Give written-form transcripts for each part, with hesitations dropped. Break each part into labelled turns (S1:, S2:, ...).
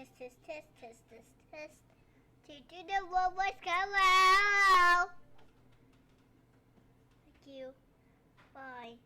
S1: Test, test, test, test, test, test. To do the robots, hello! Thank you. Bye.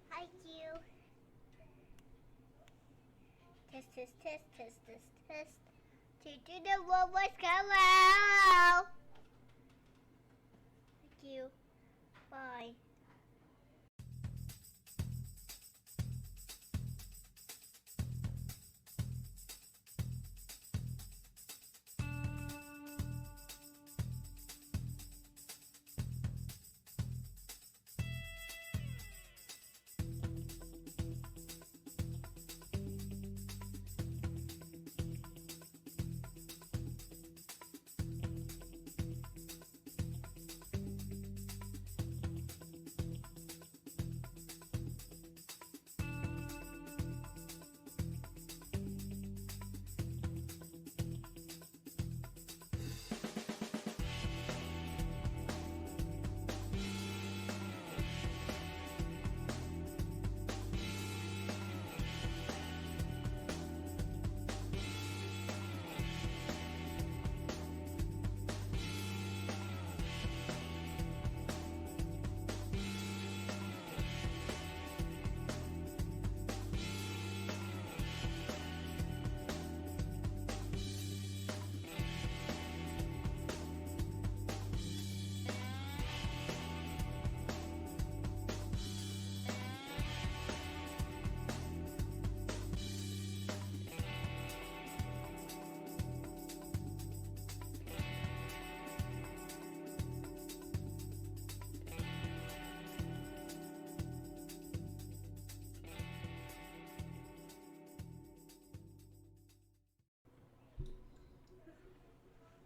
S1: Hi, Q. Test, test, test, test, test, test. To do the robots, hello! Thank you. Bye.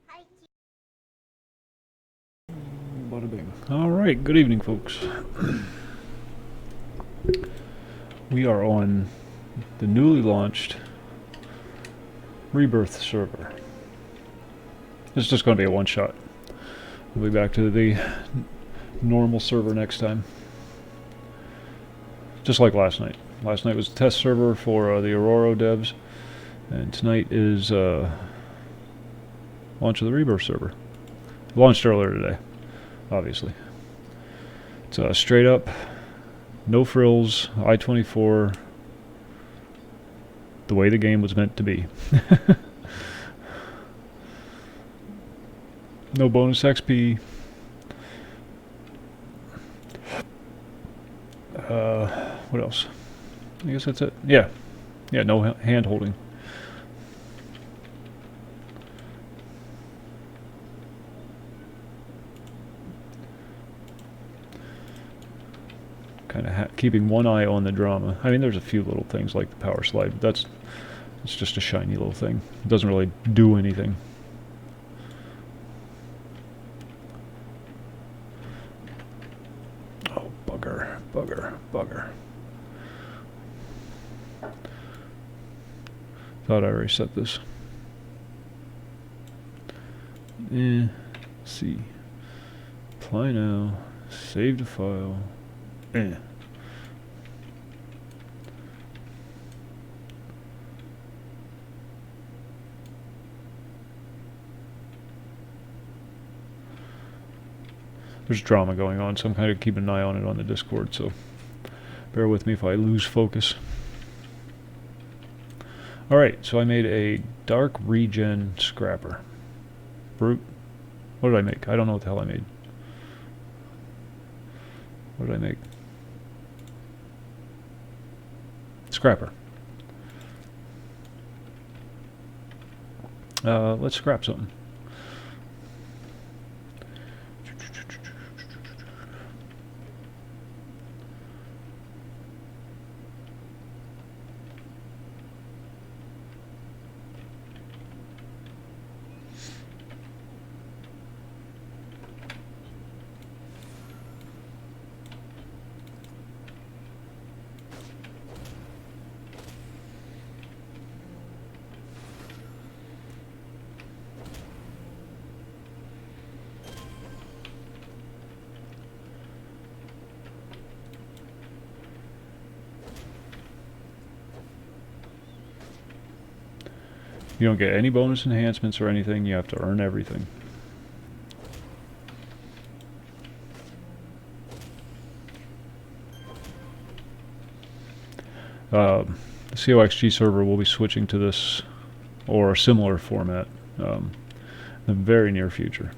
S1: Hi, Q.
S2: Bada bing. Alright, good evening, folks. We are on the newly launched Rebirth server. It's just going to be a one-shot. We'll be back to the normal server next time. Just like last night. Last night was a test server for the Aurora devs, and tonight is launch of the Rebirth server. Launched earlier today, obviously. It's straight up, no frills, I-24, the way the game was meant to be. No bonus XP. What else? I guess that's it. Yeah, no hand holding. Kind of keeping one eye on the drama. I mean, there's a few little things like the power slide, but it's just a shiny little thing. It doesn't really do anything. Bugger. Bugger. Thought I already set this. See. Apply now. Save the file. There's drama going on, so I'm kind of keeping an eye on it on the Discord, so bear with me if I lose focus. Alright, so I made a dark regen scrapper. Brute. What did I make? I don't know what the hell I made. What did I make? Scrapper. Let's scrap something. You don't get any bonus enhancements or anything. You have to earn everything. The COXG server will be switching to this or a similar format in the very near future.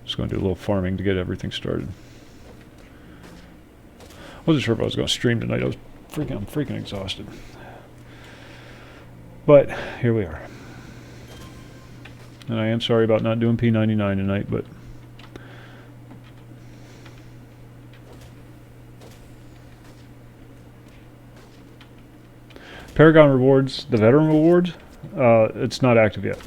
S2: Just going to do a little farming to get everything started. I wasn't sure if I was going to stream tonight. I'm freaking exhausted. But here we are. And I am sorry about not doing P99 tonight, but Paragon rewards, the veteran rewards, it's not active yet.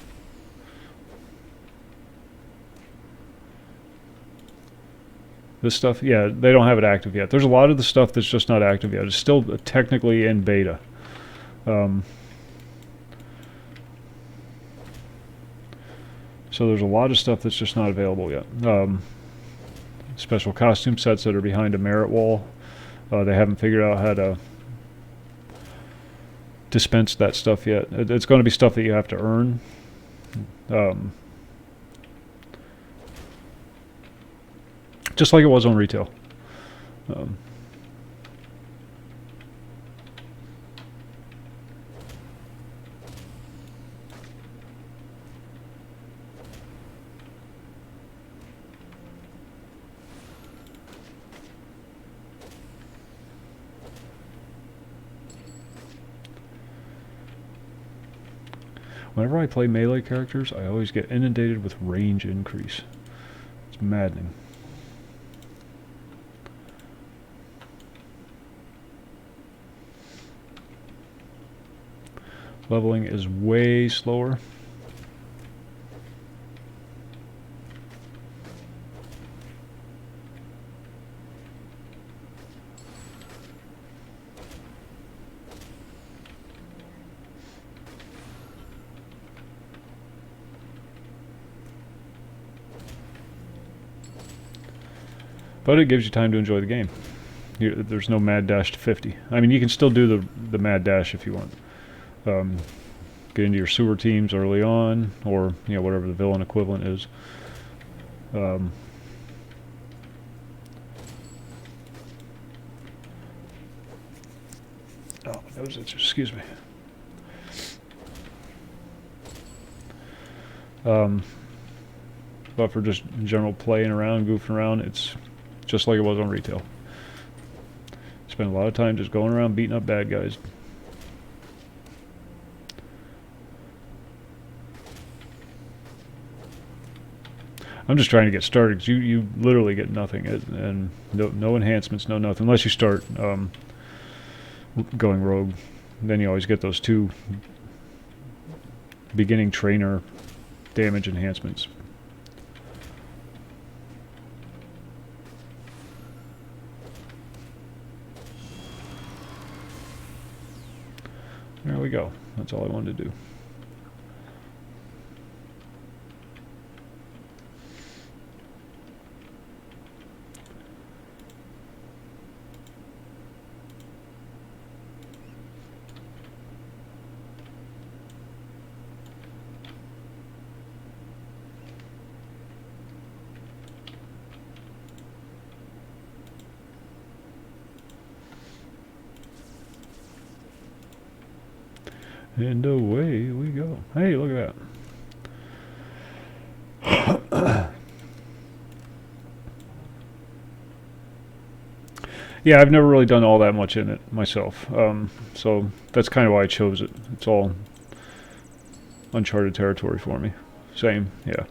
S2: This stuff, yeah, they don't have it active yet. There's a lot of the stuff that's just not active yet. It's still technically in beta. So there's a lot of stuff that's just not available yet. Special costume sets that are behind a merit wall. They haven't figured out how to dispense that stuff yet. It's going to be stuff that you have to earn. Just like it was on retail. Whenever I play melee characters, I always get inundated with range increase. It's maddening. Leveling is way slower. But it gives you time to enjoy the game. There's no mad dash to 50. I mean, you can still do the mad dash if you want. Get into your sewer teams early on, or whatever the villain equivalent is. Oh, that was it. Excuse me. But for just general playing around, goofing around, it's just like it was on retail. Spend a lot of time just going around beating up bad guys. I'm just trying to get started, 'cause you literally get nothing, and no enhancements, no nothing, unless you start going rogue. Then you always get those 2 beginning trainer damage enhancements. There we go. That's all I wanted to do. And away we go. Hey, look at that. Yeah, I've never really done all that much in it myself. So that's kind of why I chose it. It's all uncharted territory for me. Same, yeah.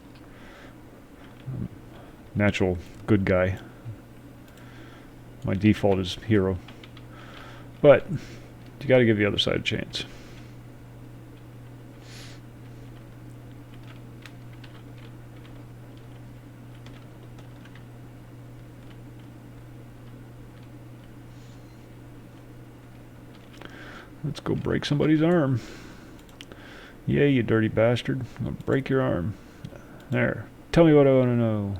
S2: Natural good guy. My default is hero. But you got to give the other side a chance. Let's go break somebody's arm. Yeah, you dirty bastard. I'm gonna break your arm. There. Tell me what I want to know.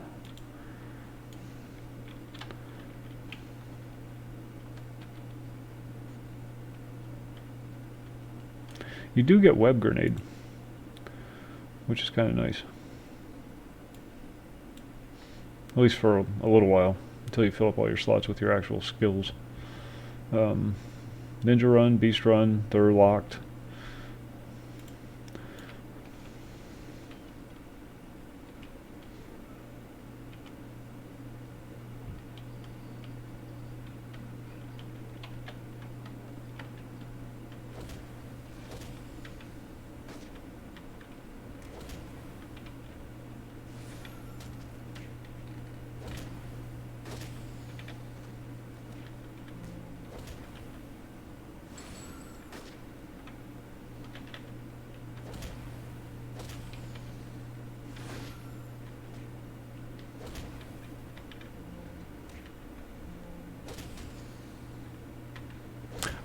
S2: You do get web grenade, which is kind of nice. At least for a little while, until you fill up all your slots with your actual skills. Ninja run, beast run, they're locked.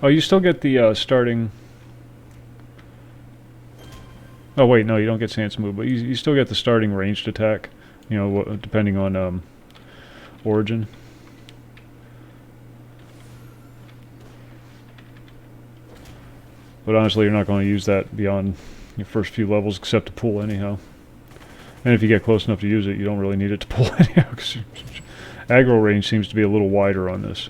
S2: Oh, you still get the starting... Oh wait, no, you don't get Sans move, but you still get the starting ranged attack, you know, depending on origin. But honestly, you're not going to use that beyond your first few levels, except to pull anyhow. And if you get close enough to use it, you don't really need it to pull anyhow, because aggro range seems to be a little wider on this.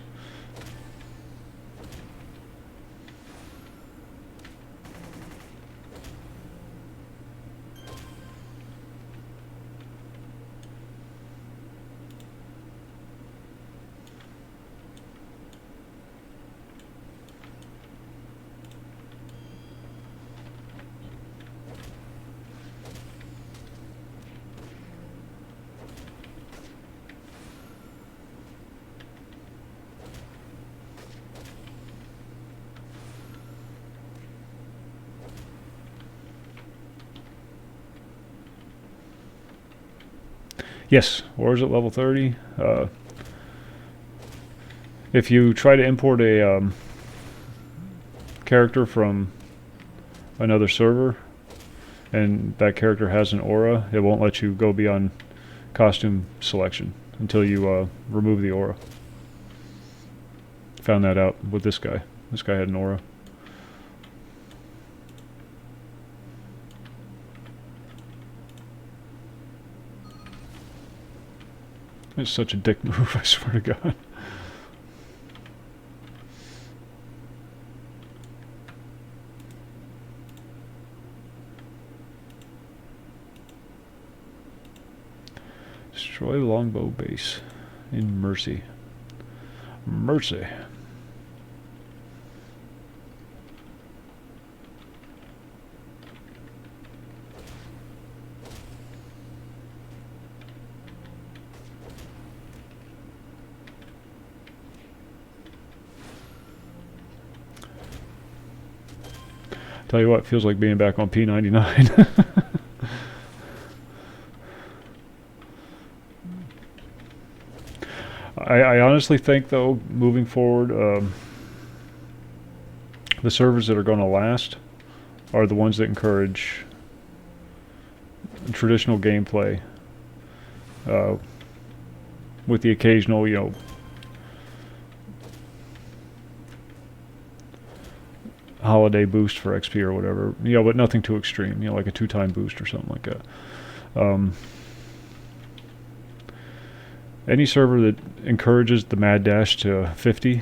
S2: Yes, or is it level 30? If you try to import a character from another server, and that character has an aura, it won't let you go beyond costume selection until you remove the aura. Found that out with this guy. This guy had an aura. It's such a dick move, I swear to God. Destroy longbow base in Mercy. Mercy. Tell you what, feels like being back on P99. I honestly think, though, moving forward, the servers that are going to last are the ones that encourage traditional gameplay, with the occasional, holiday boost for XP or whatever, but nothing too extreme, like a 2-time boost or something like that. Any server that encourages the mad dash to 50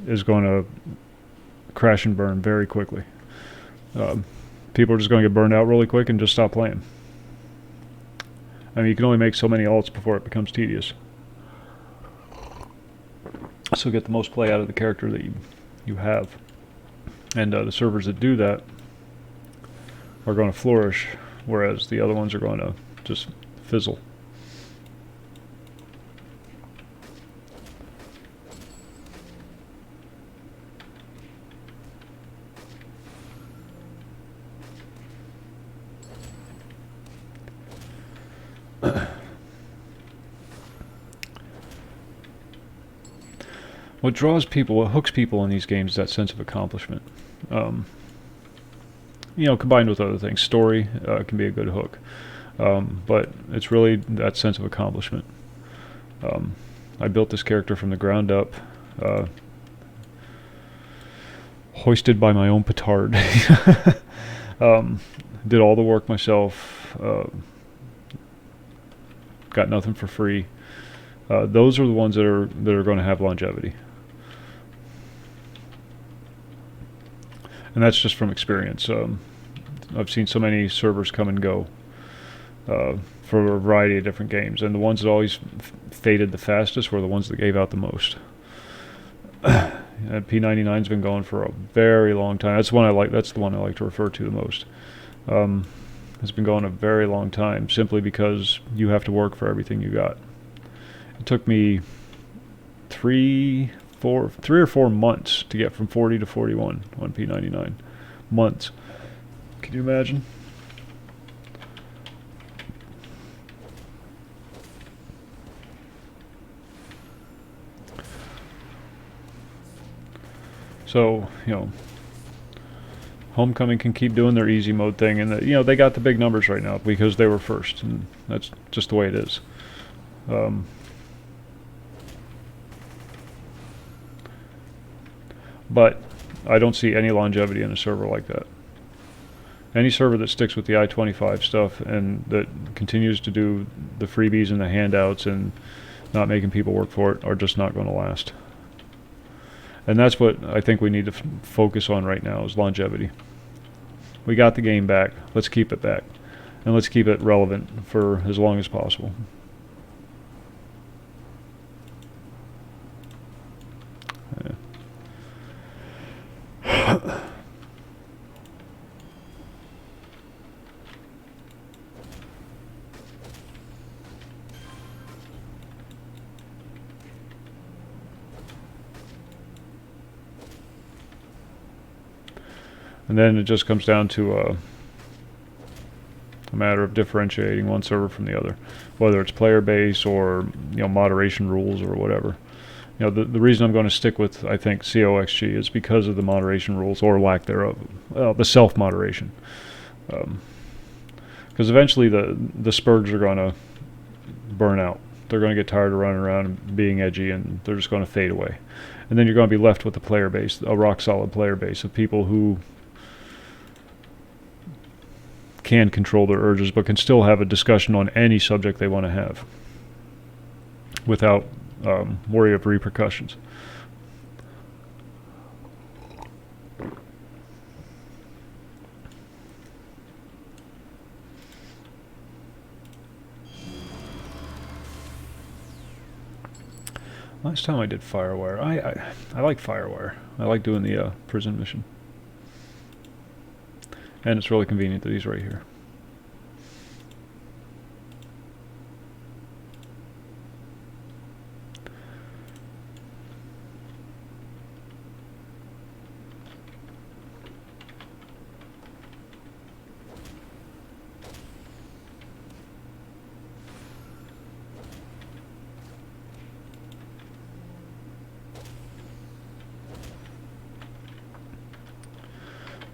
S2: is going to crash and burn very quickly. People are just going to get burned out really quick and just stop playing. I mean, you can only make so many ults before it becomes tedious. So get the most play out of the character that you have. And the servers that do that are going to flourish, whereas the other ones are going to just fizzle. What draws people, what hooks people in these games is that sense of accomplishment. Combined with other things. Story can be a good hook. But it's really that sense of accomplishment. I built this character from the ground up, hoisted by my own petard. Did all the work myself. Got nothing for free. Those are the ones that are going to have longevity. And that's just from experience. I've seen so many servers come and go for a variety of different games, and the ones that always faded the fastest were the ones that gave out the most. P99's been going for a very long time. That's the one I like. That's the one I like to refer to the most. It's been going a very long time, simply because you have to work for everything you got. It took me 3 or 4 months to get from 40 to 41 on P99. Months. Can you imagine? So, Homecoming can keep doing their easy mode thing, and they got the big numbers right now because they were first, and that's just the way it is. But I don't see any longevity in a server like that. Any server that sticks with the I-25 stuff and that continues to do the freebies and the handouts and not making people work for it are just not going to last. And that's what I think we need to focus on right now, is longevity. We got the game back. Let's keep it back. And let's keep it relevant for as long as possible. Yeah. And then it just comes down to a matter of differentiating one server from the other, whether it's player base or moderation rules or whatever. The reason I'm going to stick with, I think, COXG is because of the moderation rules, or lack thereof, the self-moderation. Because eventually the Spurgs are going to burn out. They're going to get tired of running around and being edgy, and they're just going to fade away. And then you're going to be left with a player base, a rock-solid player base of people who can control their urges, but can still have a discussion on any subject they want to have without worry of repercussions. Last time I did Firewire, I like Firewire. I like doing the prison mission. And it's really convenient that he's right here.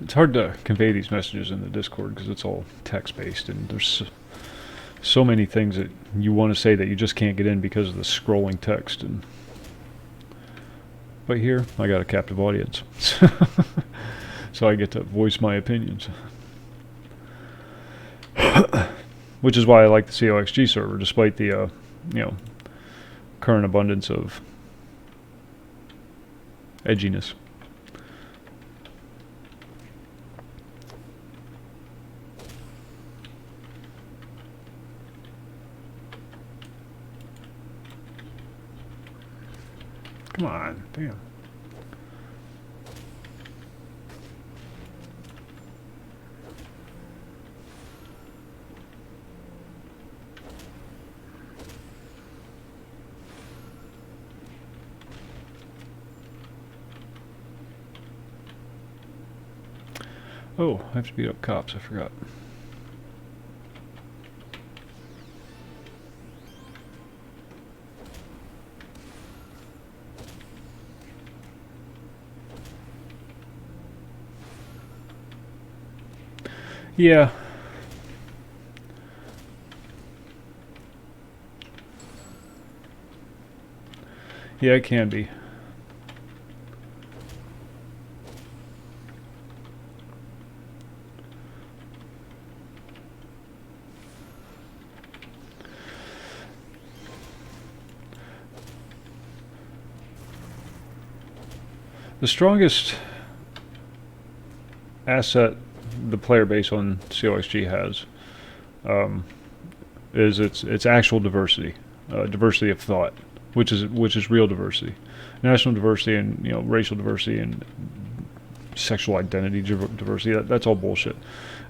S2: it's hard to convey these messages in the Discord because it's all text-based, and there's so many things that you want to say that you just can't get in because of the scrolling text. But here, I got a captive audience, so I get to voice my opinions. Which is why I like the COXG server, despite the current abundance of edginess. Come on, damn. Oh, I have to beat up cops, I forgot. Yeah. Yeah, it can be. The strongest asset the player base on COXG has is its actual diversity, diversity of thought, which is real diversity, national diversity, and racial diversity and sexual identity diversity. That's all bullshit.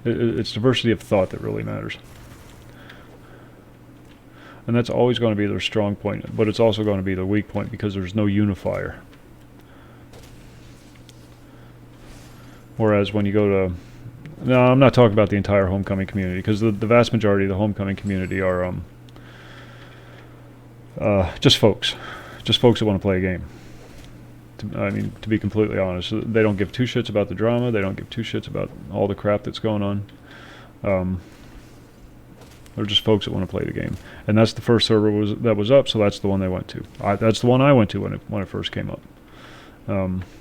S2: It's diversity of thought that really matters, and that's always going to be their strong point. But it's also going to be their weak point because there's no unifier. Whereas when you go to, no, I'm not talking about the entire homecoming community, because the vast majority of the homecoming community are just folks that want to play a game. To be completely honest, they don't give two shits about the drama. They don't give two shits about all the crap that's going on. They're just folks that want to play the game, and that's the first server that was up, so that's the one they went to. That's the one I went to when it first came up.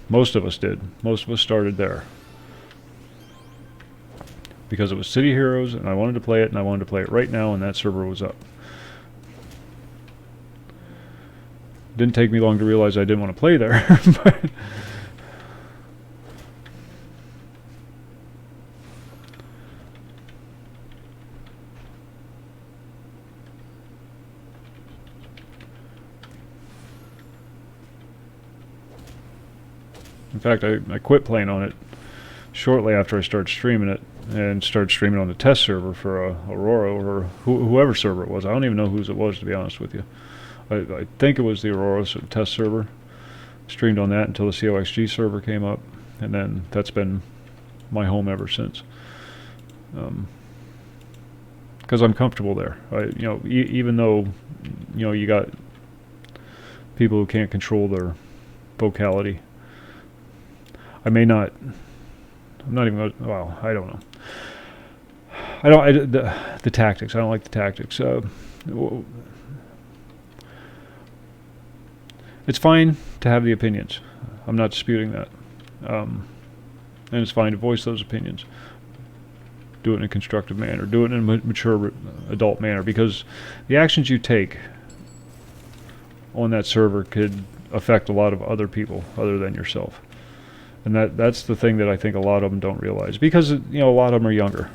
S2: Most of us did. Most of us started there because it was City Heroes, and I wanted to play it, and I wanted to play it right now, and that server was up. Didn't take me long to realize I didn't want to play there. But in fact, I quit playing on it shortly after I started streaming it, and started streaming on the test server for Aurora, or whoever server it was. I don't even know whose it was, to be honest with you. I think it was the Aurora test server. Streamed on that until the COXG server came up, and then that's been my home ever since. Because I'm comfortable there. Even though you got people who can't control their vocality. I'm not even going to, well, I don't know. The tactics, I don't like the tactics. It's fine to have the opinions. I'm not disputing that. And it's fine to voice those opinions. Do it in a constructive manner. Do it in a mature adult manner, because the actions you take on that server could affect a lot of other people other than yourself. And that's the thing that I think a lot of them don't realize, because a lot of them are younger,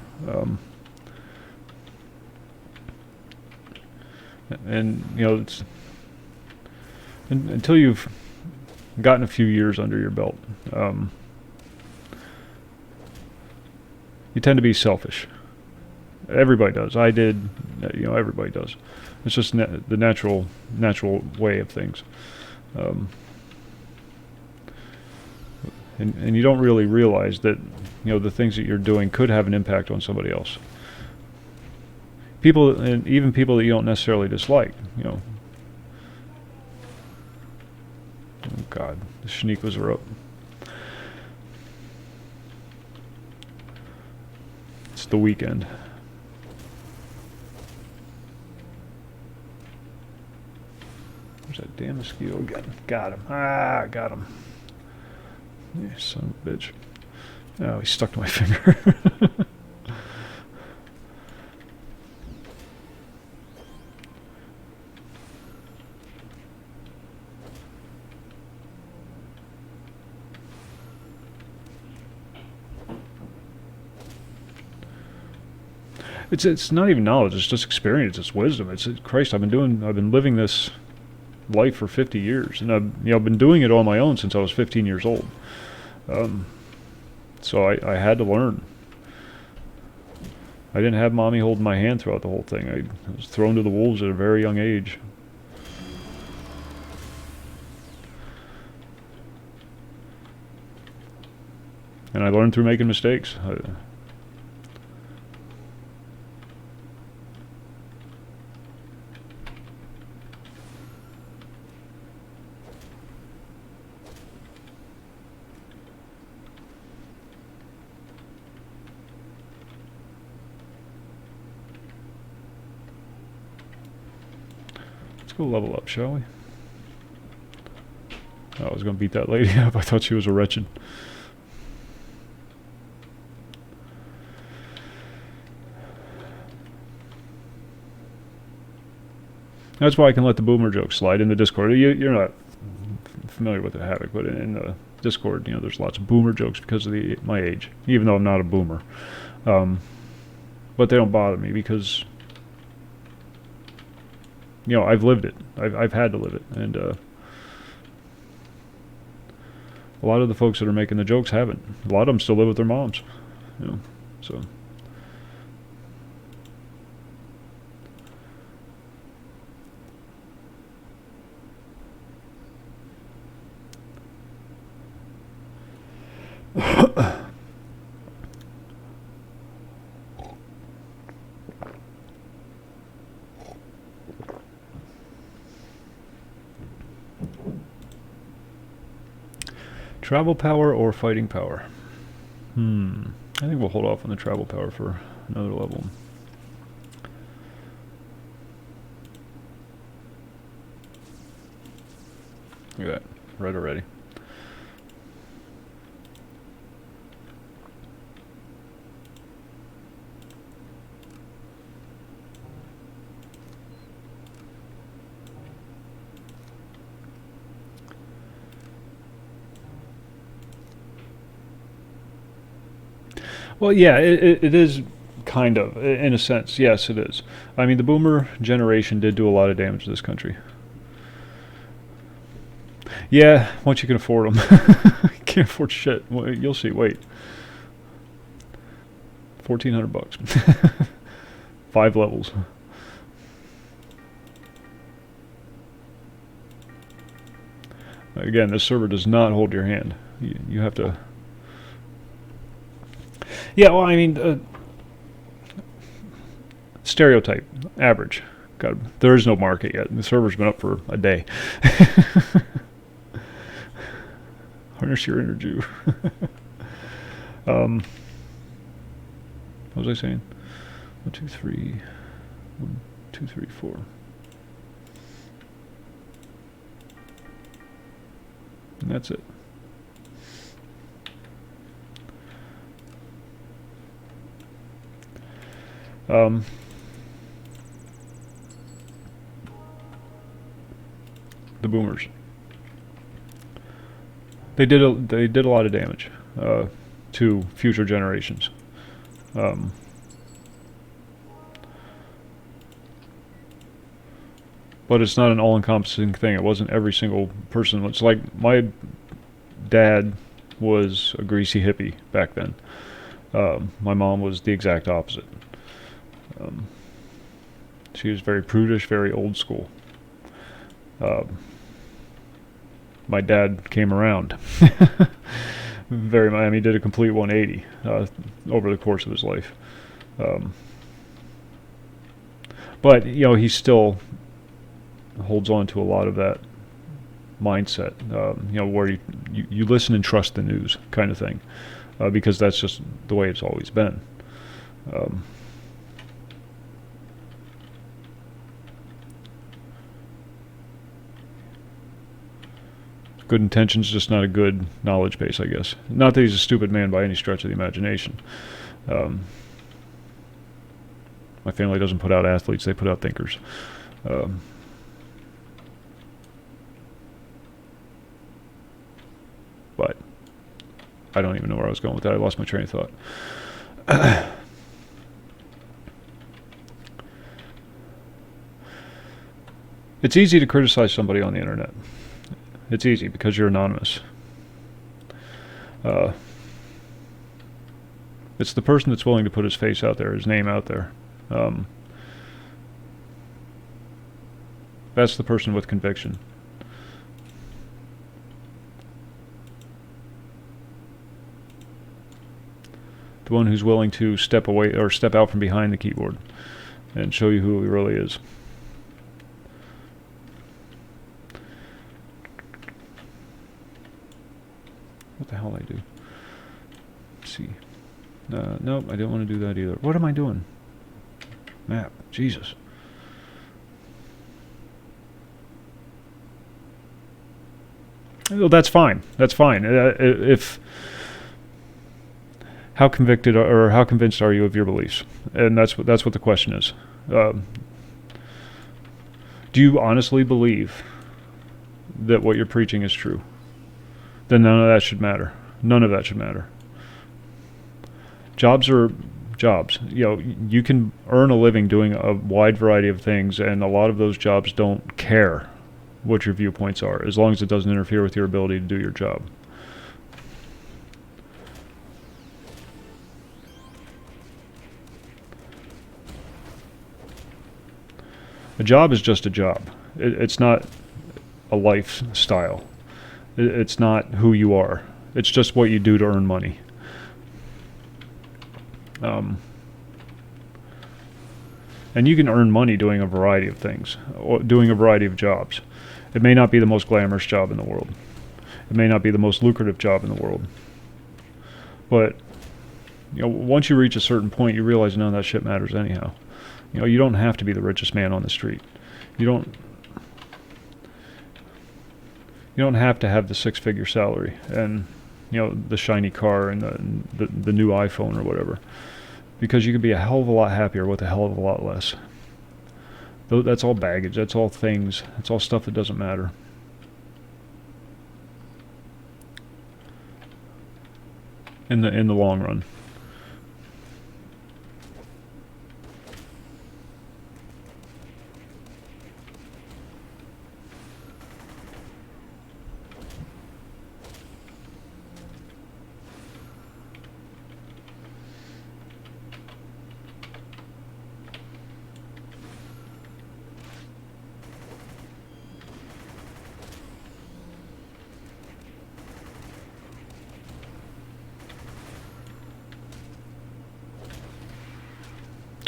S2: and it's until you've gotten a few years under your belt, you tend to be selfish. Everybody does. I did. Everybody does. It's just the natural way of things. And you don't really realize that the things that you're doing could have an impact on somebody else. People, and even people that you don't necessarily dislike. Oh God, the Shaniquas are up. the weekend. There's that damn mosquito again. Got him. Ah, got him. You son of a bitch. Oh, he stuck to my finger. It's not even knowledge. It's just experience. It's wisdom. Christ. I've been living this life for 50 years, and I've been doing it on my own since I was 15 years old. So I had to learn. I didn't have mommy holding my hand throughout the whole thing. I was thrown to the wolves at a very young age. And I learned through making mistakes. Let's go level up, shall we? Oh, I was going to beat that lady up. I thought she was a wretched. That's why I can let the boomer joke slide in the Discord. You're not familiar with the Havoc, but in the Discord, there's lots of boomer jokes because of my age, even though I'm not a boomer. But they don't bother me because, I've lived it. I've had to live it, and a lot of the folks that are making the jokes haven't. A lot of them still live with their moms, so. Travel power or fighting power? I think we'll hold off on the travel power for another level. Look at that, red already. Well, yeah, it is kind of, in a sense. Yes, it is. I mean, the boomer generation did do a lot of damage to this country. Yeah, once you can afford them. You can't afford shit. Well, you'll see. Wait. $1,400. 5 levels. Again, this server does not hold your hand. You have to... Yeah, well, I mean, stereotype, average. God, there is no market yet. The server's been up for a day. Harness your inner Jew. What was I saying? 1, 2, 3. 1, 2, 3, 4. And that's it. The boomers. They did a lot of damage to future generations. But it's not an all-encompassing thing. It wasn't every single person. It's like my dad was a greasy hippie back then. My mom was the exact opposite. She was very prudish, very old school. My dad came around. He did a complete 180 over the course of his life. But, he still holds on to a lot of that mindset, where you listen and trust the news kind of thing, because that's just the way it's always been. Good intentions, just not a good knowledge base, I guess. Not that he's a stupid man by any stretch of the imagination. My family doesn't put out athletes, they put out thinkers. But I don't even know where I was going with that. I lost my train of thought. It's easy to criticize somebody on the internet. It's easy because you're anonymous. It's the person that's willing to put his face out there, his name out there. That's the person with conviction. The one who's willing to step away or step out from behind the keyboard and show you who he really is. What the hell I do? Let's see. Nope, I don't want to do that either. What am I doing? Map. Jesus. Well, that's fine. That's fine. How convicted or how convinced are you of your beliefs? And that's what the question is. Do you honestly believe that what you're preaching is true? Then none of that should matter. None of that should matter. Jobs are jobs. You know, you can earn a living doing a wide variety of things, and a lot of those jobs don't care what your viewpoints are, as long as it doesn't interfere with your ability to do your job. A job is just a job. It's not a lifestyle. It's not who you are. It's just what you do to earn money. And you can earn money doing a variety of things, or doing a variety of jobs. It may not be the most glamorous job in the world. It may not be the most lucrative job in the world. But you know, once you reach a certain point, you realize none of that shit matters anyhow. You know, you don't have to be the richest man on the street. You don't have to have the six-figure salary and, you know, the shiny car and the new iPhone or whatever, because you could be a hell of a lot happier with a hell of a lot less. That's all baggage. That's all things. That's all stuff that doesn't matter. In the long run.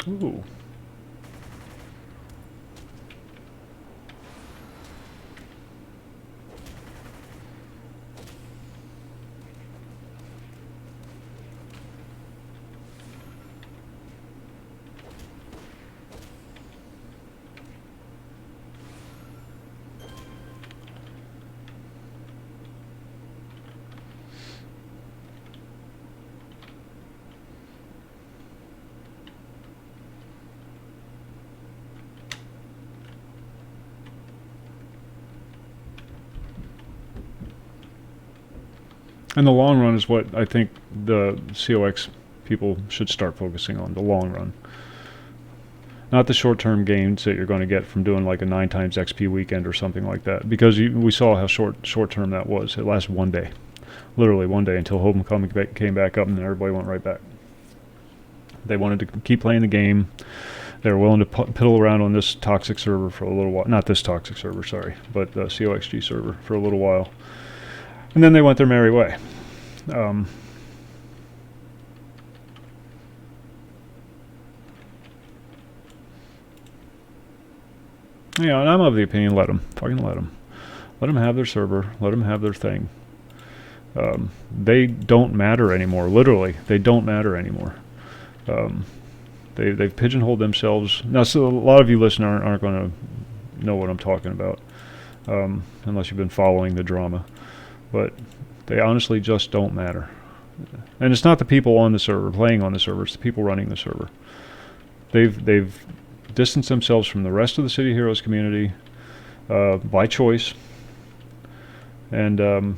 S2: Ooh. And the long run is what I think the COX people should start focusing on, the long run. Not the short-term gains that you're going to get from doing like a 9 times XP weekend or something like that. Because we saw how short-term that was. It lasted one day. Literally one day until Homecoming came back up and then everybody went right back. They wanted to keep playing the game. They were willing to piddle around on this toxic server for a little while. Not this toxic server, sorry. But the COXG server for a little while. And then they went their merry way. Yeah, and I'm of the opinion, let them. Fucking let them. Let them have their server. Let them have their thing. They don't matter anymore. Literally, they don't matter anymore. They've pigeonholed themselves. Now, so a lot of you listeners aren't going to know what I'm talking about, unless you've been following the drama. But they honestly just don't matter. And it's not the people on the server playing on the server; it's the people running the server. They've distanced themselves from the rest of the City Heroes community by choice, and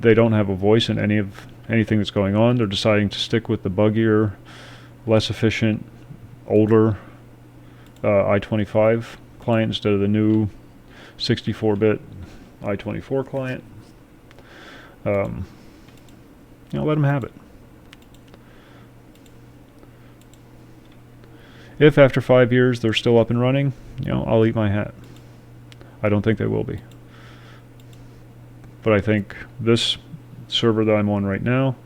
S2: they don't have a voice in anything that's going on. They're deciding to stick with the buggier, less efficient, older i25 client instead of the new 64-bit i24 client. Let them have it. If after 5 years they're still up and running, I'll eat my hat. I don't think they will be. But I think this server that I'm on right now,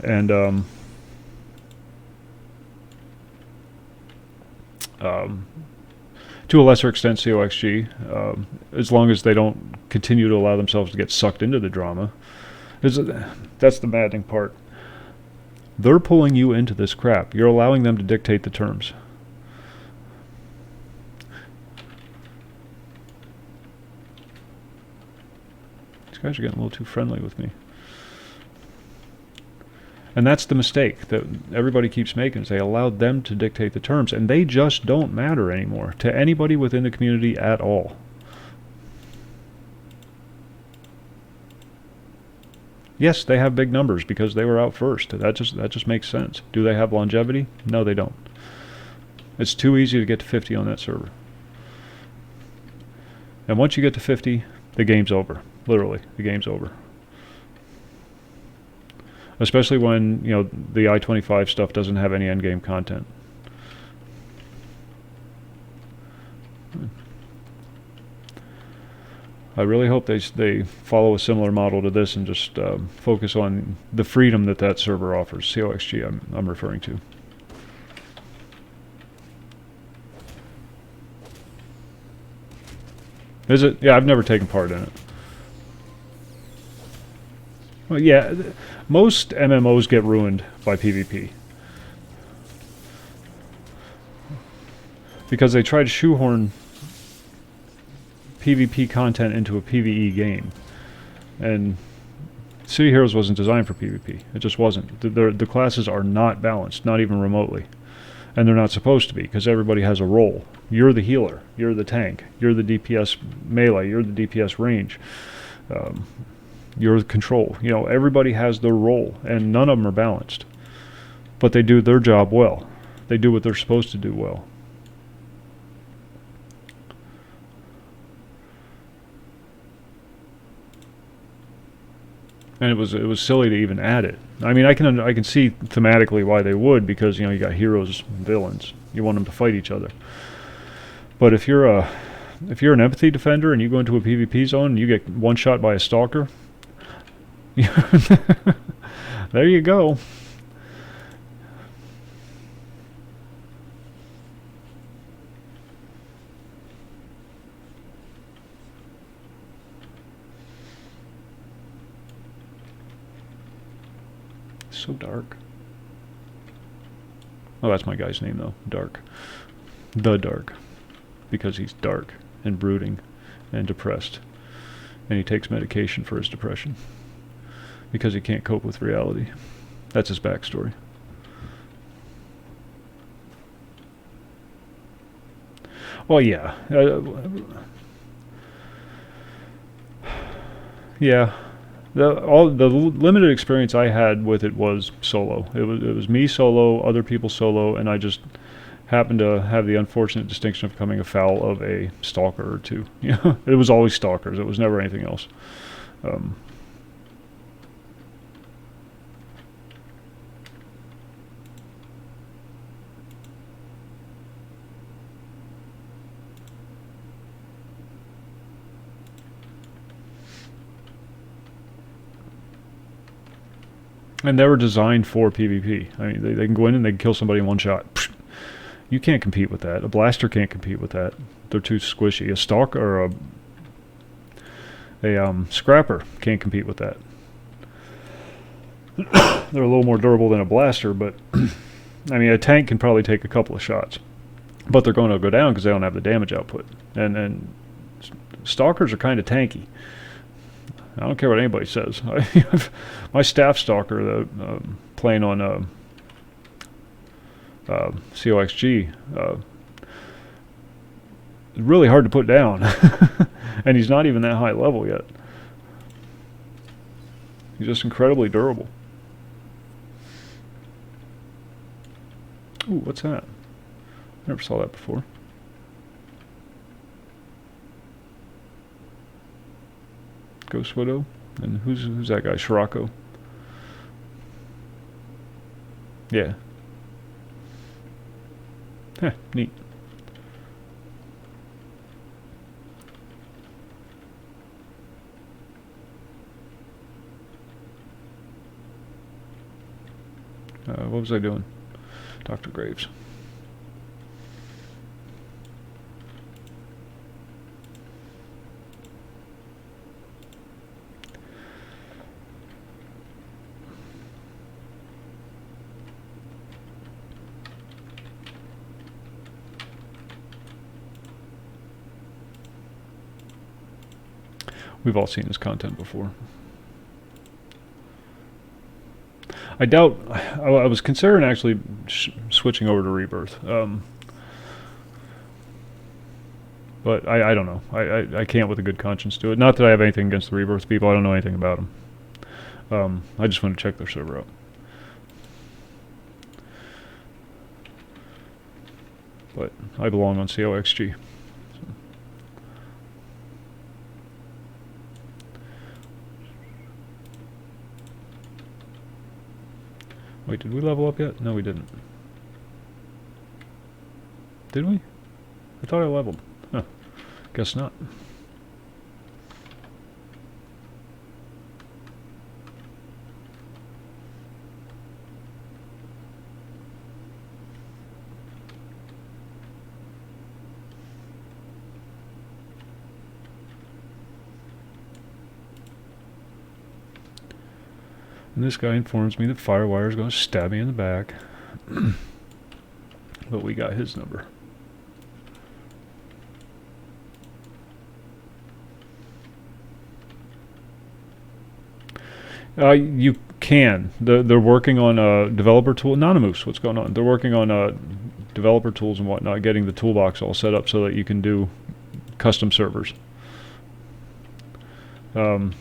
S2: and to a lesser extent COXG, as long as they don't continue to allow themselves to get sucked into the drama, that's the maddening part. They're pulling you into this crap. You're allowing them to dictate the terms. These guys are getting a little too friendly with me. And that's the mistake that everybody keeps making, is they allowed them to dictate the terms, and they just don't matter anymore to anybody within the community at all. Yes, they have big numbers because they were out first. That just makes sense. Do they have longevity? No, they don't. It's too easy to get to 50 on that server. And once you get to 50, the game's over. Literally, the game's over. Especially when, the I-25 stuff doesn't have any endgame content. I really hope they follow a similar model to this and just focus on the freedom that server offers. COXG I'm referring to. Is it? Yeah, I've never taken part in it. Well, yeah, most MMOs get ruined by PvP. Because they try to shoehorn PvP content into a PvE game. And City Heroes wasn't designed for PvP. It just wasn't. The classes are not balanced, not even remotely. And they're not supposed to be, because everybody has a role. You're the healer, you're the tank, you're the DPS melee, you're the DPS range, you're the control. Everybody has their role, and none of them are balanced. But they do their job well. They do what they're supposed to do well. And it was silly to even add it. I mean, I can see thematically why they would, because you got heroes and villains. You want them to fight each other. But if you're an empathy defender and you go into a PvP zone and you get one shot by a stalker, there you go. So dark. Oh, that's my guy's name though. Dark. The Dark. Because he's dark and brooding and depressed. And he takes medication for his depression. Because he can't cope with reality. That's his backstory. Well, yeah. Yeah. The limited experience I had with it was solo. It was me solo, other people solo, and I just happened to have the unfortunate distinction of becoming afoul of a stalker or two. It was always stalkers. It was never anything else. And they were designed for PvP. I mean, they can go in and they can kill somebody in one shot. You can't compete with that. A blaster can't compete with that. They're too squishy. A stalker or a scrapper can't compete with that. They're a little more durable than a blaster, but I mean, a tank can probably take a couple of shots, but they're going to go down because they don't have the damage output. And stalkers are kind of tanky. I don't care what anybody says. My staff stalker, playing on COXG, is really hard to put down, and he's not even that high level yet. He's just incredibly durable. Ooh, what's that? Never saw that before. Ghost Widow. And who's that guy? Scirocco. Yeah. Heh, neat. What was I doing? Dr. Graves. We've all seen this content before. I doubt. I was considering actually switching over to Rebirth, but I don't know. I can't with a good conscience do it. Not that I have anything against the Rebirth people. I don't know anything about them. I just want to check their server out. But I belong on COXG. Wait, did we level up yet? No, we didn't. Did we? I thought I leveled. Huh. Guess not. And this guy informs me that Firewire is going to stab me in the back. But we got his number. You can. They're working on a developer tool. Anonymous, what's going on? They're working on developer tools and whatnot, getting the toolbox all set up so that you can do custom servers. Of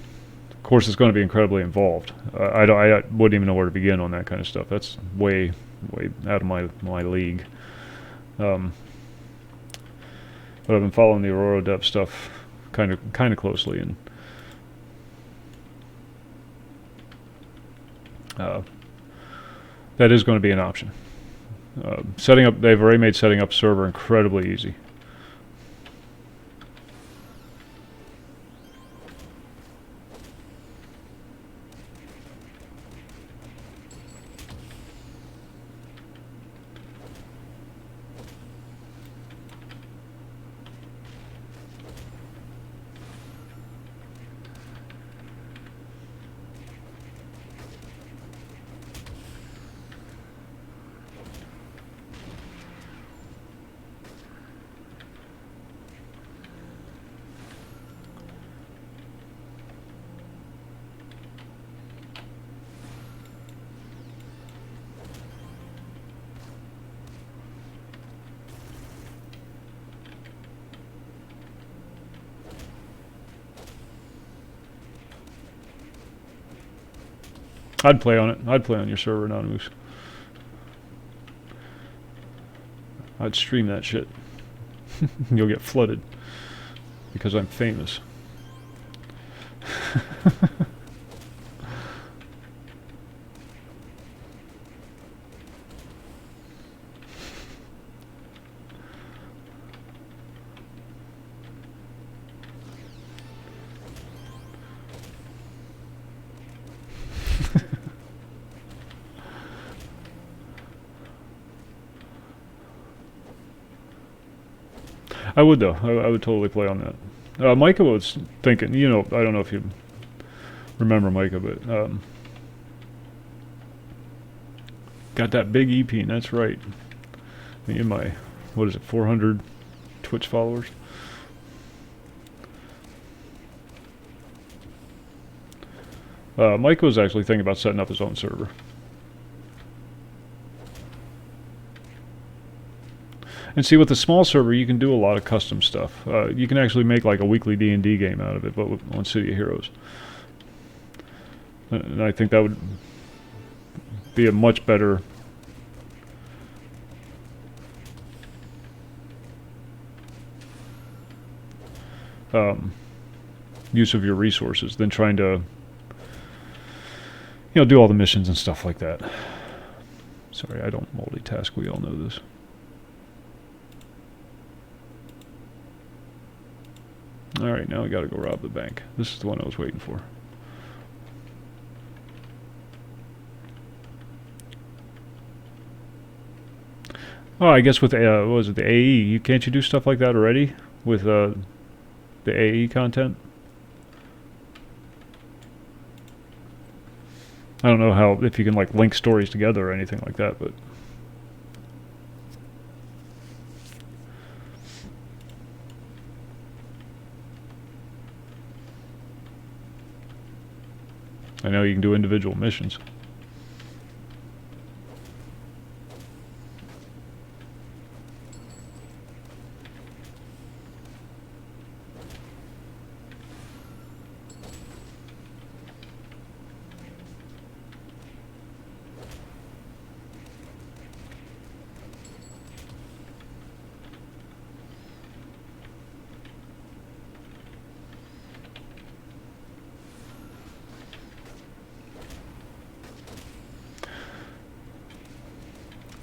S2: course, it's going to be incredibly involved. I wouldn't even know where to begin on that kind of stuff. That's way out of my league. But I've been following the Aurora Dev stuff kind of closely, and that is going to be an option. They've already made setting up a server incredibly easy. I'd play on it. I'd play on your server, Anonymous. I'd stream that shit. You'll get flooded because I'm famous. I would though. I would totally play on that. Micah was thinking, I don't know if you remember Micah, but Got that big EP, that's right. Me and my, what is it, 400 Twitch followers. Mike was actually thinking about setting up his own server. And see, with the small server, you can do a lot of custom stuff. You can actually make like a weekly D&D game out of it, but on City of Heroes. And I think that would be a much better use of your resources than trying to, you know, do all the missions and stuff like that. Sorry, I don't multitask. We all know this. Alright, now we gotta go rob the bank. This is the one I was waiting for. Oh, I guess with, what was it, the AE? Can't you do stuff like that already? With, the AE content? I don't know how, if you can like link stories together or anything like that, but I know you can do individual missions.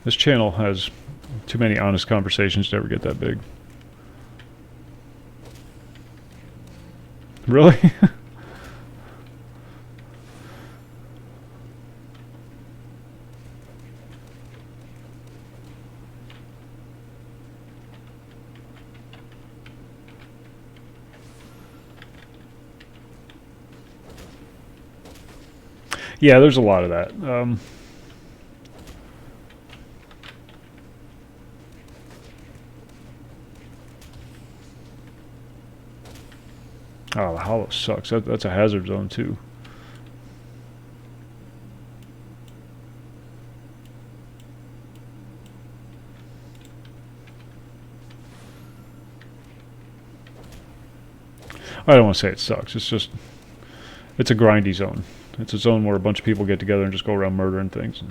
S2: This channel has too many honest conversations to ever get that big. Really? Yeah, there's a lot of that. Oh, the hollow sucks. That's a hazard zone too. I don't want to say it sucks. It's just, it's a grindy zone. It's a zone where a bunch of people get together and just go around murdering things.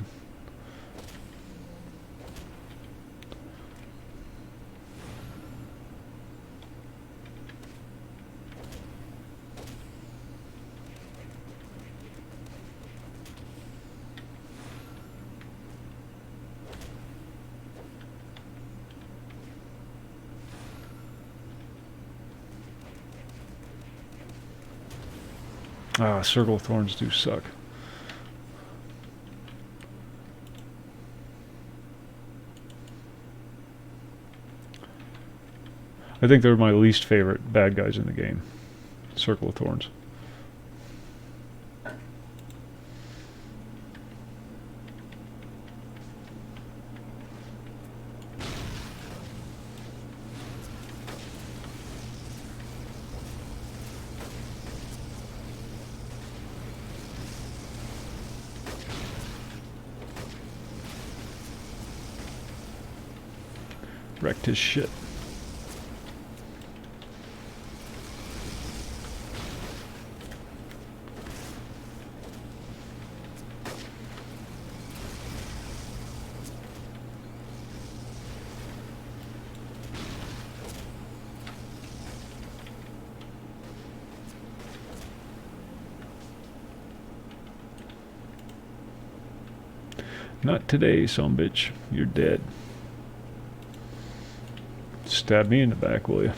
S2: Ah, Circle of Thorns do suck. I think they're my least favorite bad guys in the game. Circle of Thorns. Wrecked his shit. Not today, sumbitch. You're dead. Stab me in the back, will you?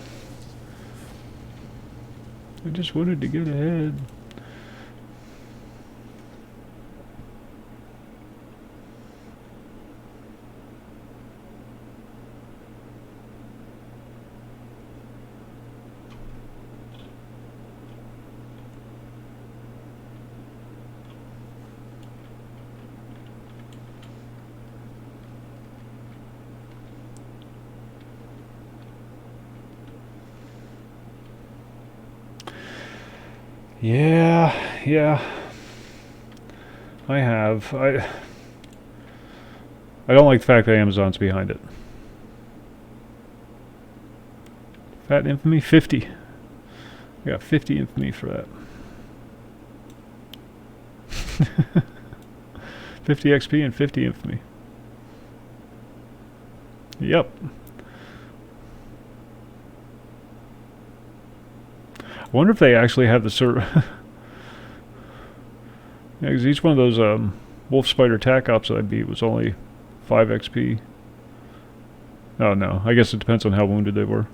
S2: I just wanted to get ahead. Yeah. I have. I don't like the fact that Amazon's behind it. Fat infamy 50. I got 50 infamy for that. 50 XP and 50 infamy. Yep. I wonder if they actually have the server. Yeah, because each one of those Wolf Spider Tac Ops that I beat was only 5 XP. Oh no, I guess it depends on how wounded they were.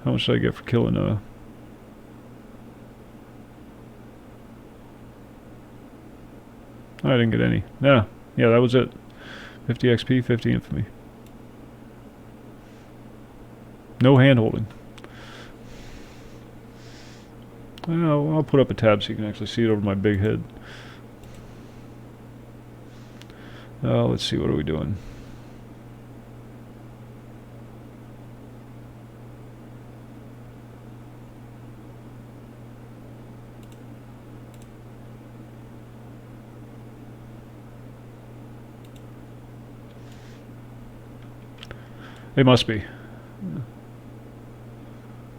S2: How much did I get for killing I didn't get any. Yeah, that was it. 50 XP, 50 infamy. No hand-holding. I'll put up a tab so you can actually see it over my big head. Let's see, what are we doing? They must be.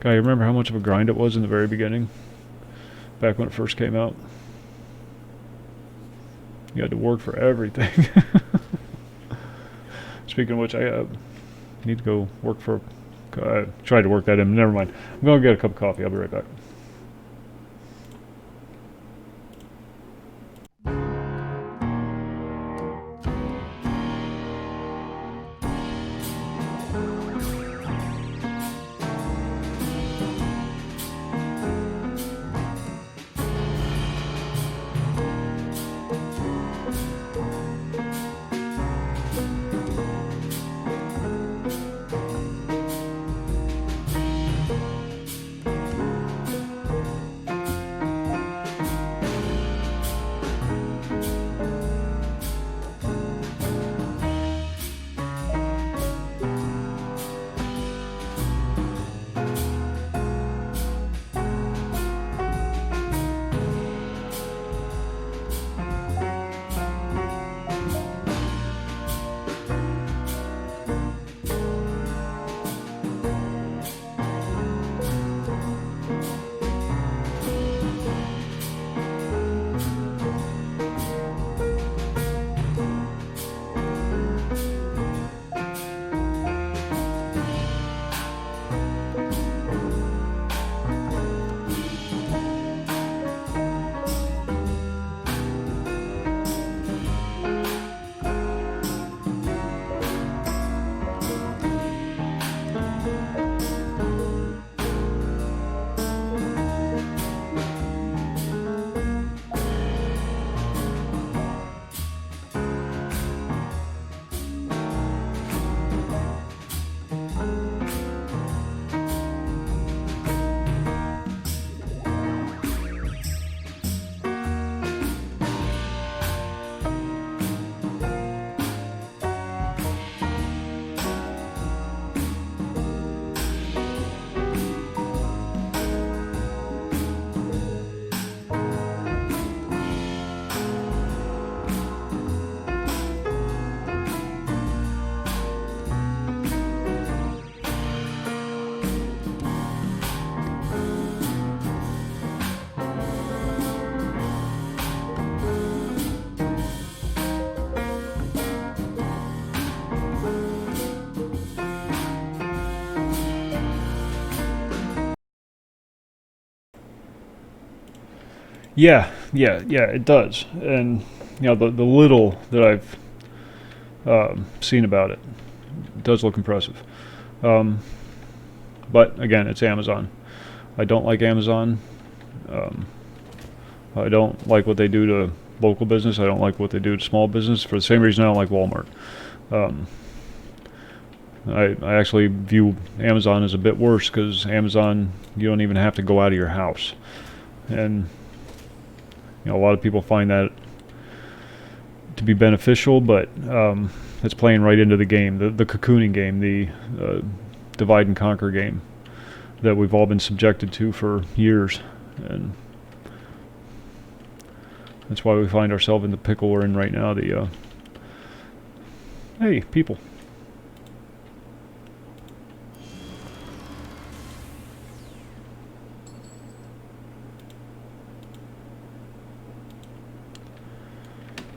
S2: God, you remember how much of a grind it was in the very beginning? Back when it first came out? You had to work for everything. Speaking of which, I need to go work for... I tried to work that in. Never mind. I'm going to get a cup of coffee. I'll be right back. Yeah, it does. And the little that I've seen about it does look impressive. But again, it's Amazon. I don't like Amazon. I don't like what they do to local business. I don't like what they do to small business for the same reason I don't like Walmart. I actually view Amazon as a bit worse because Amazon, you don't even have to go out of your house. And a lot of people find that to be beneficial, but it's playing right into the game, the cocooning game, the divide and conquer game that we've all been subjected to for years. And That's why we find ourselves in the pickle we're in right now. Hey, people.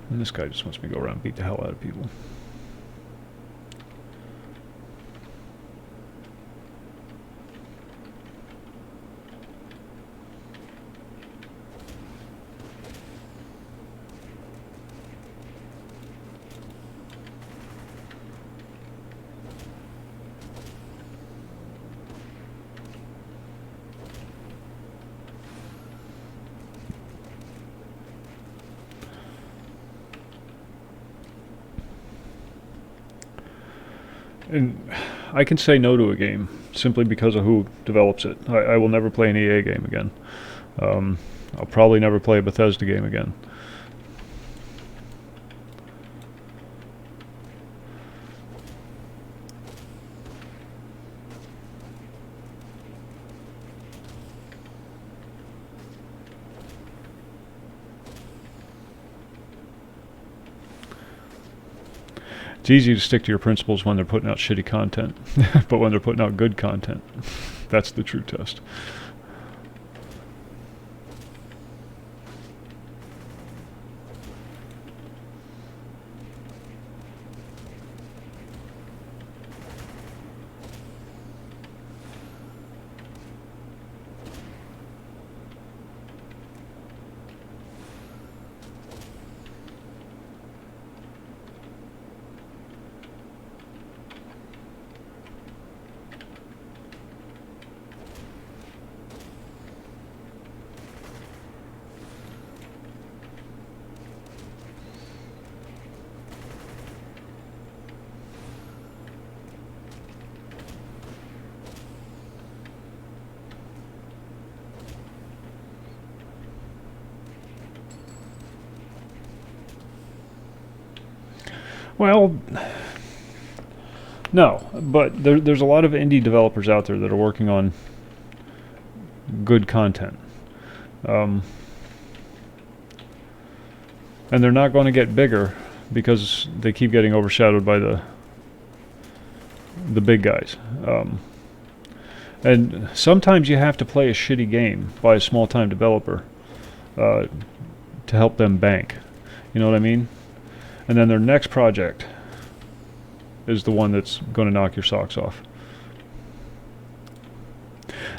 S2: And this guy just wants me to go around and beat the hell out of people. And I can say no to a game simply because of who develops it. I will never play an EA game again. I'll probably never play a Bethesda game again. It's easy to stick to your principles when they're putting out shitty content, but when they're putting out good content, that's the true test. Well, no, but there's a lot of indie developers out there that are working on good content. And they're not going to get bigger because they keep getting overshadowed by the big guys. And sometimes you have to play a shitty game by a small-time developer to help them bank. You know what I mean? And then their next project is the one that's going to knock your socks off.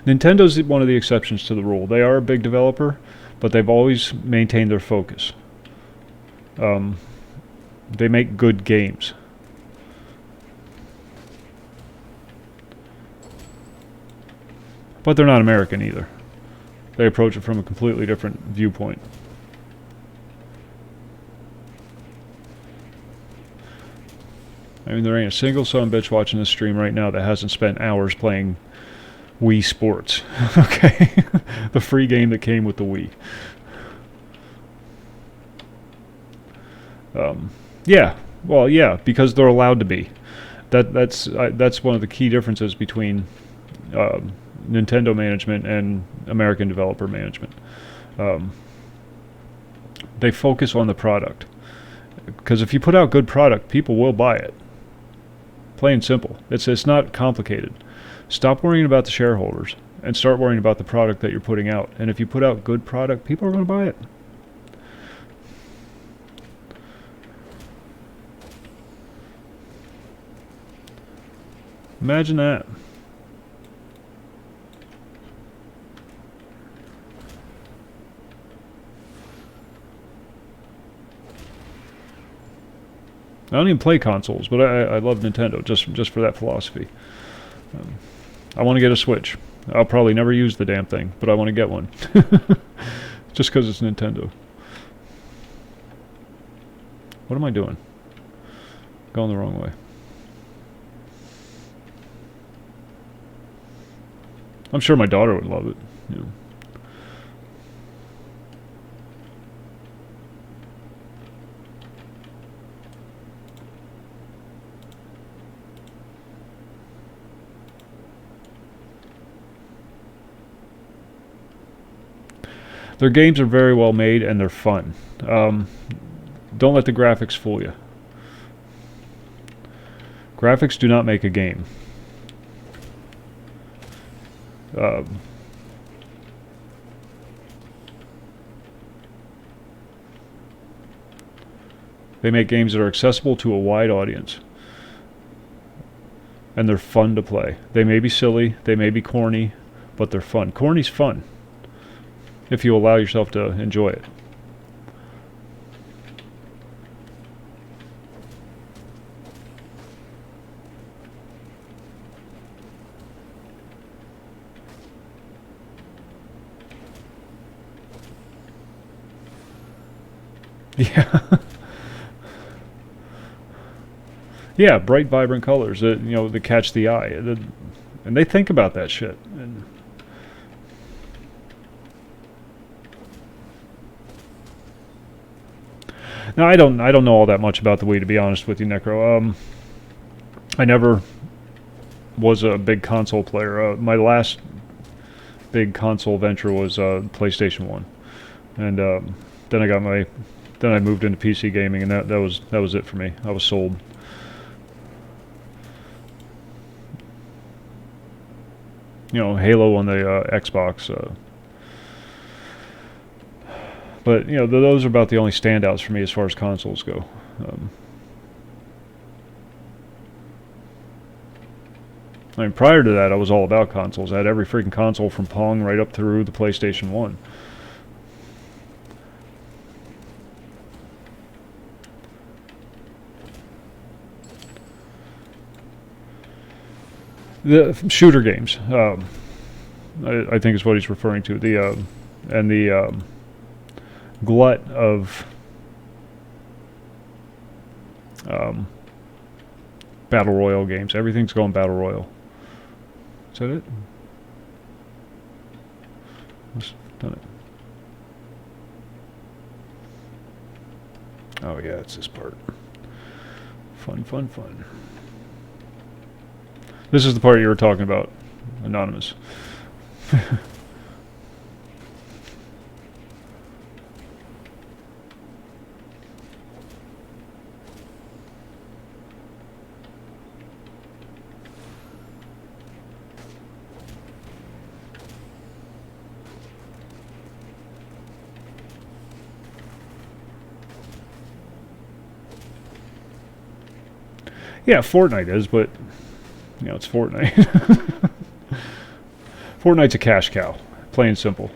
S2: Nintendo's one of the exceptions to the rule. They are a big developer, but they've always maintained their focus. They make good games. But they're not American either. They approach it from a completely different viewpoint. I mean, there ain't a single sumbitch watching this stream right now that hasn't spent hours playing Wii Sports. Okay? The free game that came with the Wii. Yeah. Well, yeah, because they're allowed to be. That's one of the key differences between Nintendo management and American developer management. They focus on the product. Because if you put out good product, people will buy it. Plain and simple. It's not complicated. Stop worrying about the shareholders and start worrying about the product that you're putting out. And if you put out good product, people are going to buy it. Imagine that. I don't even play consoles, but I love Nintendo just for that philosophy. I want to get a Switch. I'll probably never use the damn thing, but I want to get one. Just because it's Nintendo. What am I doing? Going the wrong way. I'm sure my daughter would love it. You know. Their games are very well made and they're fun. Don't let the graphics fool you. Graphics do not make a game. They make games that are accessible to a wide audience. And they're fun to play. They may be silly, they may be corny, but they're fun. Corny's fun, if you allow yourself to enjoy it. Yeah. Yeah, bright, vibrant colors that that catch the eye, and they think about that shit. And now I don't know all that much about the Wii, to be honest with you, Necro. I never was a big console player. My last big console venture was PlayStation 1, and then I moved into PC gaming, and that was it for me. I was sold. Halo on the Xbox. But, those are about the only standouts for me as far as consoles go. Prior to that, I was all about consoles. I had every freaking console from Pong right up through the PlayStation 1. The shooter games, I think is what he's referring to. The glut of battle royale games. Everything's going battle royale. Is that it? Let's done it. Oh yeah, it's this part. Fun, fun, fun. This is the part you were talking about, Anonymous. Yeah, Fortnite is, but it's Fortnite. Fortnite's a cash cow, plain and simple.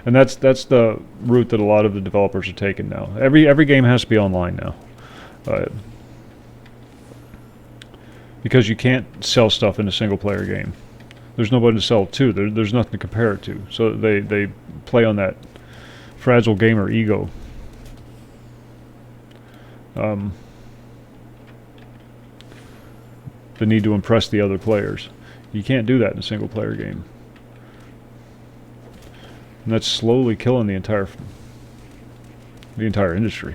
S2: And that's the route that a lot of the developers are taking now. Every game has to be online now, because you can't sell stuff in a single player game. There's nobody to sell it to. There's nothing to compare it to. So they play on that fragile gamer ego. The need to impress the other players. You can't do that in a single player game. And that's slowly killing the entire industry.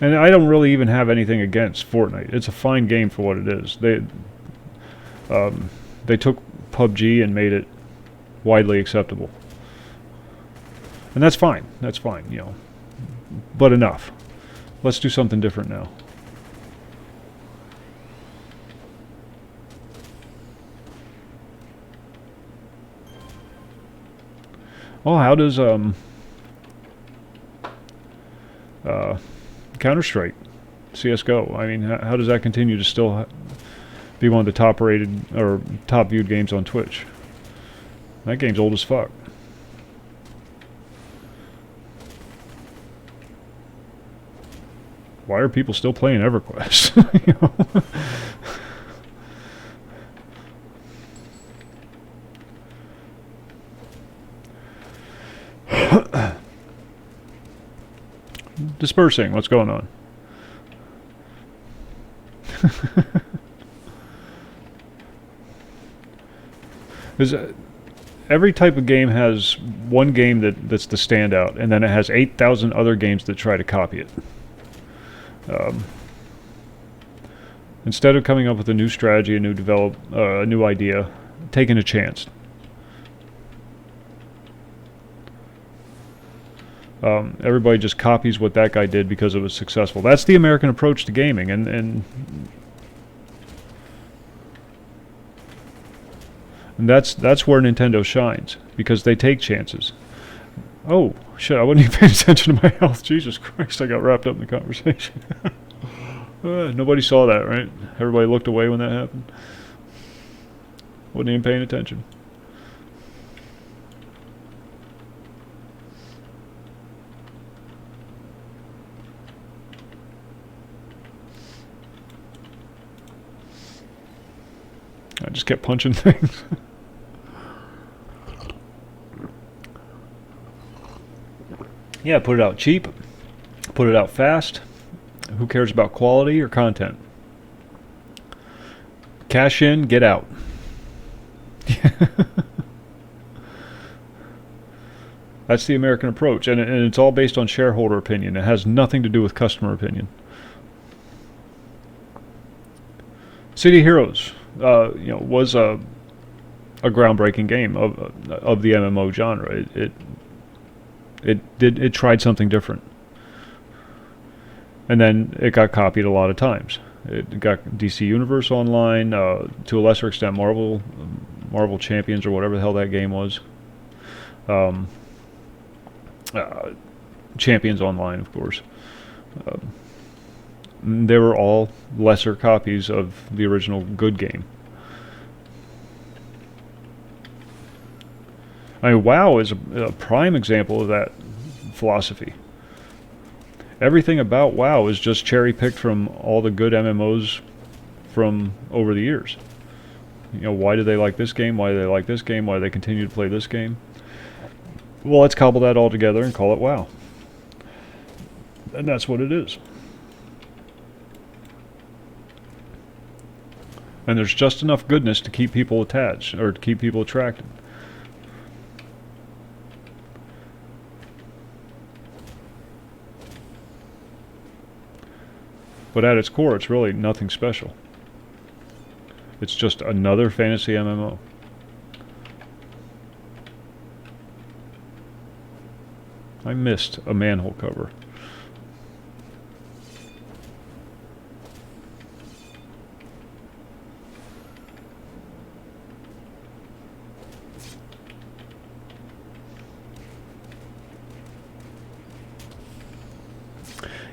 S2: And I don't really even have anything against Fortnite. It's a fine game for what it is. They took PUBG and made it widely acceptable. And that's fine. That's fine, But enough. Let's do something different now. Well, how does Counter-Strike, CS:GO? How does that continue to still be one of the top-rated or top-viewed games on Twitch? That game's old as fuck. Why are people still playing EverQuest? Dispersing, what's going on? Every type of game has one game that's the standout, and then it has 8,000 other games that try to copy it. Instead of coming up with a new strategy, a new idea, taking a chance. Everybody just copies what that guy did because it was successful. That's the American approach to gaming, and that's where Nintendo shines, because they take chances. Oh shit! I wasn't even paying attention to my health. Jesus Christ! I got wrapped up in the conversation. Nobody saw that, right? Everybody looked away when that happened. Wasn't even paying attention. I just kept punching things. Yeah, put it out cheap. Put it out fast. Who cares about quality or content? Cash in, get out. That's the American approach, and it's all based on shareholder opinion. It has nothing to do with customer opinion. City Heroes, was a groundbreaking game of the MMO genre. It tried something different, and then it got copied a lot of times. It got DC Universe Online, to a lesser extent Marvel Champions or whatever the hell that game was. Champions Online, of course. They were all lesser copies of the original good game. I mean, WoW is a prime example of that philosophy. Everything about WoW is just cherry-picked from all the good MMOs from over the years. Why do they like this game? Why do they like this game? Why do they continue to play this game? Well, let's cobble that all together and call it WoW. And that's what it is. And there's just enough goodness to keep people attached, or to keep people attracted. But at its core, it's really nothing special. It's just another fantasy MMO. I missed a manhole cover.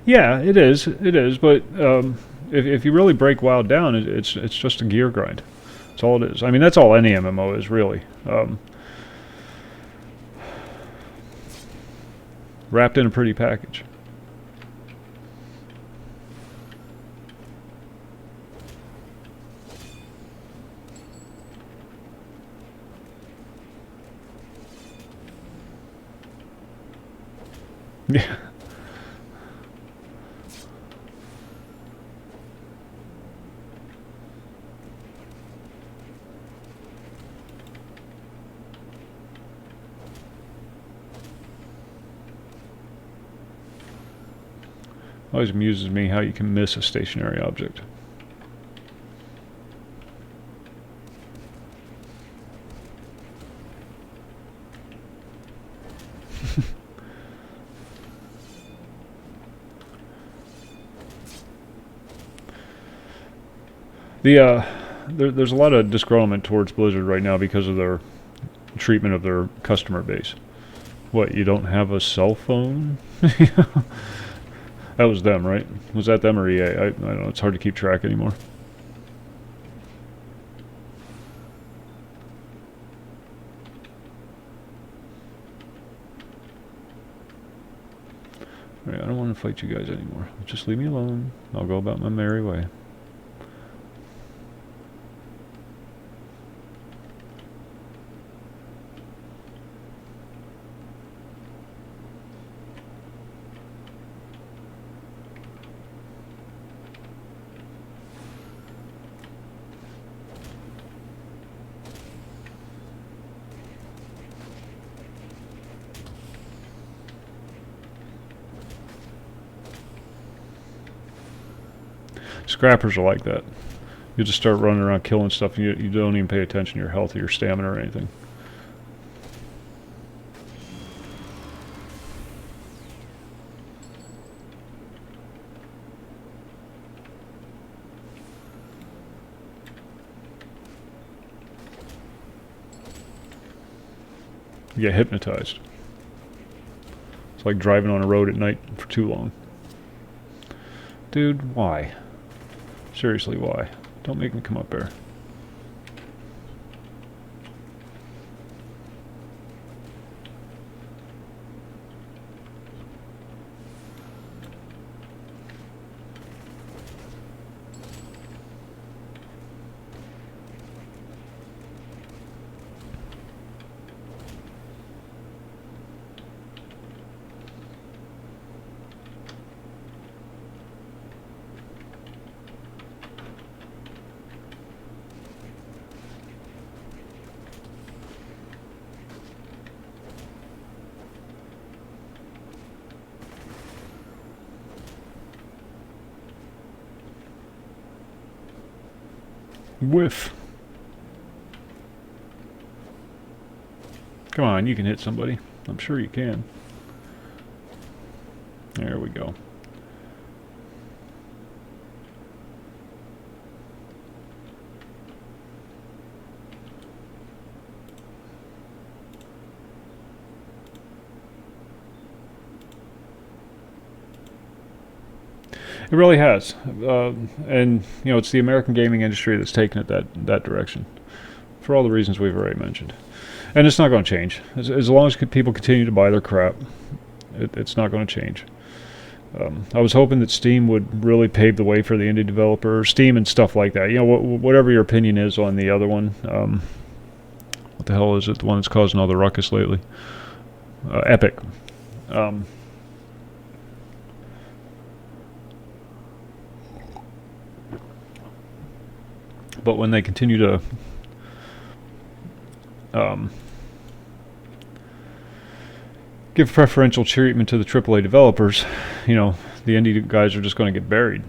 S2: Yeah, it is. It is. But if you really break WoW down, it's just a gear grind. That's all it is. I mean, that's all any MMO is, really. Wrapped in a pretty package. Yeah. Always amuses me how you can miss a stationary object. There's a lot of disgruntlement towards Blizzard right now because of their treatment of their customer base. What, you don't have a cell phone? That was them, right? Was that them or EA? I don't know. It's hard to keep track anymore. All right, I don't want to fight you guys anymore. Just leave me alone. I'll go about my merry way. Scrappers are like that. You just start running around killing stuff, and you don't even pay attention to your health or your stamina or anything. You get hypnotized. It's like driving on a road at night for too long. Dude, why? Seriously, why? Don't make me come up there. Whiff. Come on, you can hit somebody. I'm sure you can. There we go. It really has, and you know, it's the American gaming industry that's taken it that direction, for all the reasons we've already mentioned. And it's not going to change as long as people continue to buy their crap. It's not going to change. I was hoping that Steam would really pave the way for the indie developers, Steam and stuff like that. You know, whatever your opinion is on the other one. What the hell is it? The one that's causing all the ruckus lately? Epic. But when they continue to give preferential treatment to the AAA developers, you know, the indie guys are just going to get buried.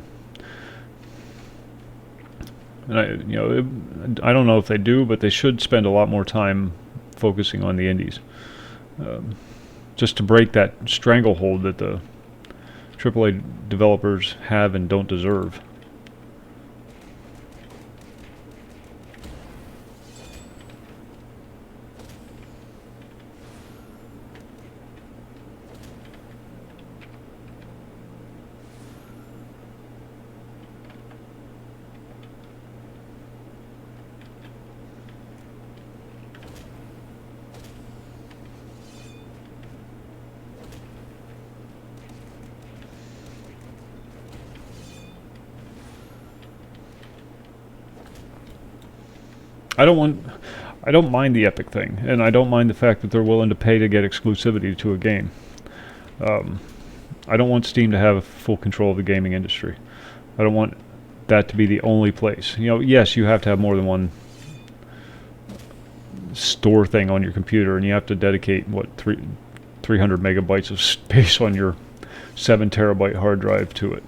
S2: And I don't know if they do, but they should spend a lot more time focusing on the indies, just to break that stranglehold that the AAA developers have and don't deserve. I don't mind the Epic thing, and I don't mind the fact that they're willing to pay to get exclusivity to a game. I don't want Steam to have full control of the gaming industry. I don't want that to be the only place. You know, yes, you have to have more than one store thing on your computer, and you have to dedicate, what, 300 megabytes of space on your 7 terabyte hard drive to it.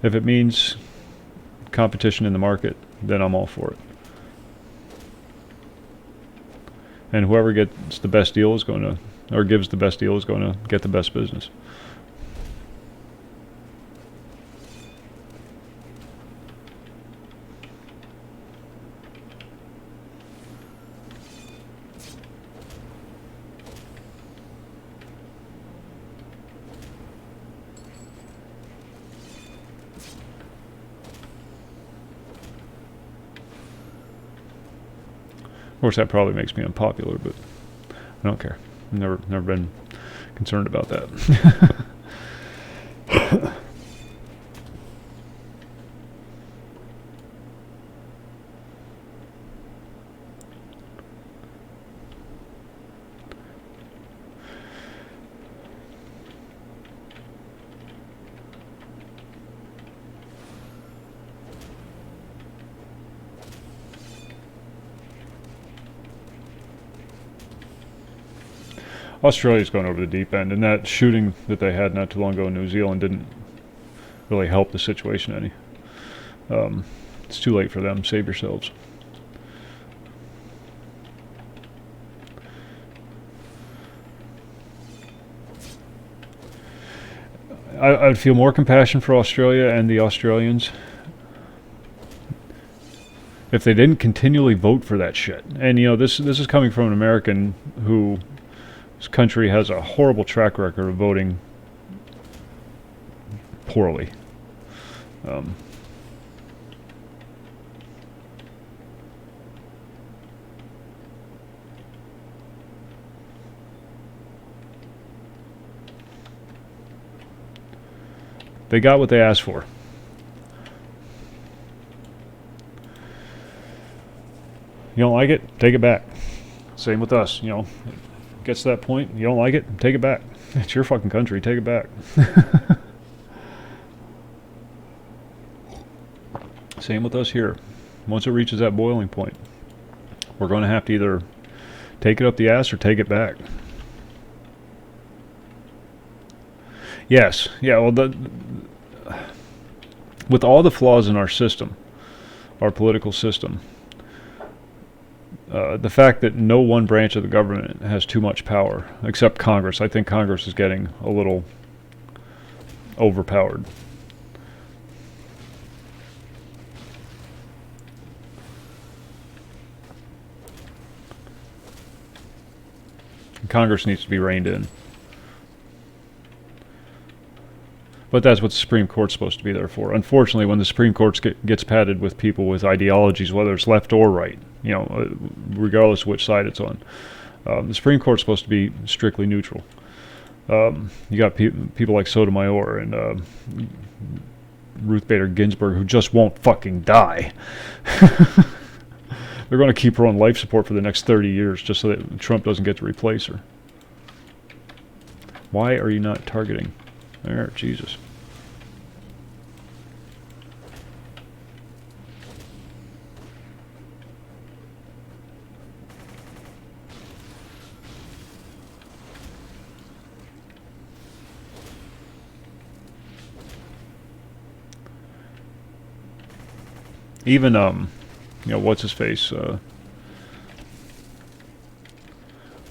S2: If it means competition in the market, then I'm all for it. And whoever gets the best deal is going to, or gives the best deal is going to get the best business. Of course, that probably makes me unpopular, but I don't care. I've never been concerned about that. Australia's going over the deep end, and that shooting that they had not too long ago in New Zealand didn't really help the situation any. It's too late for them. Save yourselves. I would feel more compassion for Australia and the Australians if they didn't continually vote for that shit. And you know, this is coming from an American whose country has a horrible track record of voting poorly. They got what they asked for. You don't like it? Take it back. Same with us, you know. It gets to that point, you don't like it? Take it back. It's your fucking country, take it back. Same with us here. Once it reaches that boiling point, we're going to have to either take it up the ass or take it back. Yes, yeah, well, with all the flaws in our system, our political system, the fact that no one branch of the government has too much power, except Congress. I think Congress is getting a little overpowered. Congress needs to be reined in. But that's what the Supreme Court's supposed to be there for. Unfortunately, when the Supreme Court gets padded with people with ideologies, whether it's left or right, you know, regardless of which side it's on, the Supreme Court's supposed to be strictly neutral. You got people like Sotomayor and Ruth Bader Ginsburg who just won't fucking die. They're going to keep her on life support for the next 30 years just so that Trump doesn't get to replace her. Why are you not targeting? There, Jesus. Even, you know, what's his face?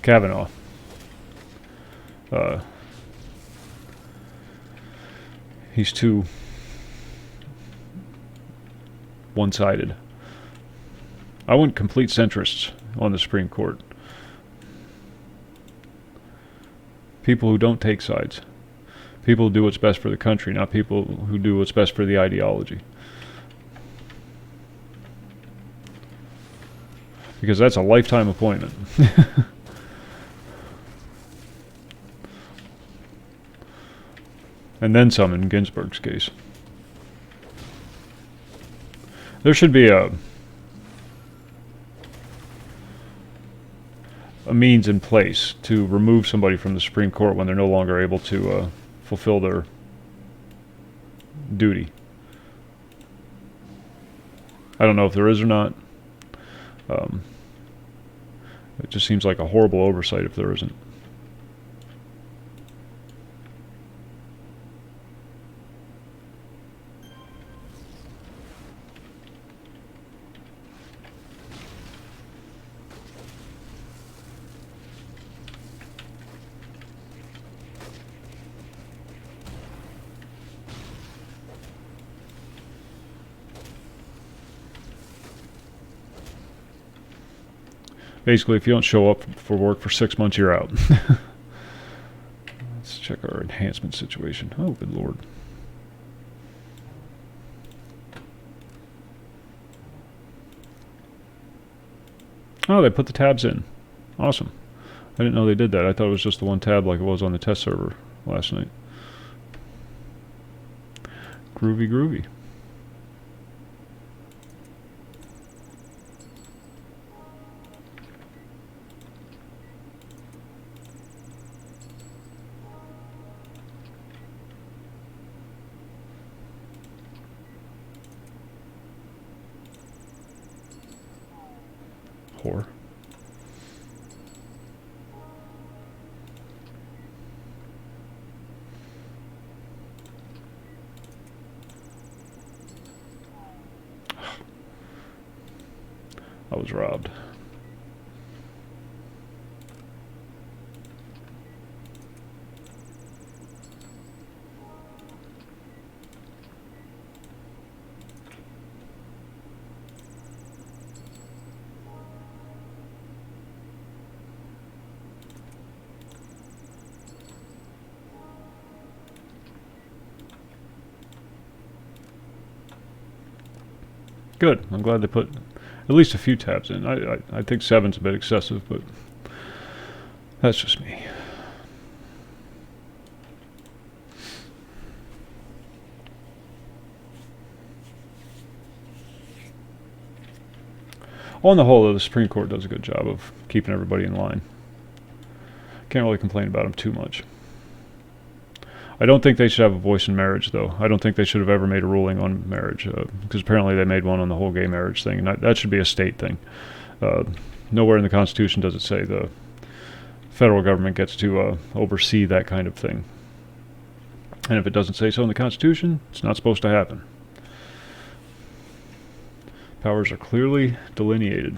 S2: Kavanaugh. He's too one-sided. I want complete centrists on the Supreme Court. People who don't take sides. People who do what's best for the country, not people who do what's best for the ideology. Because that's a lifetime appointment. And then some in Ginsburg's case. There should be a means in place to remove somebody from the Supreme Court when they're no longer able to fulfill their duty. I don't know if there is or not. It just seems like a horrible oversight if there isn't. Basically, if you don't show up for work for 6 months, you're out. Let's check our enhancement situation. Oh, good Lord. Oh, they put the tabs in. Awesome. I didn't know they did that. I thought it was just the one tab like it was on the test server last night. Groovy, groovy. Whore. I was robbed. Good. I'm glad they put at least a few tabs in. I think 7's a bit excessive, but that's just me. On the whole, though, the Supreme Court does a good job of keeping everybody in line. Can't really complain about them too much. I don't think they should have a voice in marriage, though. I don't think they should have ever made a ruling on marriage, because apparently they made one on the whole gay marriage thing, and that should be a state thing. Nowhere in the Constitution does it say the federal government gets to oversee that kind of thing. And if it doesn't say so in the Constitution, it's not supposed to happen. Powers are clearly delineated.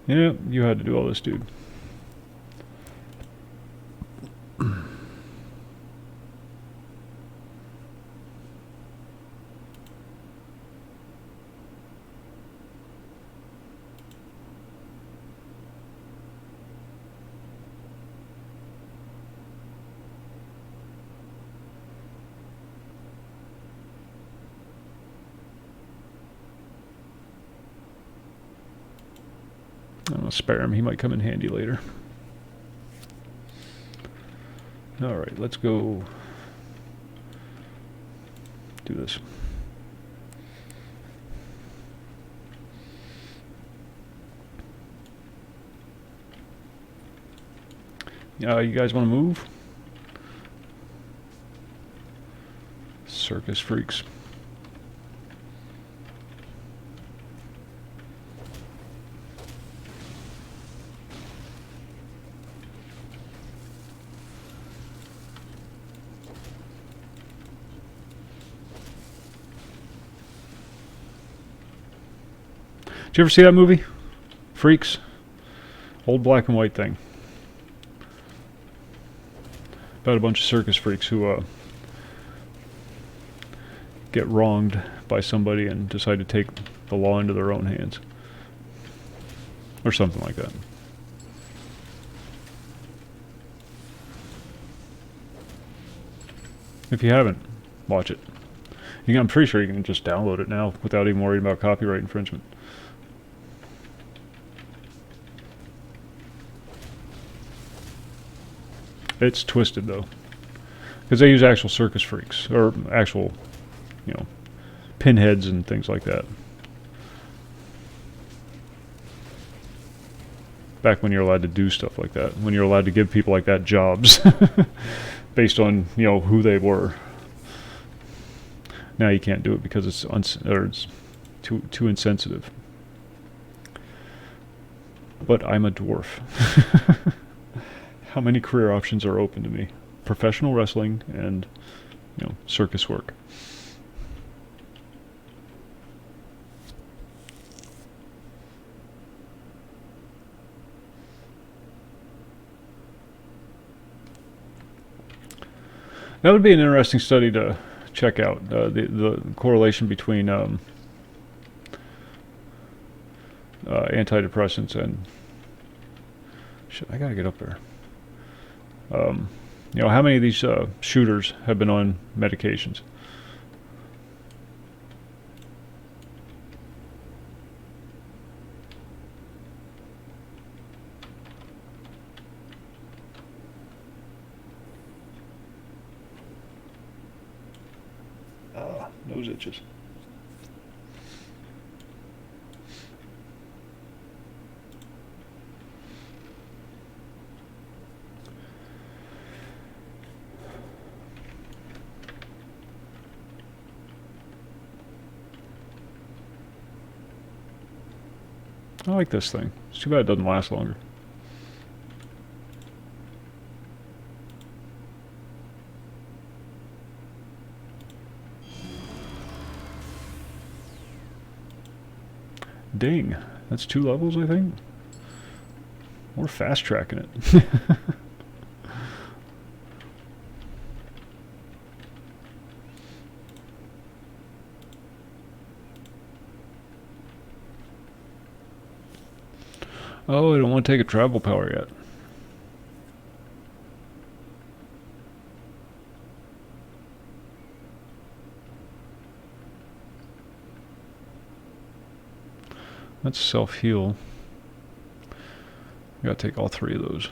S2: Yeah, you had to do all this, dude. I'm going to spare him. He might come in handy later. Alright, let's go do this. You guys want to move? Circus freaks. Did you ever see that movie? Freaks? Old black and white thing. About a bunch of circus freaks who get wronged by somebody and decide to take the law into their own hands. Or something like that. If you haven't, watch it. I'm pretty sure you can just download it now without even worrying about copyright infringement. It's twisted though, because they use actual circus freaks, or actual, pinheads and things like that. Back when you're allowed to do stuff like that, when you're allowed to give people like that jobs, based on who they were. Now you can't do it because it's too insensitive. But I'm a dwarf. How many career options are open to me? Professional wrestling and, circus work. That would be an interesting study to check out, the correlation between antidepressants and... Shit, I gotta get up there. How many of these shooters have been on medications? Nose itches. I like this thing. It's too bad it doesn't last longer. Dang, that's 2 levels, I think. We're fast tracking it. Oh, I don't want to take a travel power yet. Let's self-heal. Gotta take all 3 of those.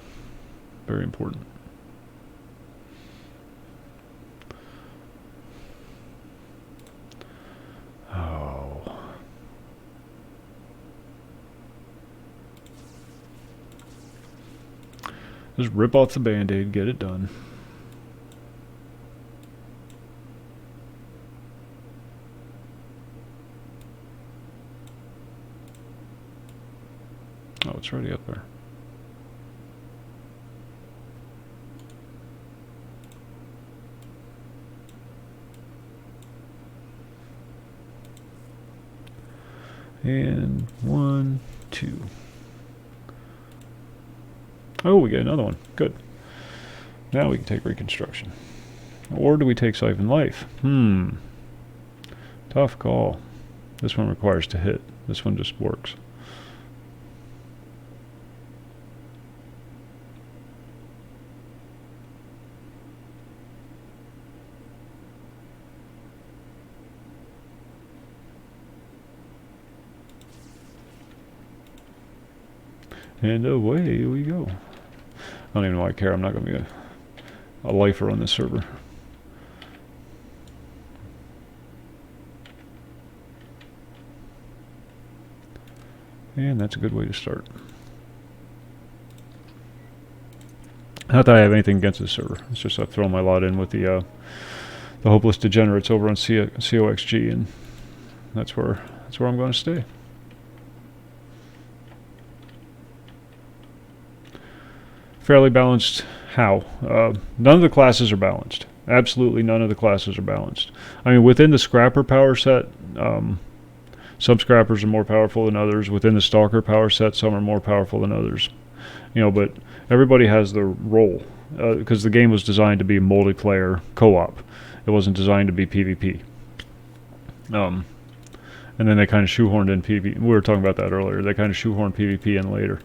S2: Very important. Oh. Just rip off the band-aid, get it done. Oh, it's already up there. And 1, 2. Oh, we get another one. Good. Now we can take Reconstruction. Or do we take Siphon Life? Tough call. This one requires to hit. This one just works. And away we go. I don't even know why I care. I'm not going to be a lifer on this server. And that's a good way to start. Not that I have anything against this server. It's just I've thrown my lot in with the hopeless degenerates over on COXG, and that's where I'm going to stay. Fairly balanced. How? None of the classes are balanced. Absolutely none of the classes are balanced. I mean, within the Scrapper power set, some Scrappers are more powerful than others. Within the Stalker power set, some are more powerful than others. You know, but everybody has their role, because the game was designed to be multiplayer co-op. It wasn't designed to be PvP. And then they kind of shoehorned in PvP. We were talking about that earlier. They kind of shoehorned PvP in later.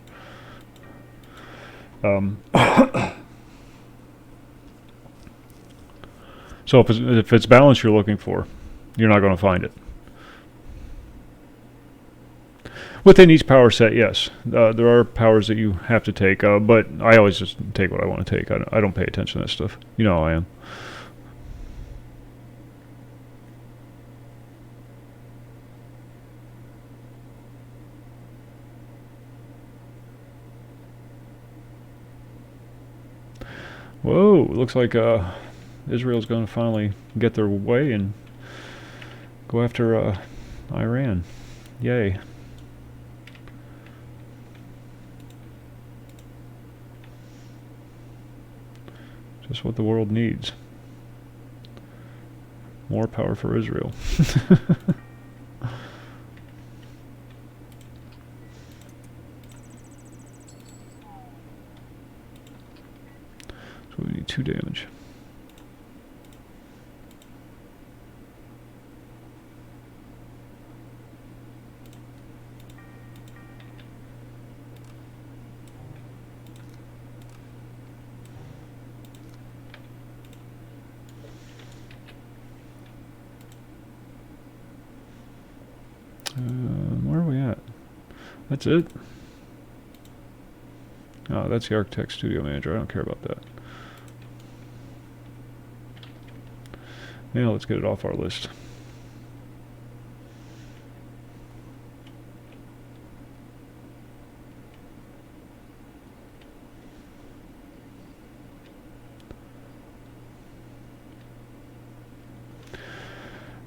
S2: So if it's balance you're looking for, you're not going to find it. Within each power set, yes. There are powers that you have to take, but I always just take what I want to take. I don't pay attention to that stuff. You know how I am. Whoa, looks like Israel's going to finally get their way and go after Iran. Yay. Just what the world needs. More power for Israel. So we need 2 damage. Where are we at? That's it? Oh, that's the Architect Studio Manager. I don't care about that. Now let's get it off our list.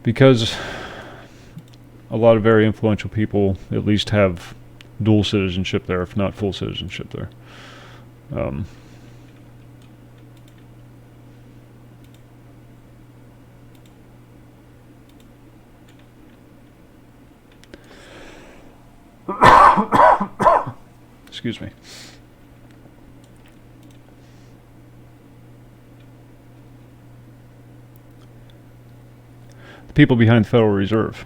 S2: Because a lot of very influential people at least have dual citizenship there, if not full citizenship there. Excuse me. The people behind the Federal Reserve.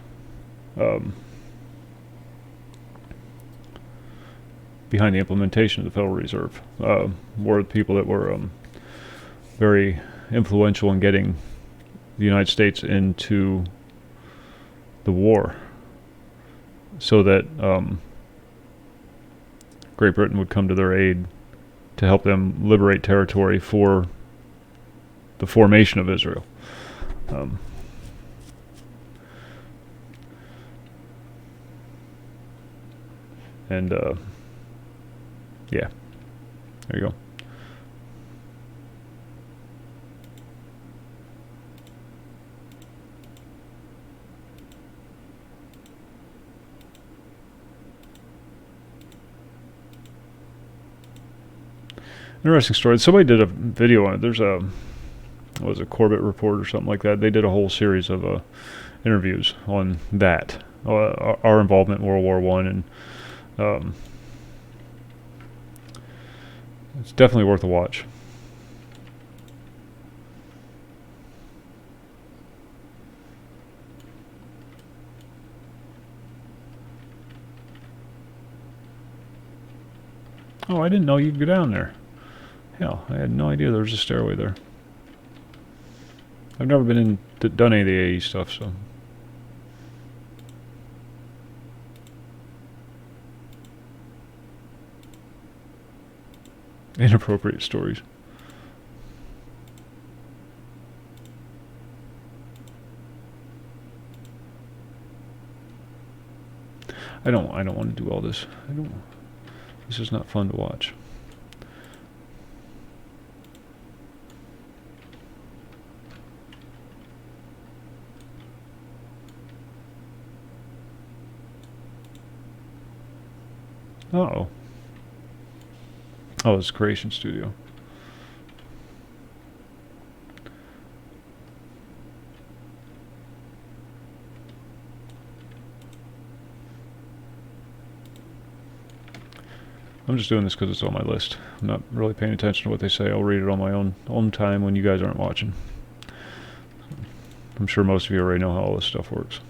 S2: Behind the implementation of the Federal Reserve were the people that were very influential in getting the United States into the war, so that Great Britain would come to their aid to help them liberate territory for the formation of Israel. Yeah, there you go. Interesting story. Somebody did a video on it. There's a, what was it, Corbett Report or something like that. They did a whole series of interviews on that, our involvement in World War I, and it's definitely worth a watch. Oh, I didn't know you'd go down there. Hell, I had no idea there was a stairway there. I've never been in done any of the AE stuff, so. Inappropriate stories. I don't want to do all this. This is not fun to watch. Uh-oh. Oh, it's Creation Studio. I'm just doing this because it's on my list. I'm not really paying attention to what they say. I'll read it on my own time when you guys aren't watching. I'm sure most of you already know how all this stuff works.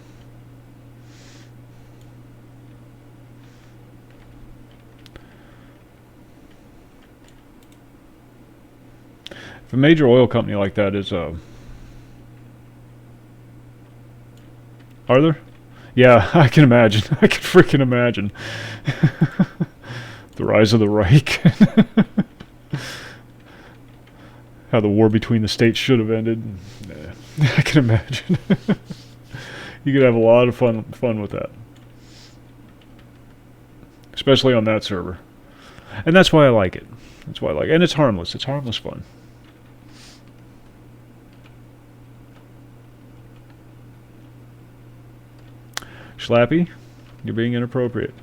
S2: If a major oil company like that is are there? Yeah, I can imagine. I can freaking imagine. The rise of the Reich. How the war between the states should have ended. Yeah, I can imagine. You could have a lot of fun with that. Especially on that server. And that's why I like it. That's why I like it. And it's harmless. It's harmless fun. Schlappy, you're being inappropriate.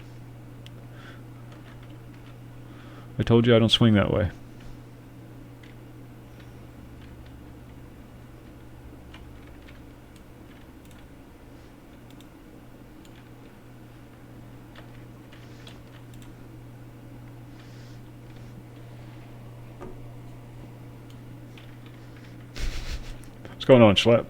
S2: I told you I don't swing that way. What's going on, Schlapp?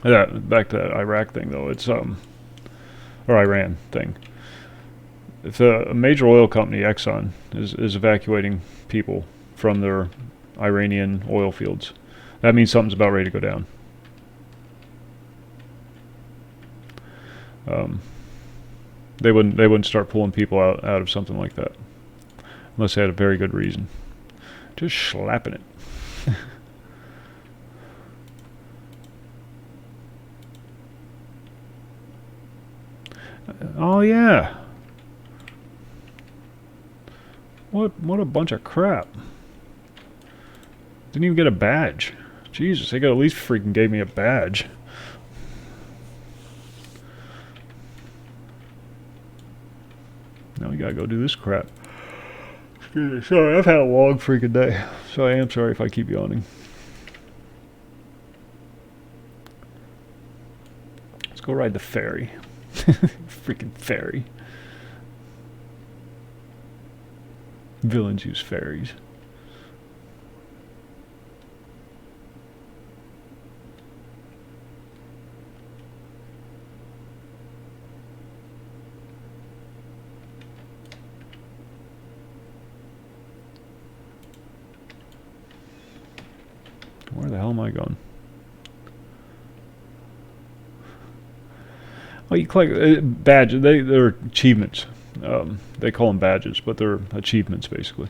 S2: Back to that Iraq thing, though. It's or Iran thing. If a major oil company, Exxon, is evacuating people from their Iranian oil fields, that means something's about ready to go down. They wouldn't start pulling people out of something like that unless they had a very good reason. Just slapping it. Oh yeah. What a bunch of crap. Didn't even get a badge. Jesus, they could at least freaking gave me a badge. Now we gotta go do this crap. Excuse me. Sorry, I've had a long freaking day. So I am sorry if I keep yawning. Let's go ride the ferry. Freaking ferry. Villains use ferries. Where the hell am I going? Well, you collect badges. They're achievements. They call them badges, but they're achievements basically.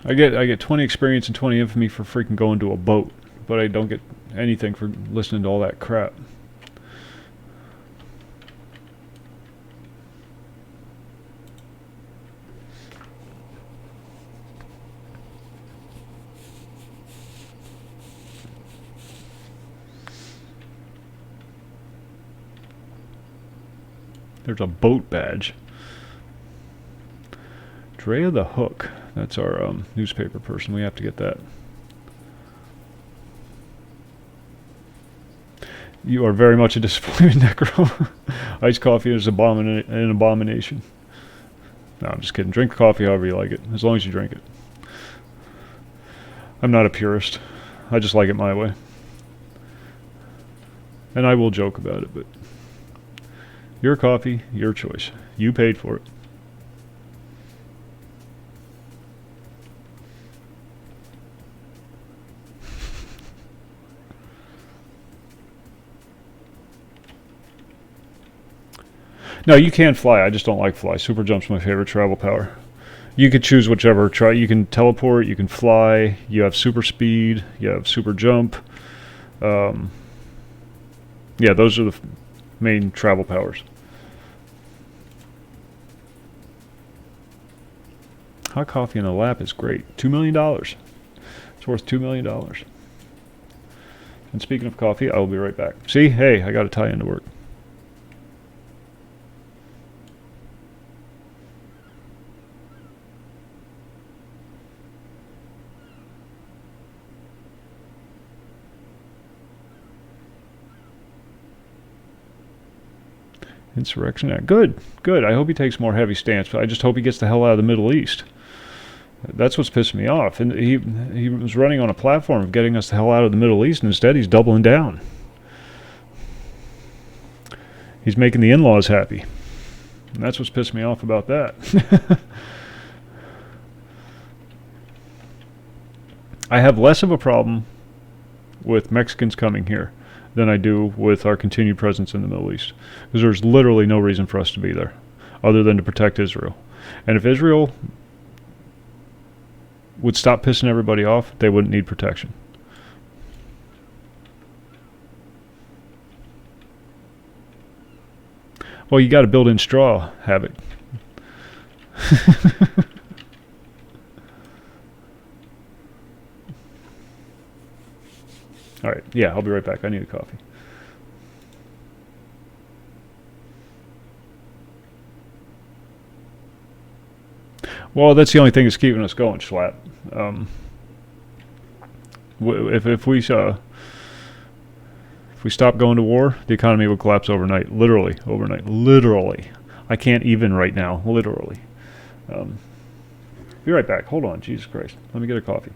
S2: I get 20 experience and 20 infamy for freaking going to a boat, but I don't get anything for listening to all that crap. There's a boat badge. Drea the Hook. That's our newspaper person. We have to get that. You are very much a disappointment, Necro. Iced coffee is an abomination. No, I'm just kidding. Drink coffee however you like it, as long as you drink it. I'm not a purist. I just like it my way. And I will joke about it, but your coffee, your choice. You paid for it. No, you can fly. I just don't like fly. Super jump's my favorite travel power. You could choose whichever. You can teleport. You can fly. You have super speed. You have super jump. Yeah, those are the main travel powers. Hot coffee in the lap is great. $2 million. It's worth $2 million. And speaking of coffee, I will be right back. See? Hey, I got to tie into work. Insurrection Act. Good, good. I hope he takes more heavy stance, but I just hope he gets the hell out of the Middle East. That's what's pissing me off. And he was running on a platform of getting us the hell out of the Middle East, and instead he's doubling down. He's making the in-laws happy. And that's what's pissing me off about that. I have less of a problem with Mexicans coming here than I do with our continued presence in the Middle East. Because there's literally no reason for us to be there other than to protect Israel. And if Israel would stop pissing everybody off, they wouldn't need protection. Well, you got to build in straw, Havoc. All right, yeah, I'll be right back. I need a coffee. Well, that's the only thing that's keeping us going, Schlatt. If we stop going to war, the economy will collapse overnight. Literally, overnight. Literally. I can't even right now. Literally. Be right back. Hold on. Jesus Christ. Let me get a coffee.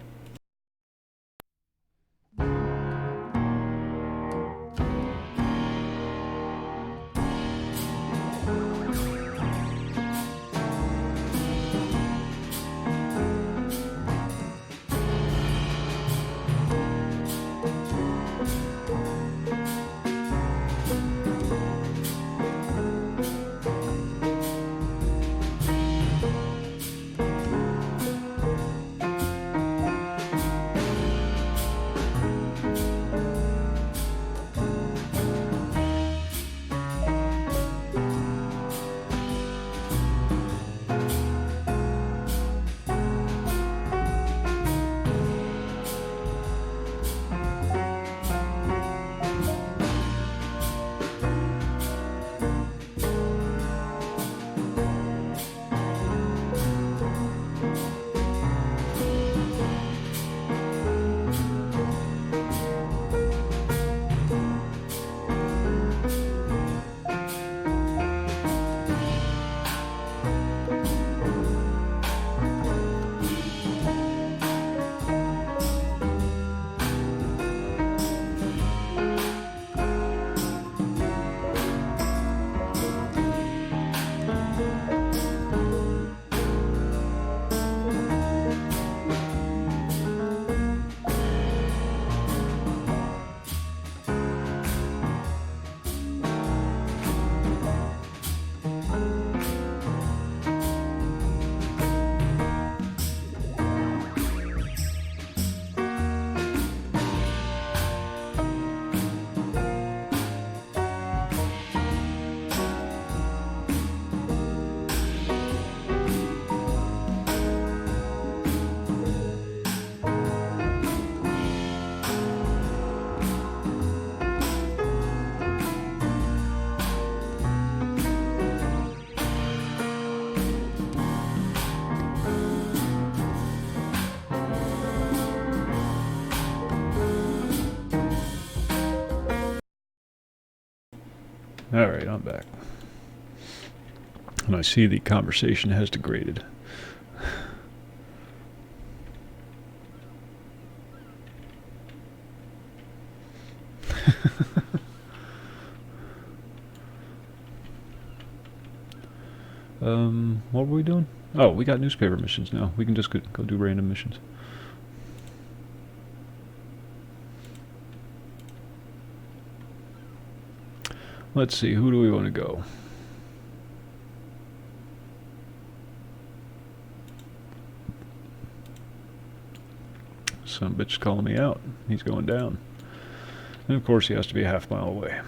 S2: Alright, I'm back. And I see the conversation has degraded. What were we doing? Oh, we got newspaper missions now. We can just go do random missions. Let's see, who do we want to go? Some bitch calling me out. He's going down. And of course he has to be a half mile away.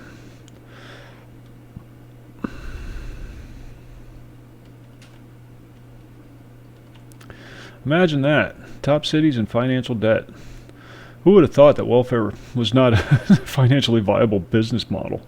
S2: Imagine that. Top cities in financial debt. Who would have thought that welfare was not a financially viable business model?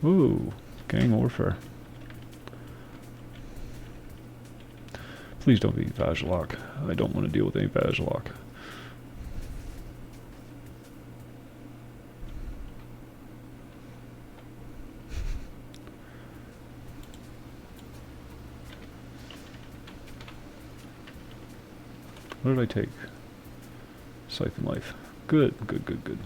S2: Ooh, gang warfare. Please don't be Vajlok. I don't want to deal with any Vajlok. What did I take? Siphon life. Good, good, good, good.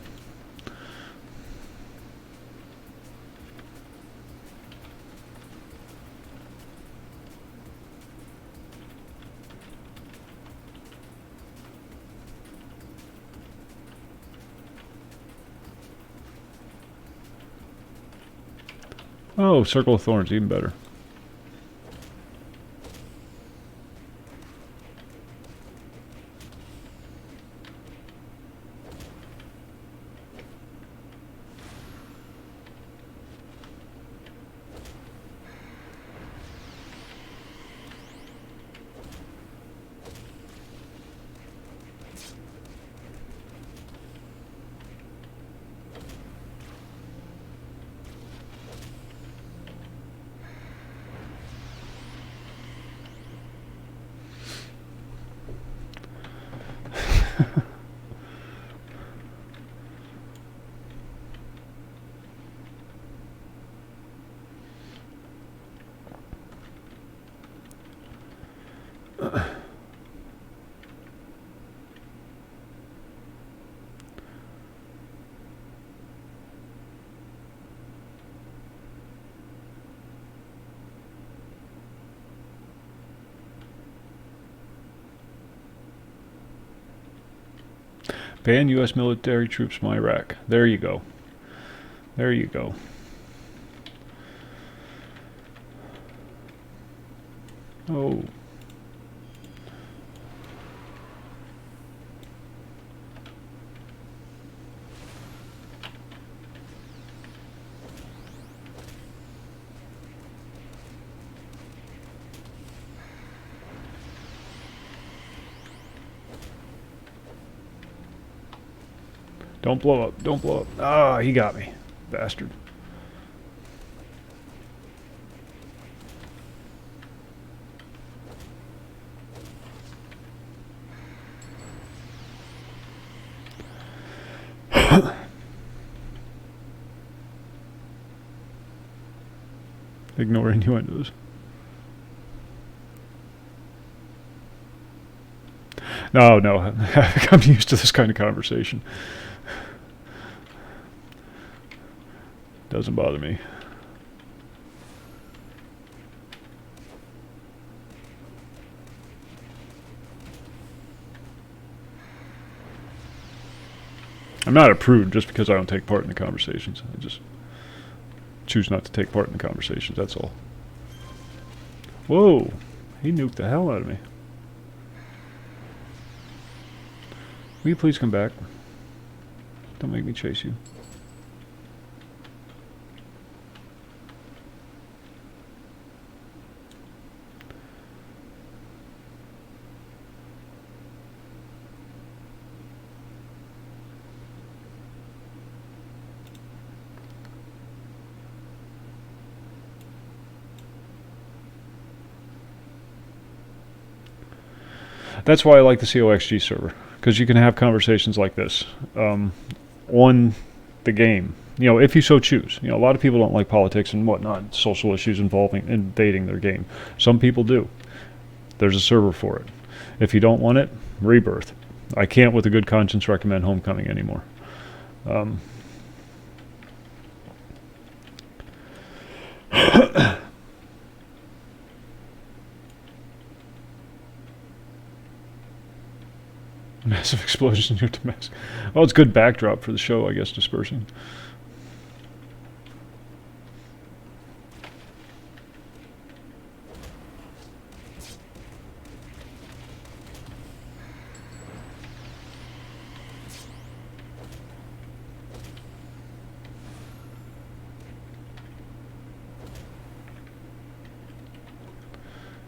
S2: Oh, Circle of Thorns, even better. Ban U.S. military troops from Iraq. There you go. There you go. Oh. Don't blow up. Don't blow up. Ah, he got me. Bastard. Ignore innuendos. No, no. I'm used to this kind of conversation. Doesn't bother me. I'm not a prude just because I don't take part in the conversations. I just choose not to take part in the conversations, that's all. Whoa! He nuked the hell out of me. Will you please come back? Don't make me chase you. That's why I like the COXG server, because you can have conversations like this on the game. You know, if you so choose. You know, a lot of people don't like politics and whatnot, social issues involving invading their game. Some people do. There's a server for it. If you don't want it, Rebirth. I can't with a good conscience recommend Homecoming anymore. Massive explosion near Damascus. Well, it's good backdrop for the show, I guess, dispersing.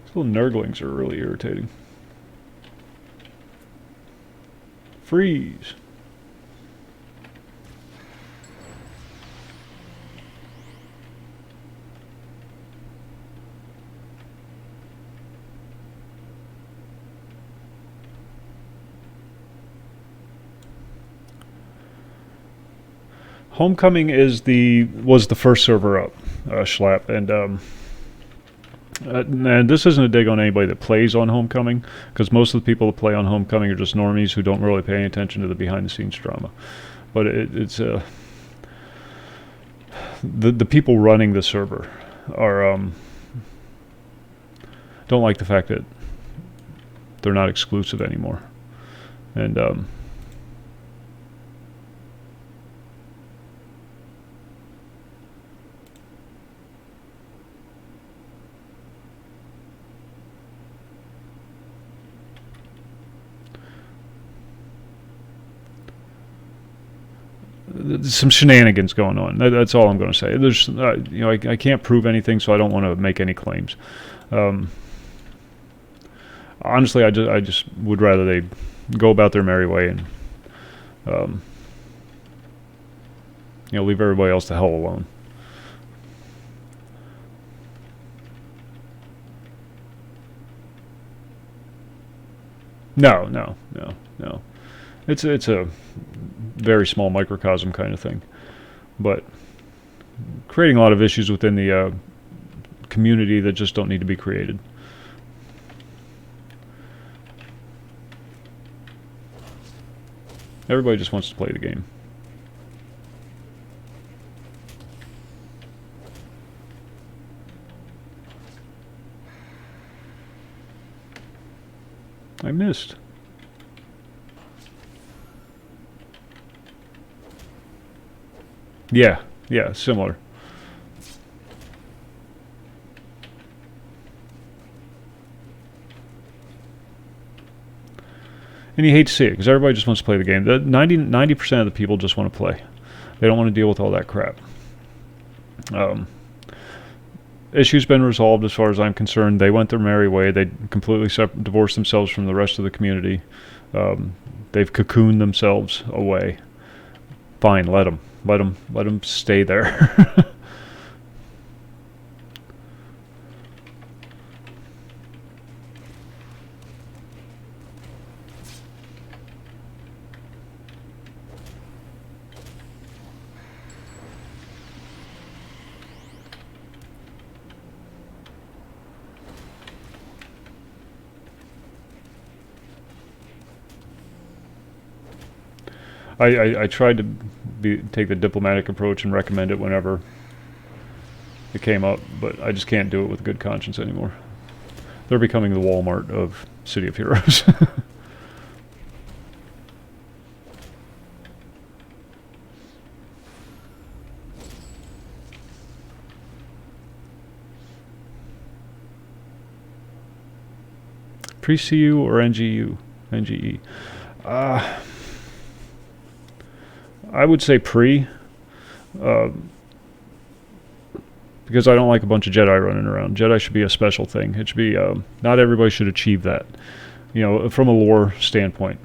S2: These little nurglings are really irritating. Freeze. Homecoming was the first server up, Schlapp, and this isn't a dig on anybody that plays on Homecoming, because most of the people that play on Homecoming are just normies who don't really pay any attention to the behind-the-scenes drama. But it's the people running the server are don't like the fact that they're not exclusive anymore, and there's some shenanigans going on. That's all I'm going to say. There's, you know, I can't prove anything, so I don't want to make any claims. Honestly, I just would rather they go about their merry way and, you know, leave everybody else the hell alone. No. It's a very small microcosm kind of thing, but creating a lot of issues within the community that just don't need to be created. Everybody just wants to play the game. I missed. Yeah, similar. And you hate to see it, because everybody just wants to play the game. 90% of the people just want to play. They don't want to deal with all that crap. Issue's been resolved as far as I'm concerned. They went their merry way. They completely divorced themselves from the rest of the community. They've cocooned themselves away. Fine, let them stay there. I tried to take the diplomatic approach and recommend it whenever it came up, but I just can't do it with good conscience anymore. They're becoming the Walmart of City of Heroes. Pre-CU or NGU? NGE? I would say pre, because I don't like a bunch of Jedi running around. Jedi should be a special thing. It should be, not everybody should achieve that, you know, from a lore standpoint.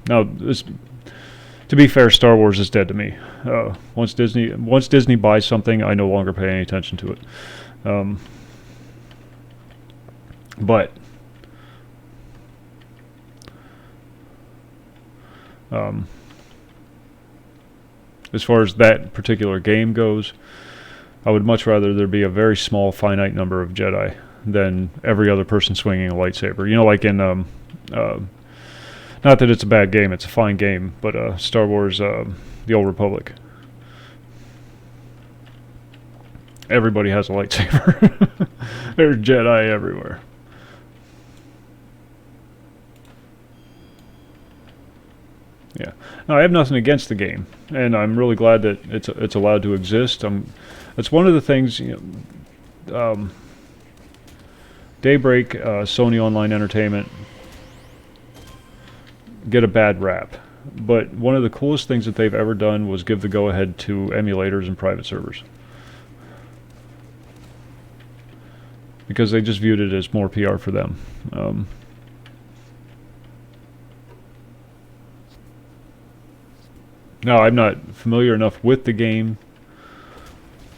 S2: Now, to be fair, Star Wars is dead to me. Once Disney buys something, I no longer pay any attention to it. But As far as that particular game goes, I would much rather there be a very small, finite number of Jedi than every other person swinging a lightsaber. You know, like in, not that it's a bad game, it's a fine game, but Star Wars, The Old Republic. Everybody has a lightsaber. There's Jedi everywhere. Yeah. No, I have nothing against the game, and I'm really glad that it's allowed to exist. It's one of the things, Daybreak, Sony Online Entertainment get a bad rap, but one of the coolest things that they've ever done was give the go-ahead to emulators and private servers, because they just viewed it as more PR for them. Now, I'm not familiar enough with the game.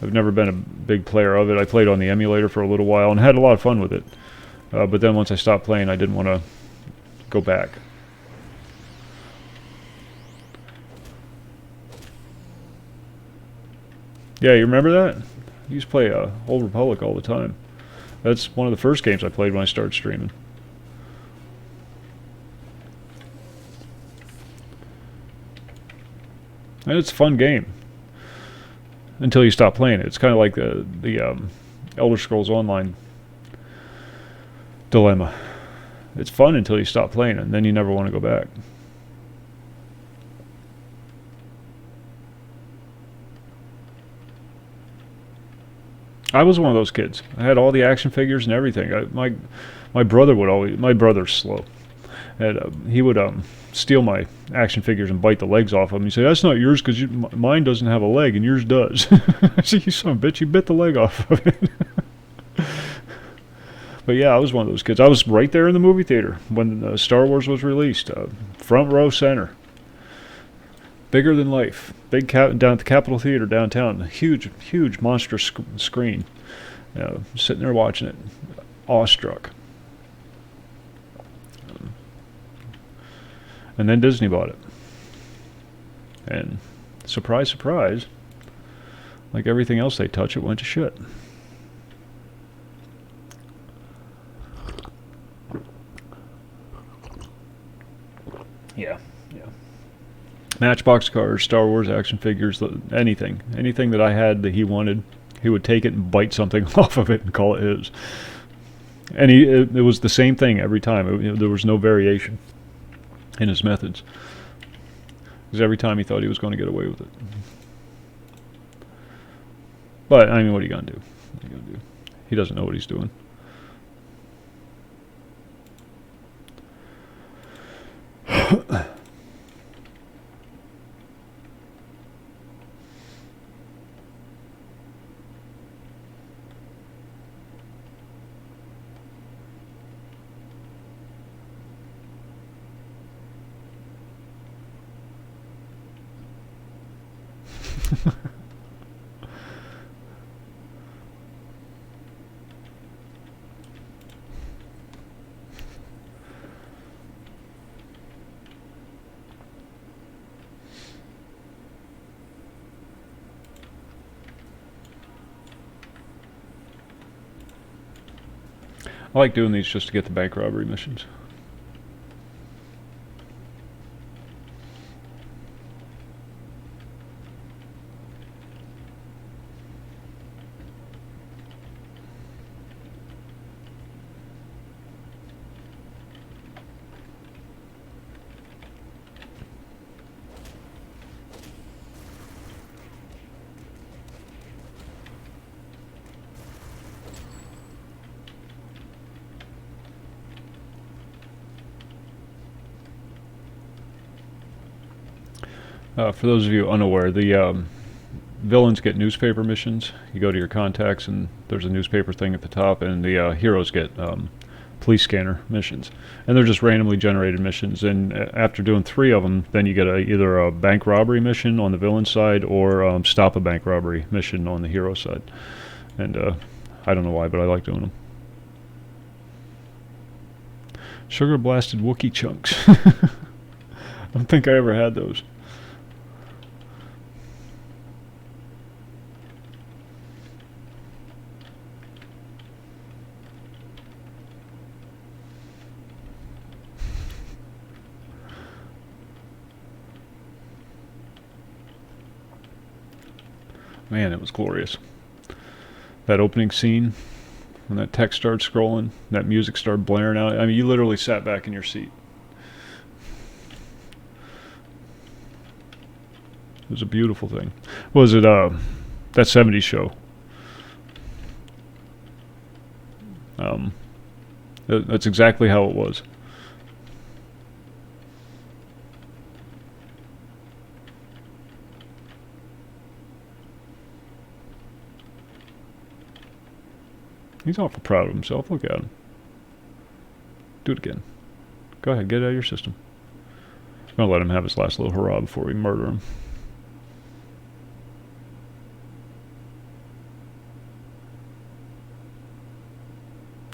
S2: I've never been a big player of it. I played on the emulator for a little while and had a lot of fun with it. But then once I stopped playing, I didn't want to go back. Yeah, you remember that? I used to play Old Republic all the time. That's one of the first games I played when I started streaming. And it's a fun game until you stop playing it. It's kind of like the Elder Scrolls Online dilemma. It's fun until you stop playing it, and then you never want to go back. I was one of those kids. I had all the action figures and everything. My brother would always. My brother's slow, and he would steal my action figures and bite the legs off of them. He said, "That's not yours because mine doesn't have a leg and yours does." I said, "You son of a bitch! You bit the leg off of it." But yeah, I was one of those kids. I was right there in the movie theater when Star Wars was released, front row center. Bigger than life. Down at the Capitol Theater downtown. A huge monstrous screen. Sitting there watching it, awestruck. And then Disney bought it. And surprise, surprise, like everything else they touch, it went to shit. Yeah. Matchbox cars, Star Wars action figures, anything that I had that he wanted, he would take it and bite something off of it and call it his. And it was the same thing every time. There was no variation in his methods, because every time he thought he was going to get away with it. But I mean, what are you gonna do? He doesn't know what he's doing. I like doing these just to get the bank robbery missions. For those of you unaware, the villains get newspaper missions. You go to your contacts and there's a newspaper thing at the top, and the heroes get police scanner missions. And they're just randomly generated missions, and after doing 3 of them, then you get either a bank robbery mission on the villain side or stop a bank robbery mission on the hero side. And I don't know why, but I like doing them. Sugar blasted Wookiee chunks. don't think I ever had those. Man, it was glorious. That opening scene, when that text started scrolling, that music started blaring out. I mean, you literally sat back in your seat. It was a beautiful thing. Was it that 70s show? That's exactly how it was. He's awful proud of himself. Look at him. Do it again. Go ahead, get it out of your system. I'm going to let him have his last little hurrah before we murder him.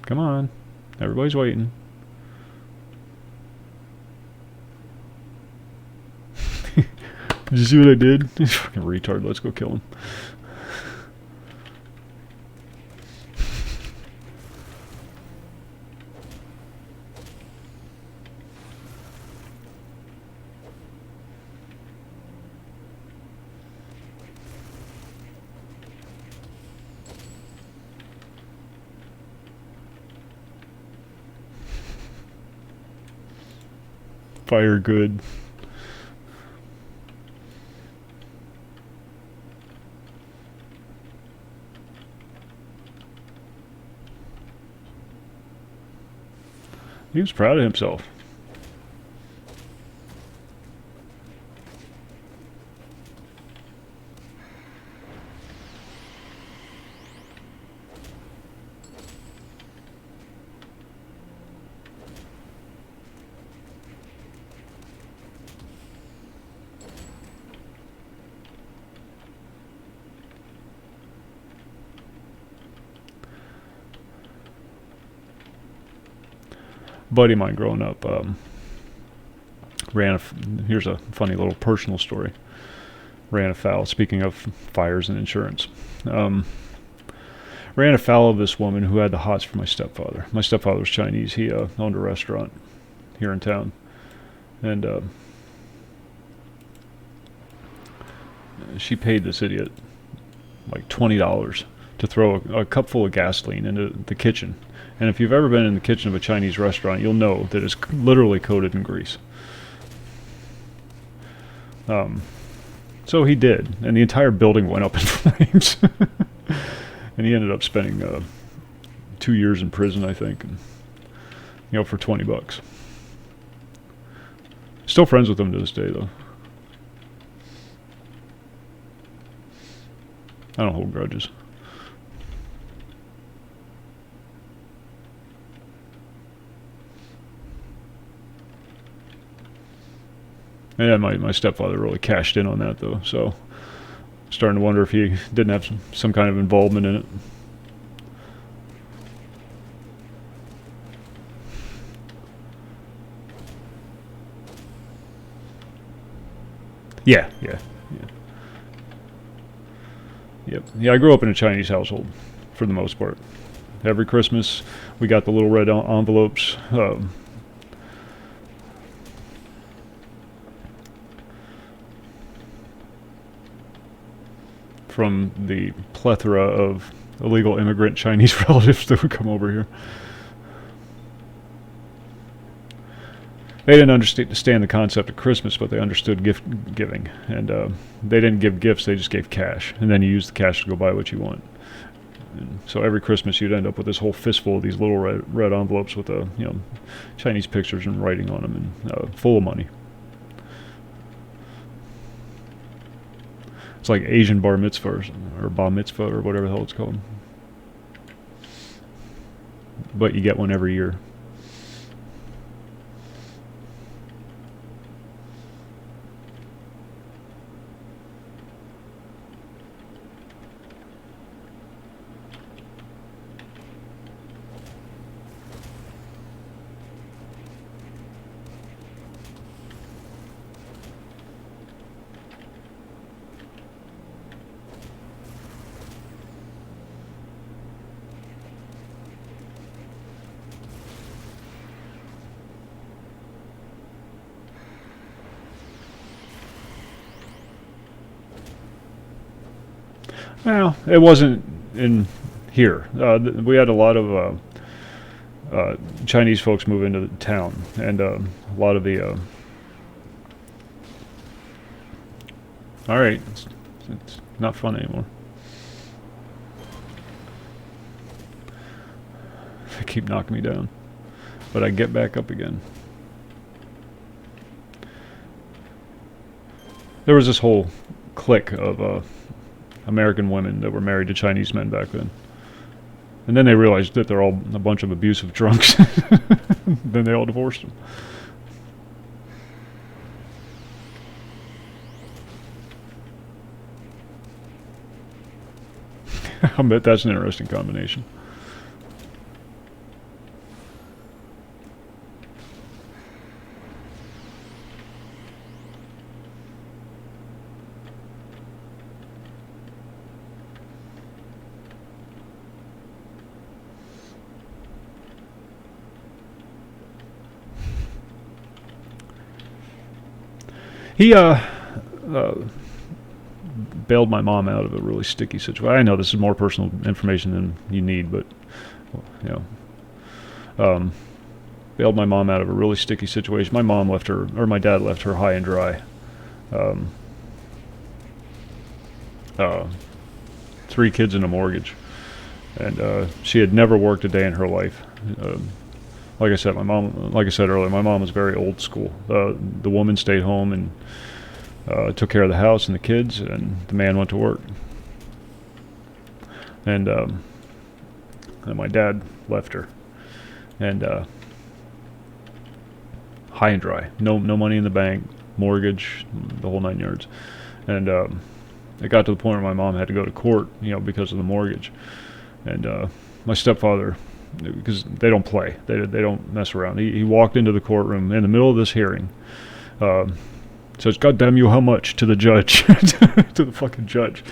S2: Come on. Everybody's waiting. Did you see what I did? He's fucking retard. Let's go kill him. Fire good. He was proud of himself. Buddy of mine growing up here's a funny little personal story. Ran afoul, speaking of fires and insurance, ran afoul of this woman who had the hots for my stepfather. My stepfather was Chinese. He owned a restaurant here in town, and she paid this idiot like $20 to throw a cup full of gasoline into the kitchen. And if you've ever been in the kitchen of a Chinese restaurant, you'll know that it's literally coated in grease. So he did, and the entire building went up in flames. And he ended up spending 2 years in prison, I think, and, for $20. Still friends with him to this day, though. I don't hold grudges. Yeah, my stepfather really cashed in on that, though, so I'm starting to wonder if he didn't have some kind of involvement in it. Yeah. Yep. Yeah, I grew up in a Chinese household, for the most part. Every Christmas, we got the little red envelopes. From the plethora of illegal immigrant Chinese relatives that would come over here. They didn't understand the concept of Christmas, but they understood gift giving. And they didn't give gifts, they just gave cash. And then you use the cash to go buy what you want. And so every Christmas you'd end up with this whole fistful of these little red envelopes with Chinese pictures and writing on them, and full of money. It's like Asian bar mitzvah or bar mitzvah or whatever the hell it's called. But you get one every year. Well, it wasn't in here. We had a lot of Chinese folks move into the town, and a lot of the. All right, it's not fun anymore. They keep knocking me down, but I get back up again. There was this whole clique of American women that were married to Chinese men back then. And then they realized that they're all a bunch of abusive drunks. Then they all divorced them. I bet that's an interesting combination. He bailed my mom out of a really sticky situation. I know this is more personal information than you need, but you know, bailed my mom out of a really sticky situation. My mom left her, or my dad left her high and dry. 3 kids and a mortgage, and she had never worked a day in her life. Like I said, like I said earlier, my mom was very old school. The woman stayed home and took care of the house and the kids, and the man went to work. And my dad left her, and high and dry, no money in the bank, mortgage, the whole 9 yards. And it got to the point where my mom had to go to court, because of the mortgage. And my stepfather, because they don't play, they don't mess around. He walked into the courtroom in the middle of this hearing, says, "God damn you, how much?" to the judge, to the fucking judge.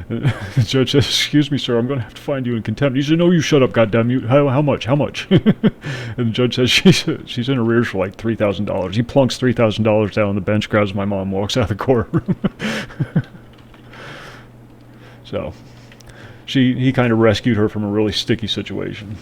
S2: And the judge says, "Excuse me, sir, I'm going to have to find you in contempt." He said, "No, you shut up, God damn you. How much? How much?" And the judge says, she's in arrears for like $3,000. He plunks $3,000 down on the bench, grabs my mom, walks out of the courtroom. So he kind of rescued her from a really sticky situation.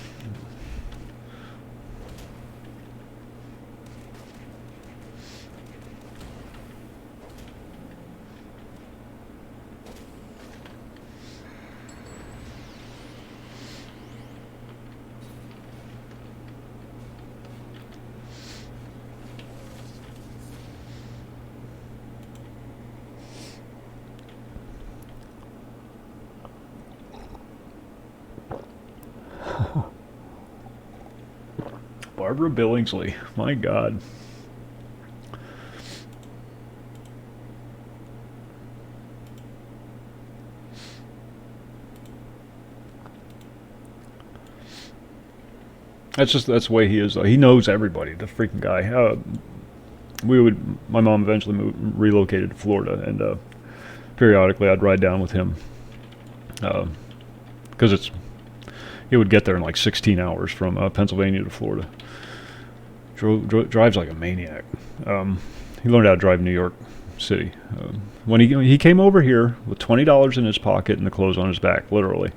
S2: Barbara Billingsley, my God. That's the way he is. He knows everybody. The freaking guy. My mom eventually relocated to Florida, and periodically I'd ride down with him, because he would get there in like 16 hours from Pennsylvania to Florida. Drives like a maniac. He learned how to drive in New York City. When he came over here with $20 in his pocket and the clothes on his back, literally.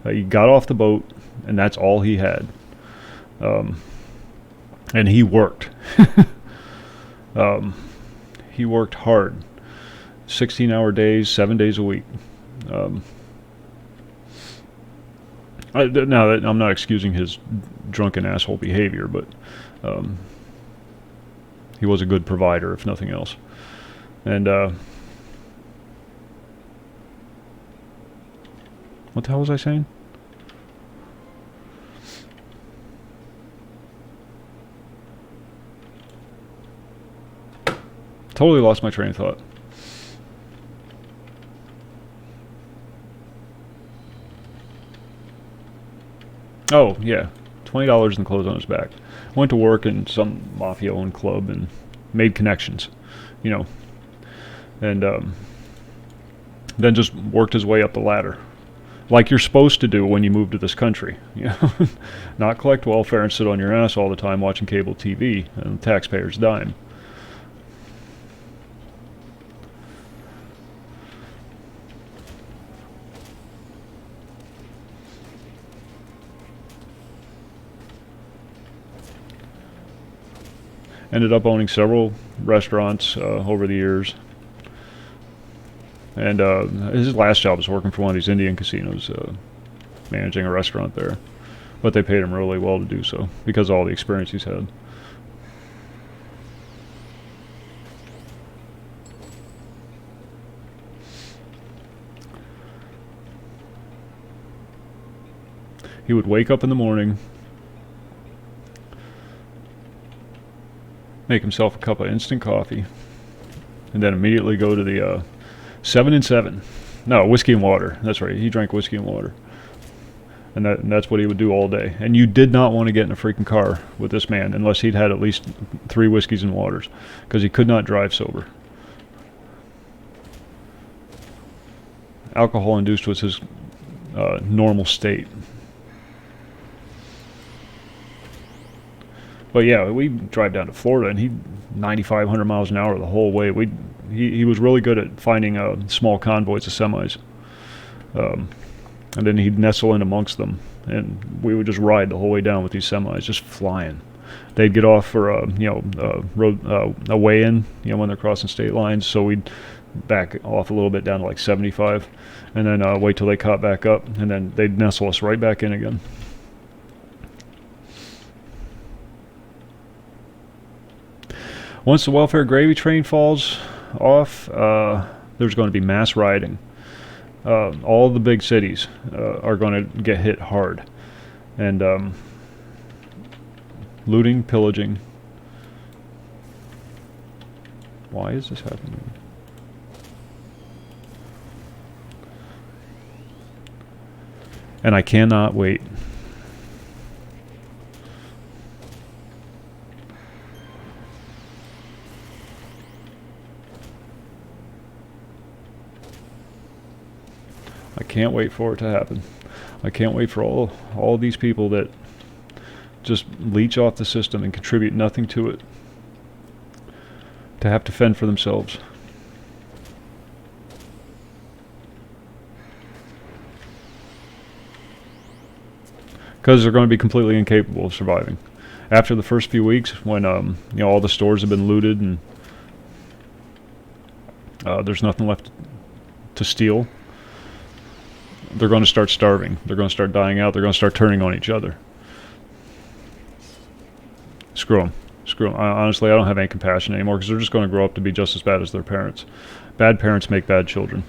S2: He got off the boat, and that's all he had. And he worked. He worked hard. 16-hour days, 7 days a week. Now, I'm not excusing his drunken asshole behavior, but he was a good provider, if nothing else. And what the hell was I saying? Totally lost my train of thought. Oh, yeah. $20 in clothes on his back. Went to work in some mafia-owned club and made connections, and then just worked his way up the ladder, like you're supposed to do when you move to this country. Not collect welfare and sit on your ass all the time watching cable TV and the taxpayers' dime. Ended up owning several restaurants over the years. And his last job was working for one of these Indian casinos, managing a restaurant there. But they paid him really well to do so because of all the experience he's had. He would wake up in the morning, make himself a cup of instant coffee, and then immediately go to the 7 and 7. No, whiskey and water. That's right. He drank whiskey and water. And that's what he would do all day. And you did not want to get in a freaking car with this man unless he'd had at least 3 whiskeys and waters, because he could not drive sober. Alcohol induced was his normal state. But yeah, we drive down to Florida, and he 9,500 miles an hour the whole way. He was really good at finding small convoys of semis, and then he'd nestle in amongst them, and we would just ride the whole way down with these semis, just flying. They'd get off for a weigh-in, when they're crossing state lines, so we'd back off a little bit down to like 75, and then wait till they caught back up, and then they'd nestle us right back in again. Once the welfare gravy train falls off, there's going to be mass rioting. All the big cities are going to get hit hard. And looting, pillaging. Why is this happening? And I cannot wait. I can't wait for it to happen. I can't wait for all these people that just leech off the system and contribute nothing to it to have to fend for themselves. Because they're going to be completely incapable of surviving. After the first few weeks, when all the stores have been looted and there's nothing left to steal, they're going to start starving. They're going to start dying out. They're going to start turning on each other. Screw them. Screw them. Honestly, I don't have any compassion anymore, because they're just going to grow up to be just as bad as their parents. Bad parents make bad children.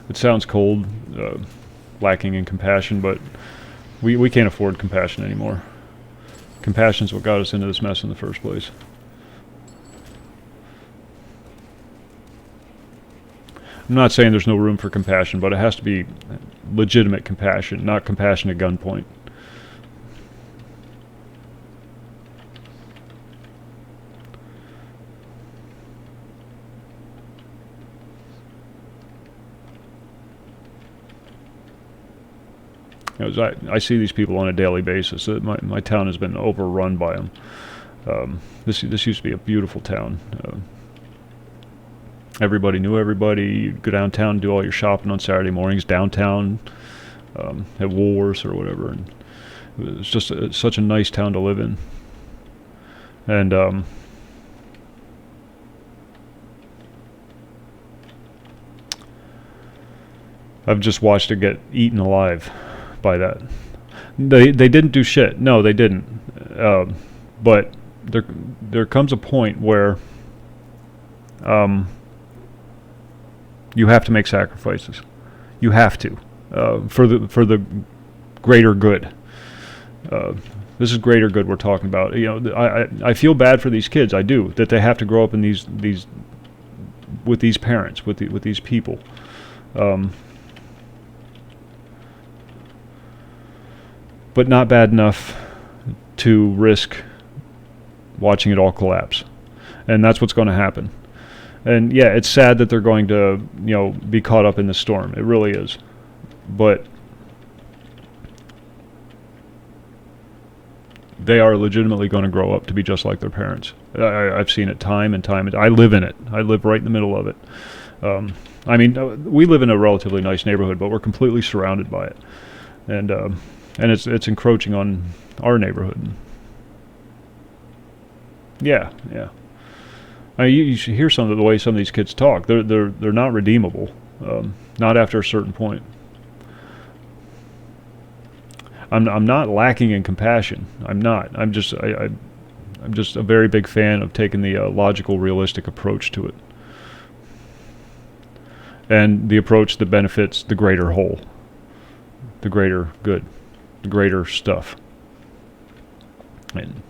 S2: It sounds cold, lacking in compassion, but we can't afford compassion anymore. Compassion's what got us into this mess in the first place. I'm not saying there's no room for compassion, but it has to be legitimate compassion, not compassion at gunpoint. I see these people on a daily basis. My town has been overrun by them. This used to be a beautiful town. Everybody knew everybody. You'd go downtown, do all your shopping on Saturday mornings downtown, at Woolworths or whatever. And it was just such a nice town to live in. And I've just watched it get eaten alive by that. They didn't do shit. No, they didn't. But there comes a point where you have to make sacrifices. You have to for the greater good. This is greater good we're talking about. I feel bad for these kids. I do, that they have to grow up in these with these parents, with these people. But not bad enough to risk watching it all collapse. And that's what's going to happen. And yeah, it's sad that they're going to, be caught up in the storm. It really is. But they are legitimately going to grow up to be just like their parents. I've seen it time and time. I live in it. I live right in the middle of it. I mean, we live in a relatively nice neighborhood, but we're completely surrounded by it, and it's encroaching on our neighborhood. Yeah, yeah. I mean, you should hear some of the way some of these kids talk. They're not redeemable, not after a certain point. I'm not lacking in compassion. I'm not. I'm just a very big fan of taking the logical, realistic approach to it, and the approach that benefits the greater whole, the greater good, the greater stuff. And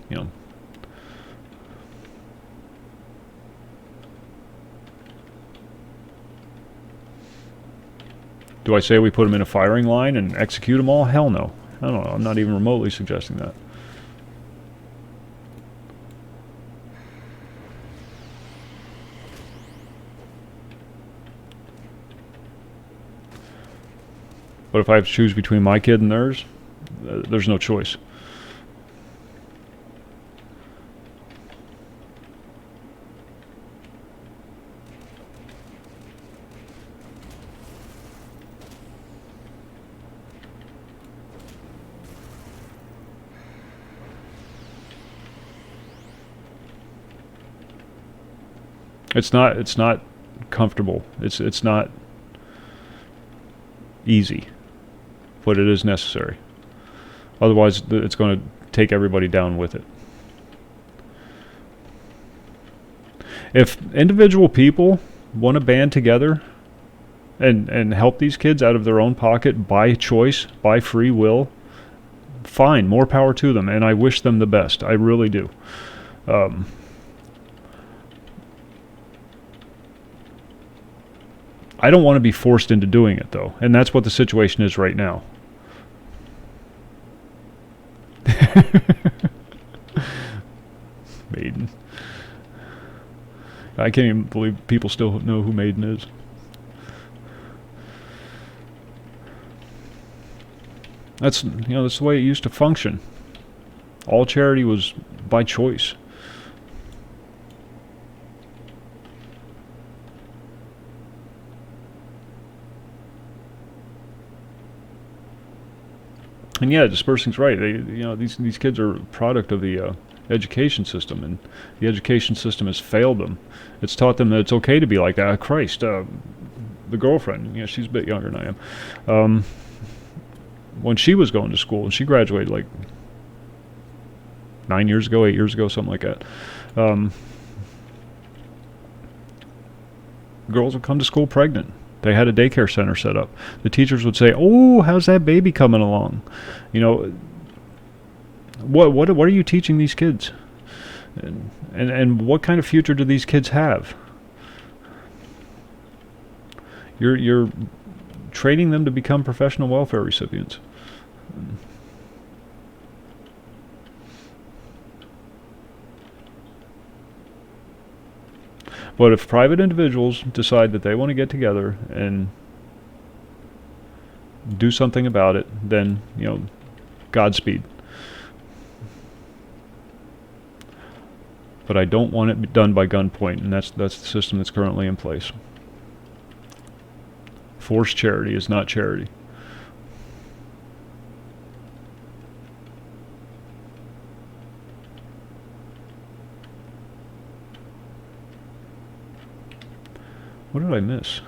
S2: do I say we put them in a firing line and execute them all? Hell no. I don't know. I'm not even remotely suggesting that. But if I have to choose between my kid and theirs, there's no choice. It's not comfortable. It's not easy, but it is necessary. Otherwise, it's going to take everybody down with it. If individual people want to band together and help these kids out of their own pocket by choice, by free will, fine, more power to them, and I wish them the best. I really do. I don't want to be forced into doing it, though, and that's what the situation is right now. Maiden. I can't even believe people still know who Maiden is. That's that's the way it used to function. All charity was by choice. And yeah, Dispersing's right. These kids are a product of the education system, and the education system has failed them. It's taught them that it's okay to be like that. Christ, the girlfriend, she's a bit younger than I am. When she was going to school, and she graduated like 9 years ago, 8 years ago, something like that. Girls would come to school pregnant. They had a daycare center set up. The teachers would say, "Oh, how's that baby coming along?" What are you teaching these kids? And what kind of future do these kids have? You're training them to become professional welfare recipients. But if private individuals decide that they want to get together and do something about it, then, Godspeed. But I don't want it done by gunpoint, and that's the system that's currently in place. Forced charity is not charity. What did I miss?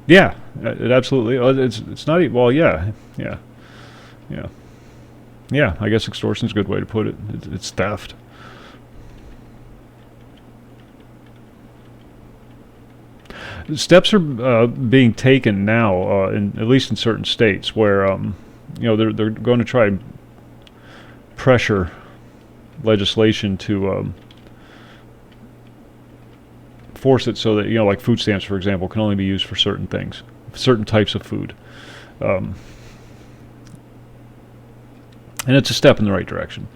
S2: Yeah, it absolutely. It's not. Well, yeah. I guess extortion is a good way to put it. It's theft. Steps are being taken now, at least in certain states, where they're going to try and pressure legislation to force it so that, you know, like food stamps, for example, can only be used for certain things, certain types of food. And it's a step in the right direction.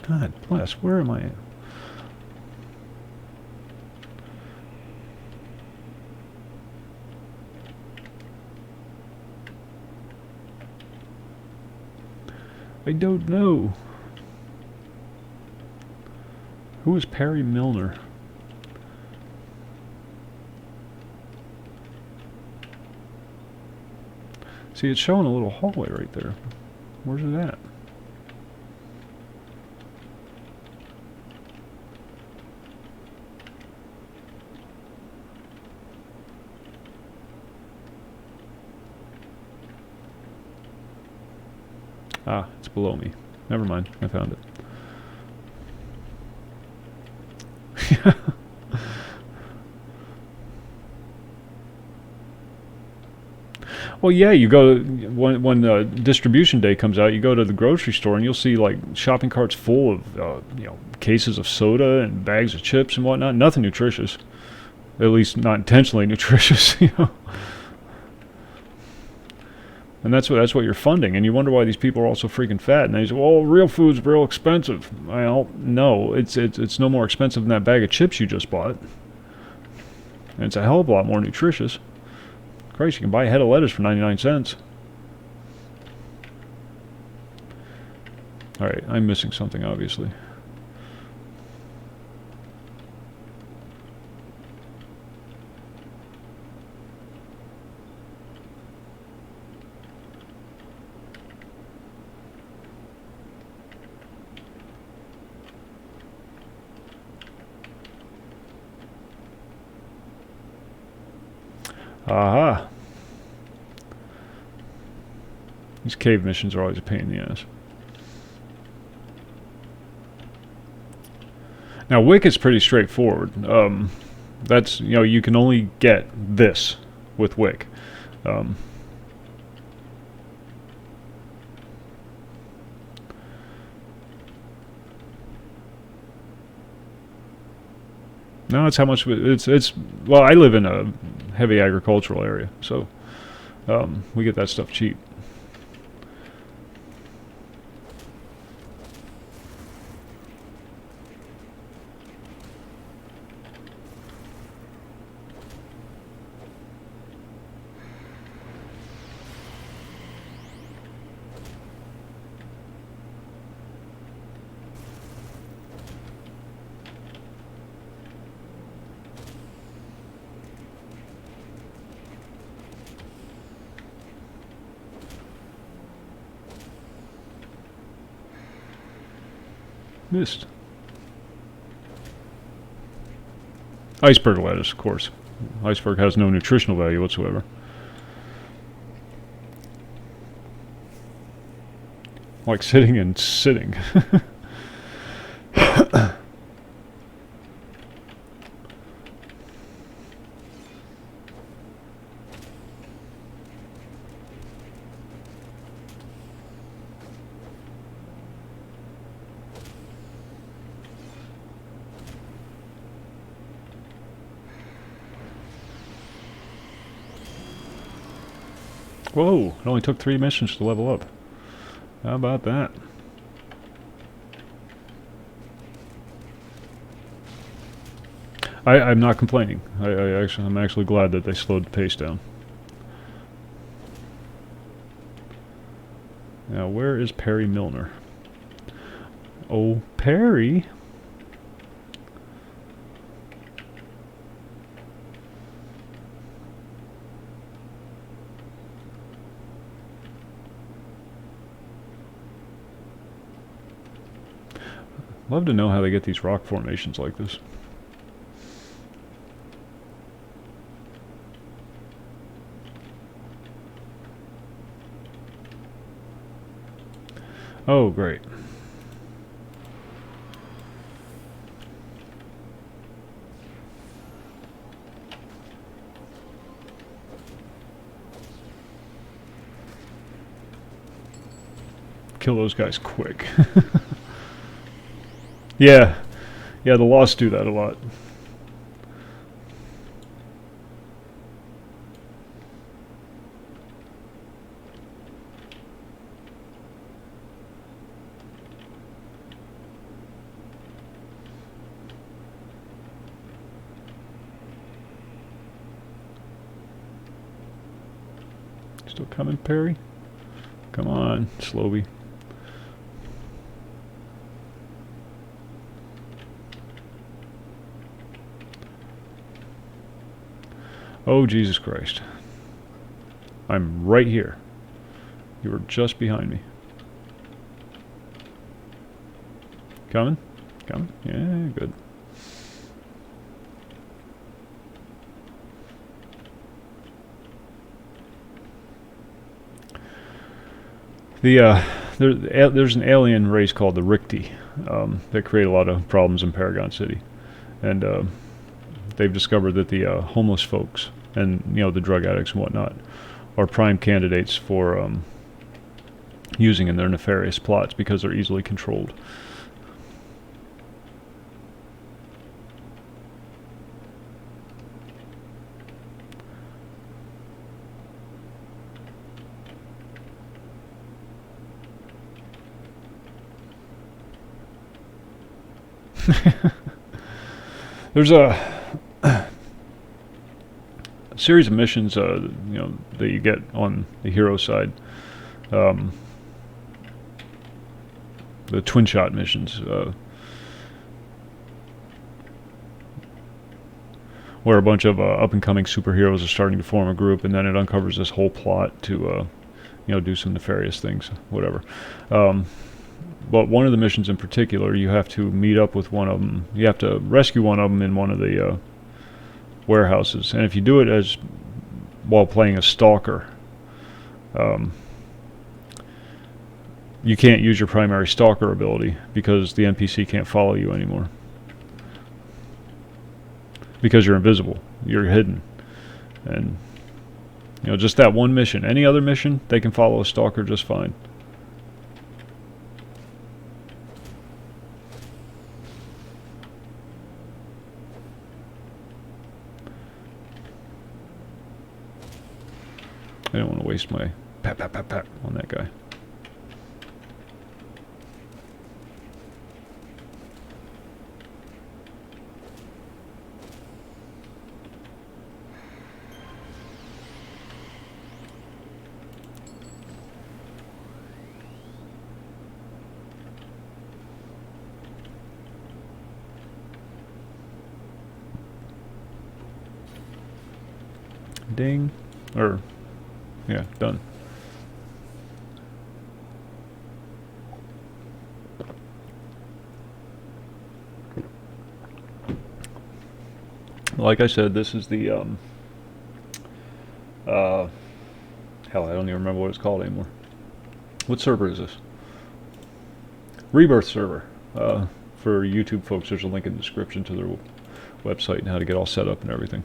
S2: God bless, where am I at? I don't know. Who is Perry Milner? See, it's showing a little hallway right there. Where's it at? Ah, it's below me. Never mind, I found it. Well, yeah, you go when distribution day comes out, you go to the grocery store and you'll see like shopping carts full of you know, cases of soda and bags of chips and whatnot. Nothing nutritious, at least not intentionally nutritious, you know. And that's what you're funding, and you wonder why these people are all so freaking fat. And they say, "Well, real food's real expensive." Well, no, it's no more expensive than that bag of chips you just bought, and it's a hell of a lot more nutritious. Christ, you can buy a head of lettuce for 99 cents. All right, I'm missing something, obviously. Aha! These cave missions are always a pain in the ass. Now, Wick is pretty straightforward. That's, you know, you can only get this with Wick. No, it's how much it's. Well, I live in a heavy agricultural area, so we get that stuff cheap. Missed. Iceberg lettuce, of course. Iceberg has no nutritional value whatsoever. Like sitting and sitting. Whoa, it only took 3 missions to level up. How about that? I'm not complaining. I'm actually glad that they slowed the pace down. Now, where is Perry Milner? Oh, Perry! Love to know how they get these rock formations like this. Oh, great. kill those guys quick. Yeah, the Lost do that a lot. Still coming, Perry? Come on, Slovey. Oh, Jesus Christ. I'm right here. You were just behind me. Coming? Coming? Yeah, good. There's an alien race called the Ricti that create a lot of problems in Paragon City, and they've discovered that the homeless folks and the drug addicts and whatnot are prime candidates for using in their nefarious plots because they're easily controlled. There's a series of missions, that you get on the hero side. The twin shot missions, where a bunch of up and coming superheroes are starting to form a group, and then it uncovers this whole plot to, do some nefarious things, whatever. But one of the missions in particular, you have to meet up with one of them. You have to rescue one of them in one of the warehouses. And if you do it while playing a stalker, you can't use your primary stalker ability because the NPC can't follow you anymore. Because you're invisible. You're hidden. And, just that one mission. Any other mission, they can follow a stalker just fine. I don't want to waste my pat on that guy. Ding. Yeah, done. Like I said, this is the hell, I don't even remember what it's called anymore. What server is this? Rebirth server. For YouTube folks, there's a link in the description to their website and how to get all set up and everything.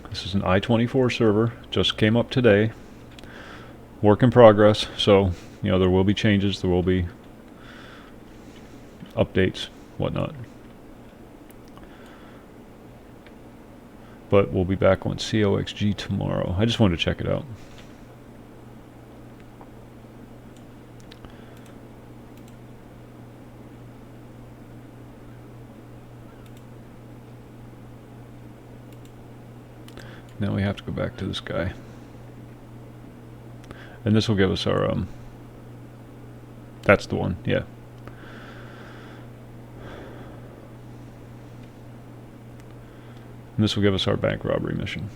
S2: This is an I-24 server, just came up today. Work in progress, so there will be changes, there will be updates, whatnot. But we'll be back on COXG tomorrow. I just wanted to check it out. Now we have to go back to this guy. And this will give us our, that's the one, yeah. And this will give us our bank robbery mission.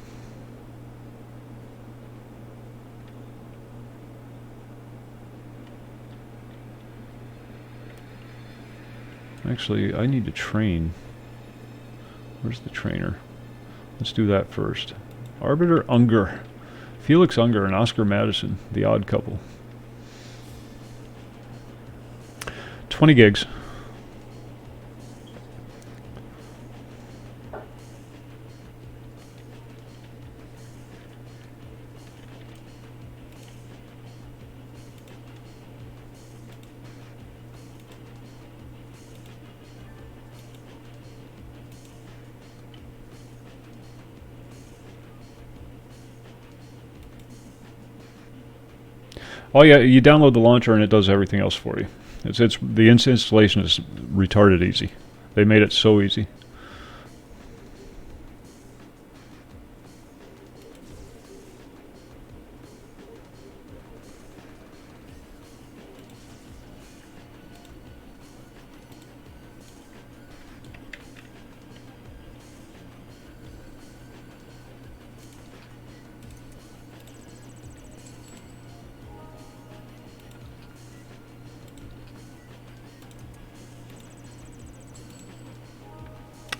S2: Actually, I need to train. Where's the trainer? Let's do that first. Arbiter Unger. Felix Unger and Oscar Madison, the odd couple. 20 gigs. Oh yeah, you download the launcher and it does everything else for you. It's the installation is retarded easy. They made it so easy.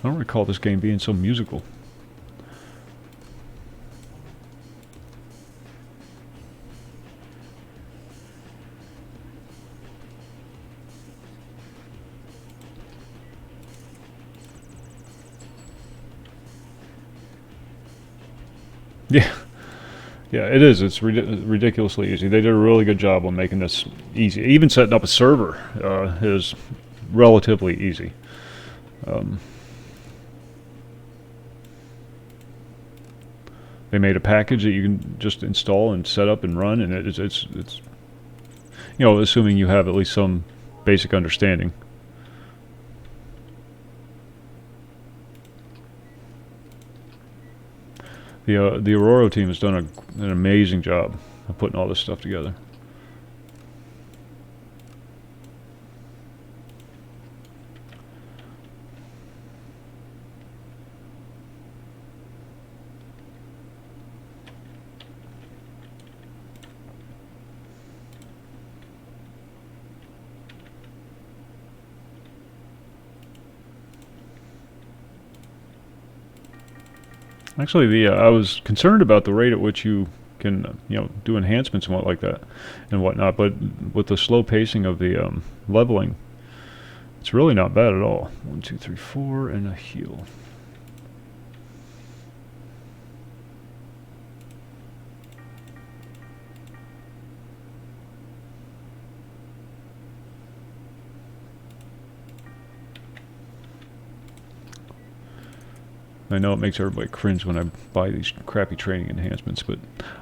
S2: I don't recall this game being so musical. Yeah, yeah, it is. It's ridiculously easy. They did a really good job on making this easy. Even setting up a server is relatively easy. They made a package that you can just install and set up and run, and it's you know, assuming you have at least some basic understanding. The Aurora team has done an amazing job of putting all this stuff together. Actually, I was concerned about the rate at which you can, you know, do enhancements and what like that, and whatnot. But with the slow pacing of the leveling, it's really not bad at all. 1, 2, 3, 4, and a heal. I know it makes everybody cringe when I buy these crappy training enhancements, but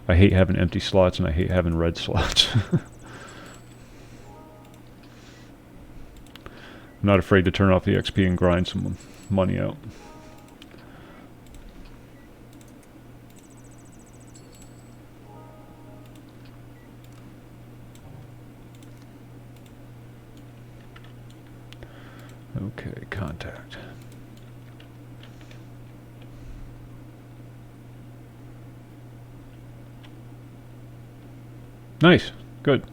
S2: I hate having empty slots and I hate having red slots. I'm not afraid to turn off the XP and grind some money out. Okay, contact. Nice, good.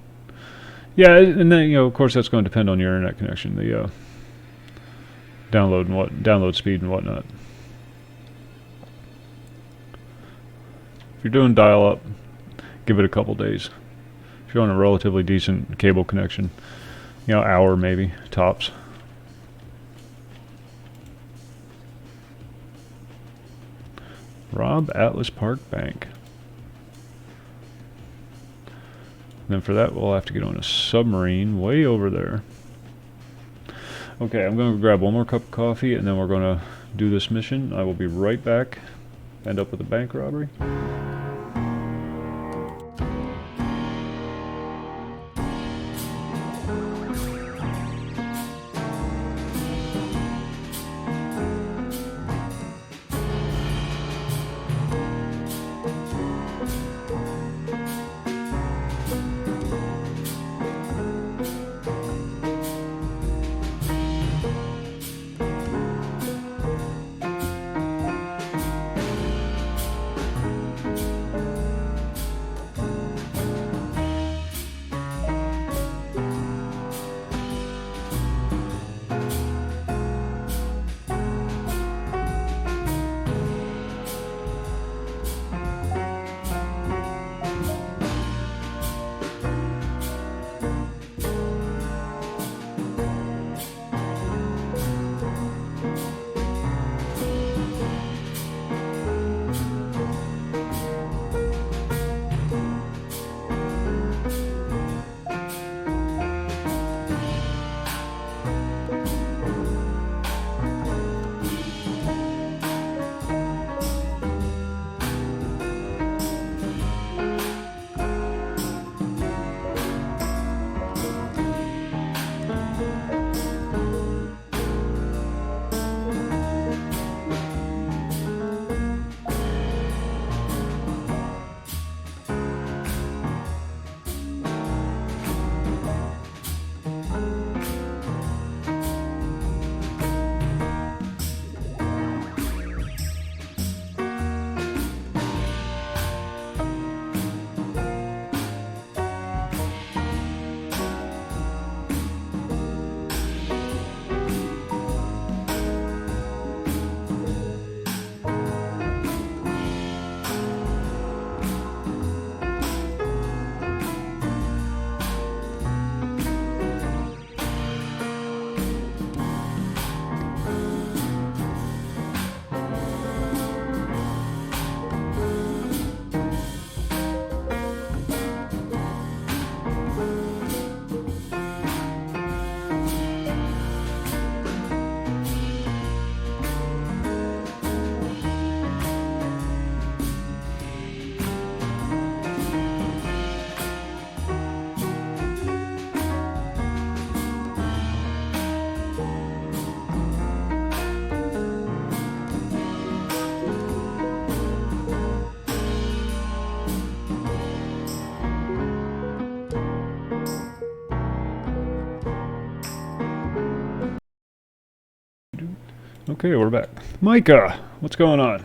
S2: Yeah, and then, you know, of course, that's going to depend on your internet connection, the download speed and whatnot. If you're doing dial-up, give it a couple days. If you're on a relatively decent cable connection, you know, hour maybe tops. Rob Atlas Park Bank. And then for that, we'll have to get on a submarine way over there. Okay, I'm going to grab one more cup of coffee, and then we're going to do this mission. I will be right back. End up with a bank robbery. Okay, we're back. Micah, what's going on?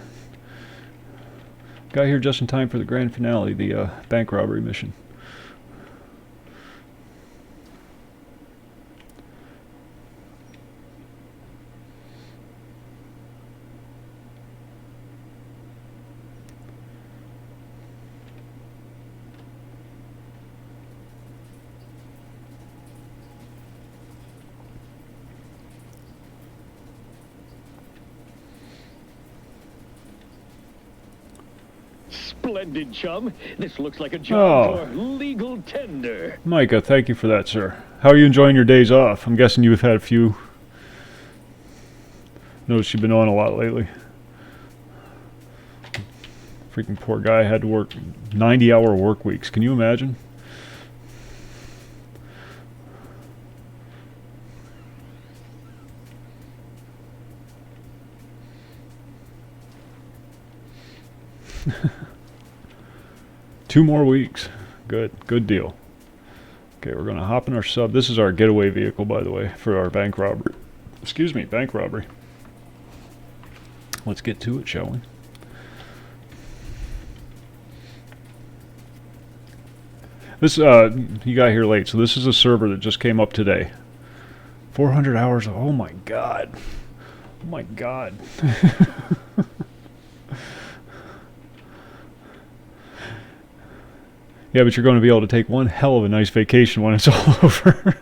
S2: Got here just in time for the grand finale, the bank robbery mission.
S3: Splendid, chum. This looks like a job
S2: Oh.
S3: for legal tender.
S2: Micah, thank you for that, sir. How are you enjoying your days off? I'm guessing you've had a few. Noticed you've been on a lot lately. Freaking poor guy had to work 90-hour work weeks. Can you imagine? Two more weeks. Good deal. Okay, we're gonna hop in our sub. This is our getaway vehicle, by the way, for our bank robbery. Excuse me, bank robbery. Let's get to it, shall we? This you got here late, so this is a server that just came up today. 400 hours. Oh my god. Oh my god. Yeah, but you're going to be able to take one hell of a nice vacation when it's all over.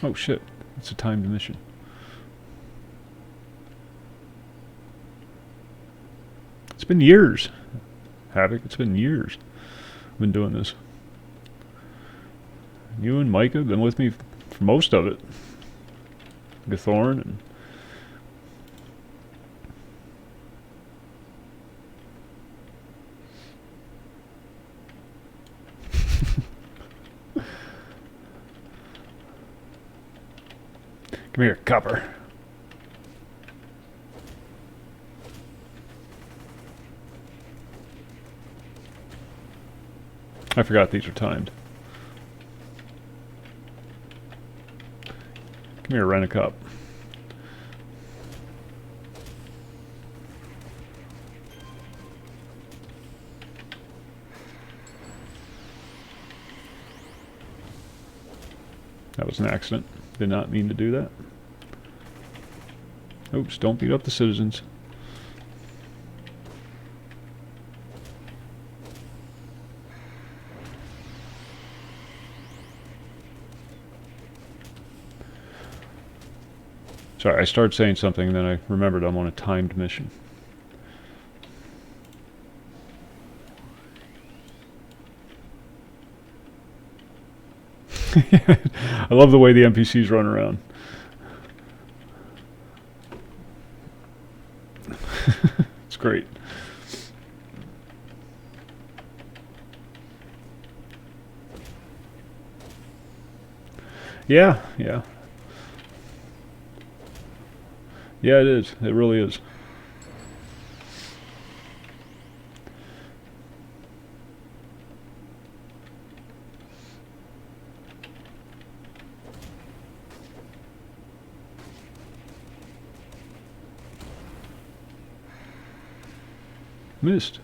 S2: Oh shit, it's a timed mission. It's been years, Havoc, it's been years I've been doing this. You and Micah have been with me for most of it. Gathorn and... Come here, copper. I forgot these are timed. Come here, rent a cup. That was an accident. Did not mean to do that. Oops, don't beat up the citizens. Sorry, I started saying something and then I remembered I'm on a timed mission. I love the way the NPCs run around. It's great. Yeah. Yeah, it is. It really is. Missed.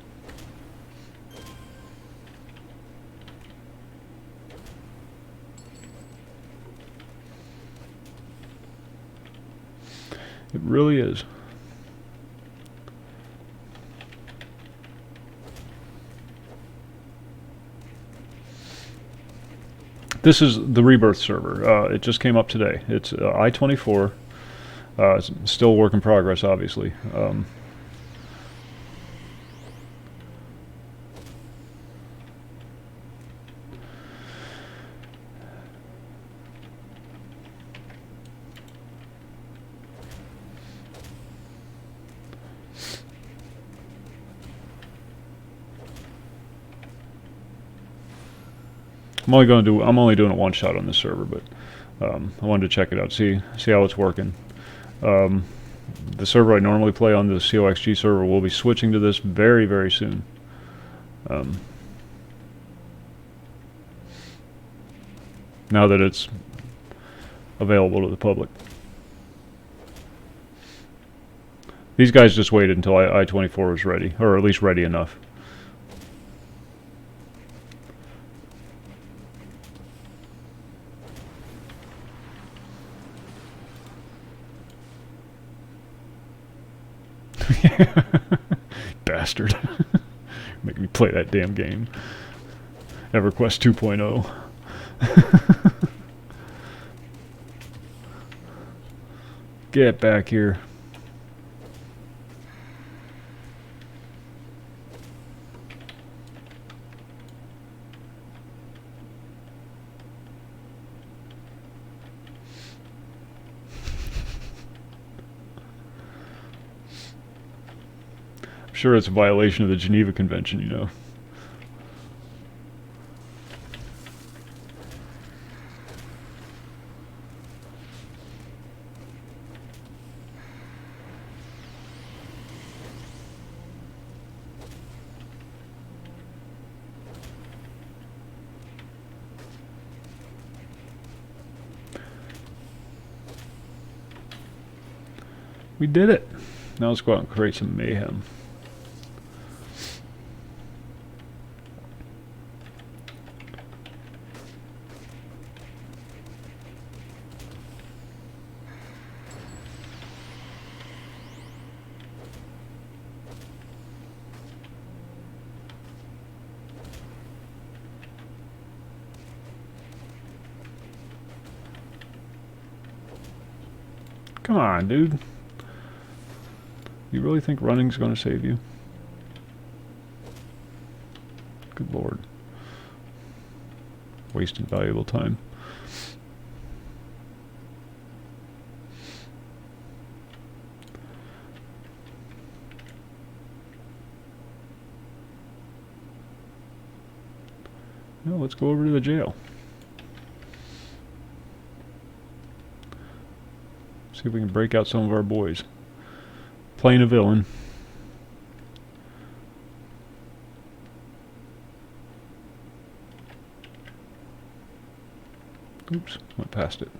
S2: It really is. This is the Rebirth server. It just came up today. It's I-24. It's still a work in progress, obviously. I'm only doing a one shot on this server, but I wanted to check it out, see how it's working. The server I normally play on, the COXG server, will be switching to this very, very soon. Now that it's available to the public. These guys just waited until I-24 was ready, or at least ready enough. Bastard. Make me play that damn game. EverQuest 2.0. Get back here. I'm sure it's a violation of the Geneva Convention, you know. We did it. Now let's go out and create some mayhem. Come on, dude. You really think running's going to save you? Good lord. Wasting valuable time. Now let's go over to the jail. See if we can break out some of our boys. Playing a villain. Oops, went past it.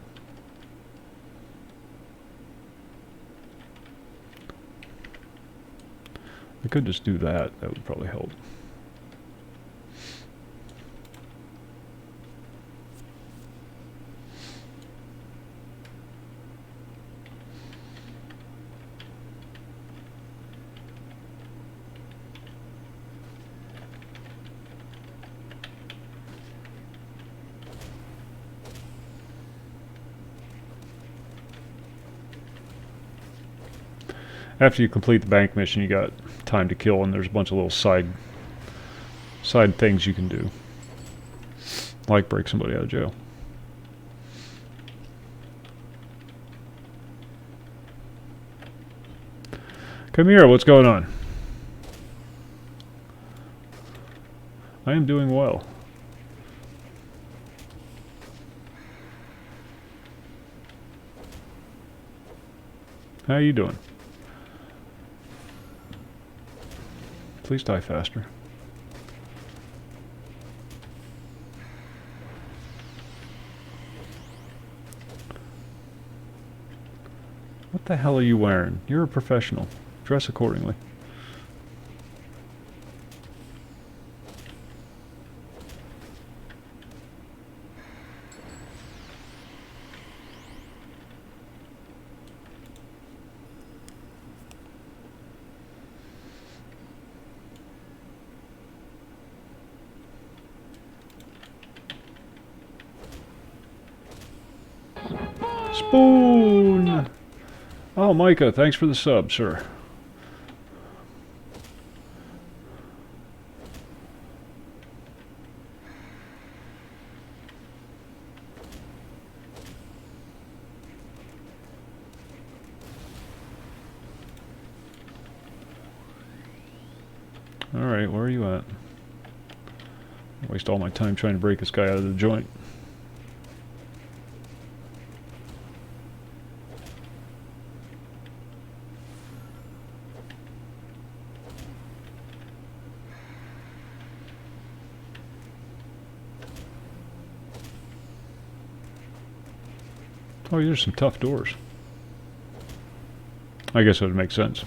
S2: I could just do that. That would probably help. After you complete the bank mission, you got time to kill, and there's a bunch of little side things you can do, like break somebody out of jail. Come here, what's going on? I am doing well. How are you doing? Please die faster. What the hell are you wearing? You're a professional. Dress accordingly. Spoon! Oh, Micah, thanks for the sub, sir. Alright, where are you at? I waste all my time trying to break this guy out of the joint. Oh, there's some tough doors. I guess it would make sense.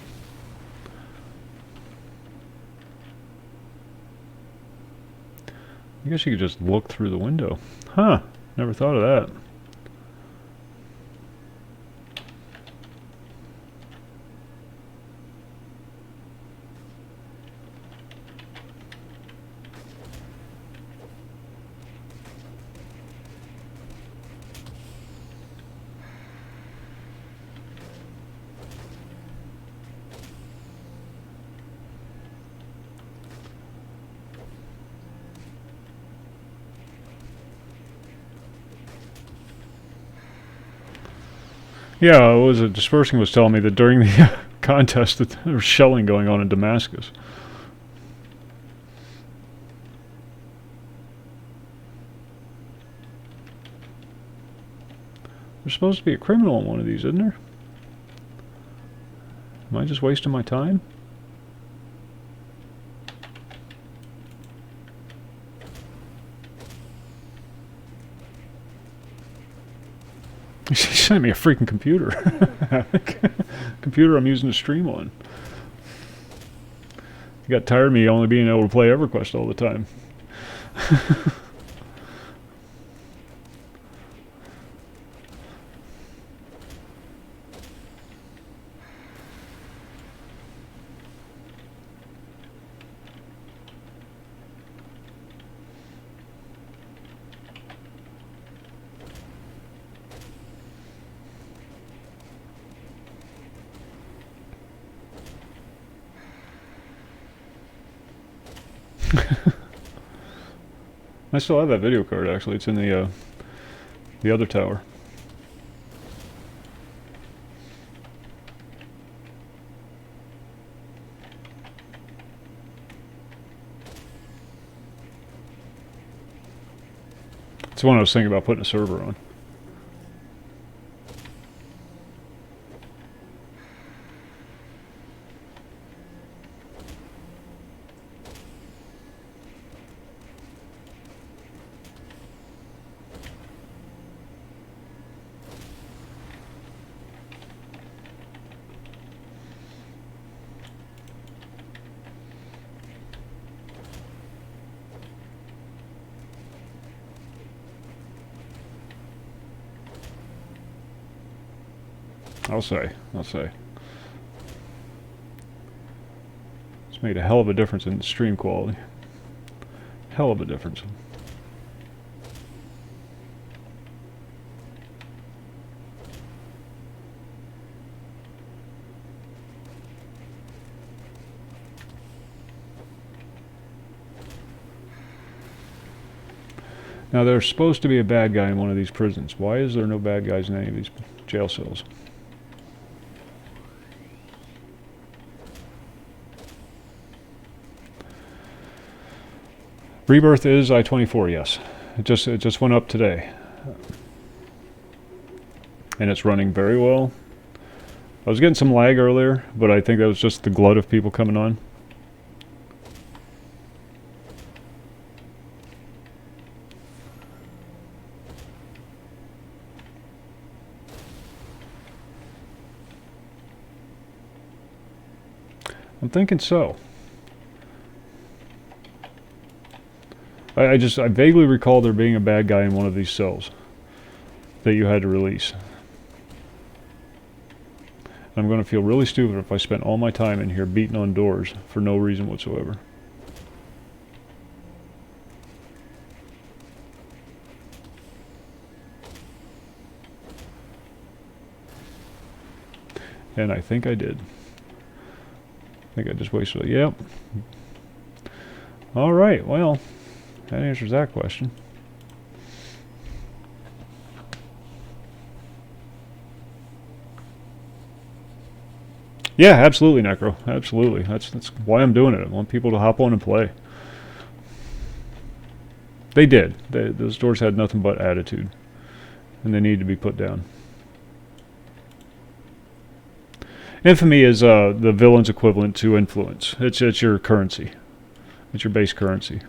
S2: I guess you could just look through the window. Huh. Never thought of that. Yeah, what was it? Dispersing was telling me that during the contest that there was shelling going on in Damascus. There's supposed to be a criminal in one of these, isn't there? Am I just wasting my time? She sent me a freaking computer. Computer I'm using to stream on. You got tired of me only being able to play EverQuest all the time. I still have that video card, actually. It's in the other tower. It's the one I was thinking about putting a server on. I'll say. It's made a hell of a difference in the stream quality. Hell of a difference. Now there's supposed to be a bad guy in one of these prisons. Why is there no bad guys in any of these jail cells? Rebirth is I-24, yes. It just went up today. And it's running very well. I was getting some lag earlier, but I think that was just the glut of people coming on. I'm thinking so. I vaguely recall there being a bad guy in one of these cells that you had to release. I'm going to feel really stupid if I spent all my time in here beating on doors for no reason whatsoever. And I think I did. I think I just wasted it. Yep. All right, well, that answers that question. Yeah, absolutely, Necro. Absolutely. That's why I'm doing it. I want people to hop on and play. They did. Those doors had nothing but attitude. And they need to be put down. Infamy is the villain's equivalent to influence. It's your currency. It's your base currency.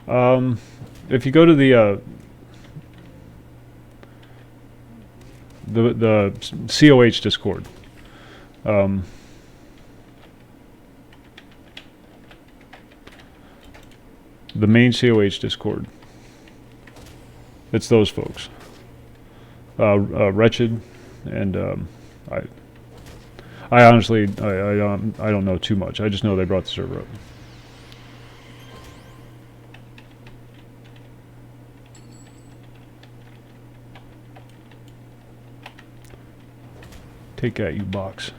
S2: If you go to the COH Discord, the main COH Discord, it's those folks. Wretched, and I honestly I don't know too much. I just know they brought the server up. Take that, you box.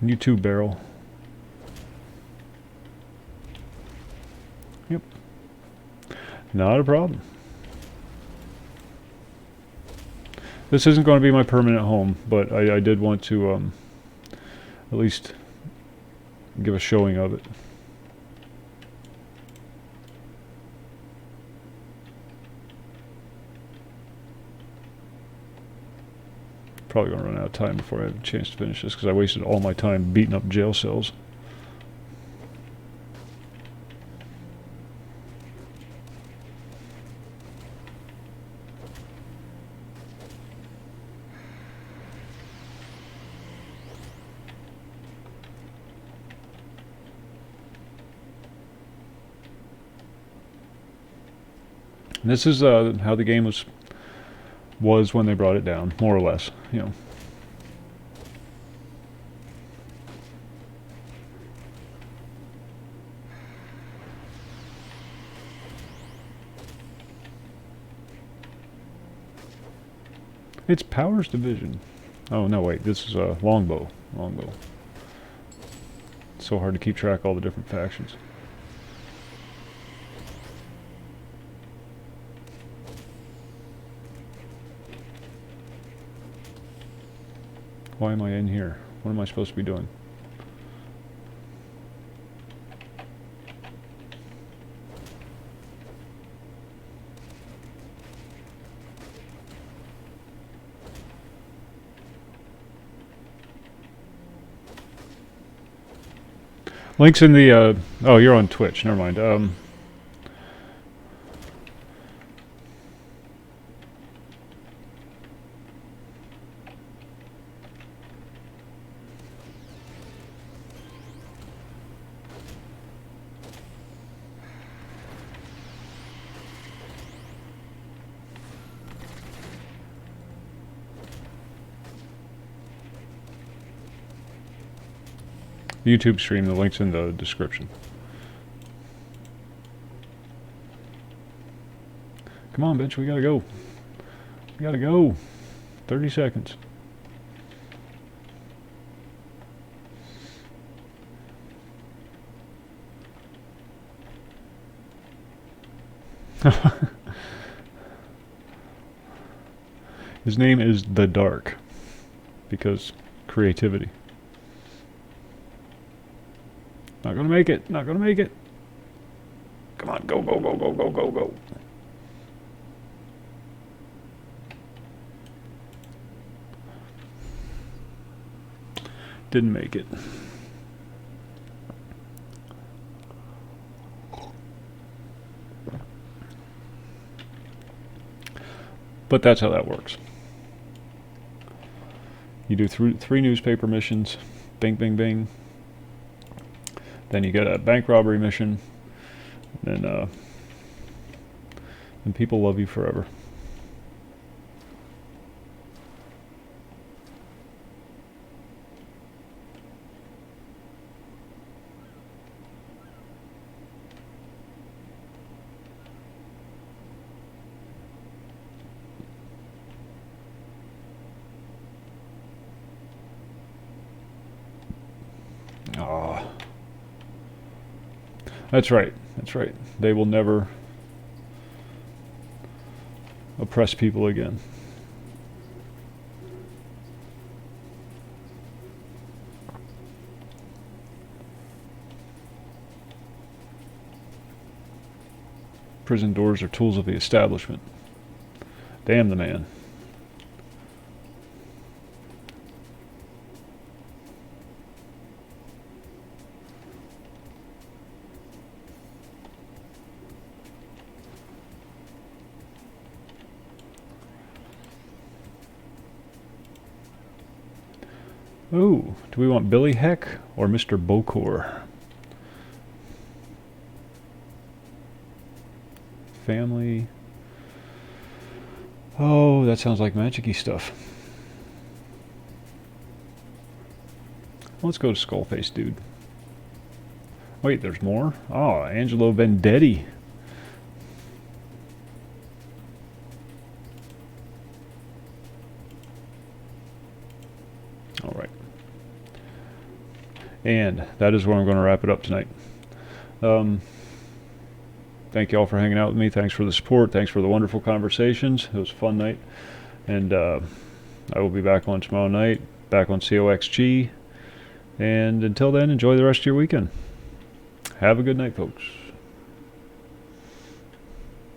S2: You too, barrel. Yep. Not a problem. This isn't going to be my permanent home, but I did want to at least give a showing of it. Probably going to run out of time before I have a chance to finish this, because I wasted all my time beating up jail cells. This is how the game was when they brought it down, more or less, you know. It's Powers Division. Oh no, wait, this is a longbow. Longbow. It's so hard to keep track of all the different factions. Why am I in here? What am I supposed to be doing? Links in the, oh, you're on Twitch, never mind. YouTube stream, the link's in the description. Come on, bitch, we gotta go. We gotta go. 30 seconds. His name is The Dark, because creativity. Not gonna make it. Not gonna make it. Come on, go, go, go, go, go, go, go. Didn't make it. But that's how that works. You do three newspaper missions. Bing, bing, bing. Then you get a bank robbery mission, and people love you forever. Ah. That's right. That's right. They will never oppress people again. Prison doors are tools of the establishment. Damn the man. Oh, do we want Billy Heck or Mr. Bokor? Family. Oh, that sounds like magic-y stuff. Let's go to Skullface, dude. Wait, there's more? Oh, Angelo Vendetti. All right. And that is where I'm going to wrap it up tonight. Thank you all for hanging out with me. Thanks for the support. Thanks for the wonderful conversations. It was a fun night. And I will be back on tomorrow night, back on COXG. And until then, enjoy the rest of your weekend. Have a good night, folks.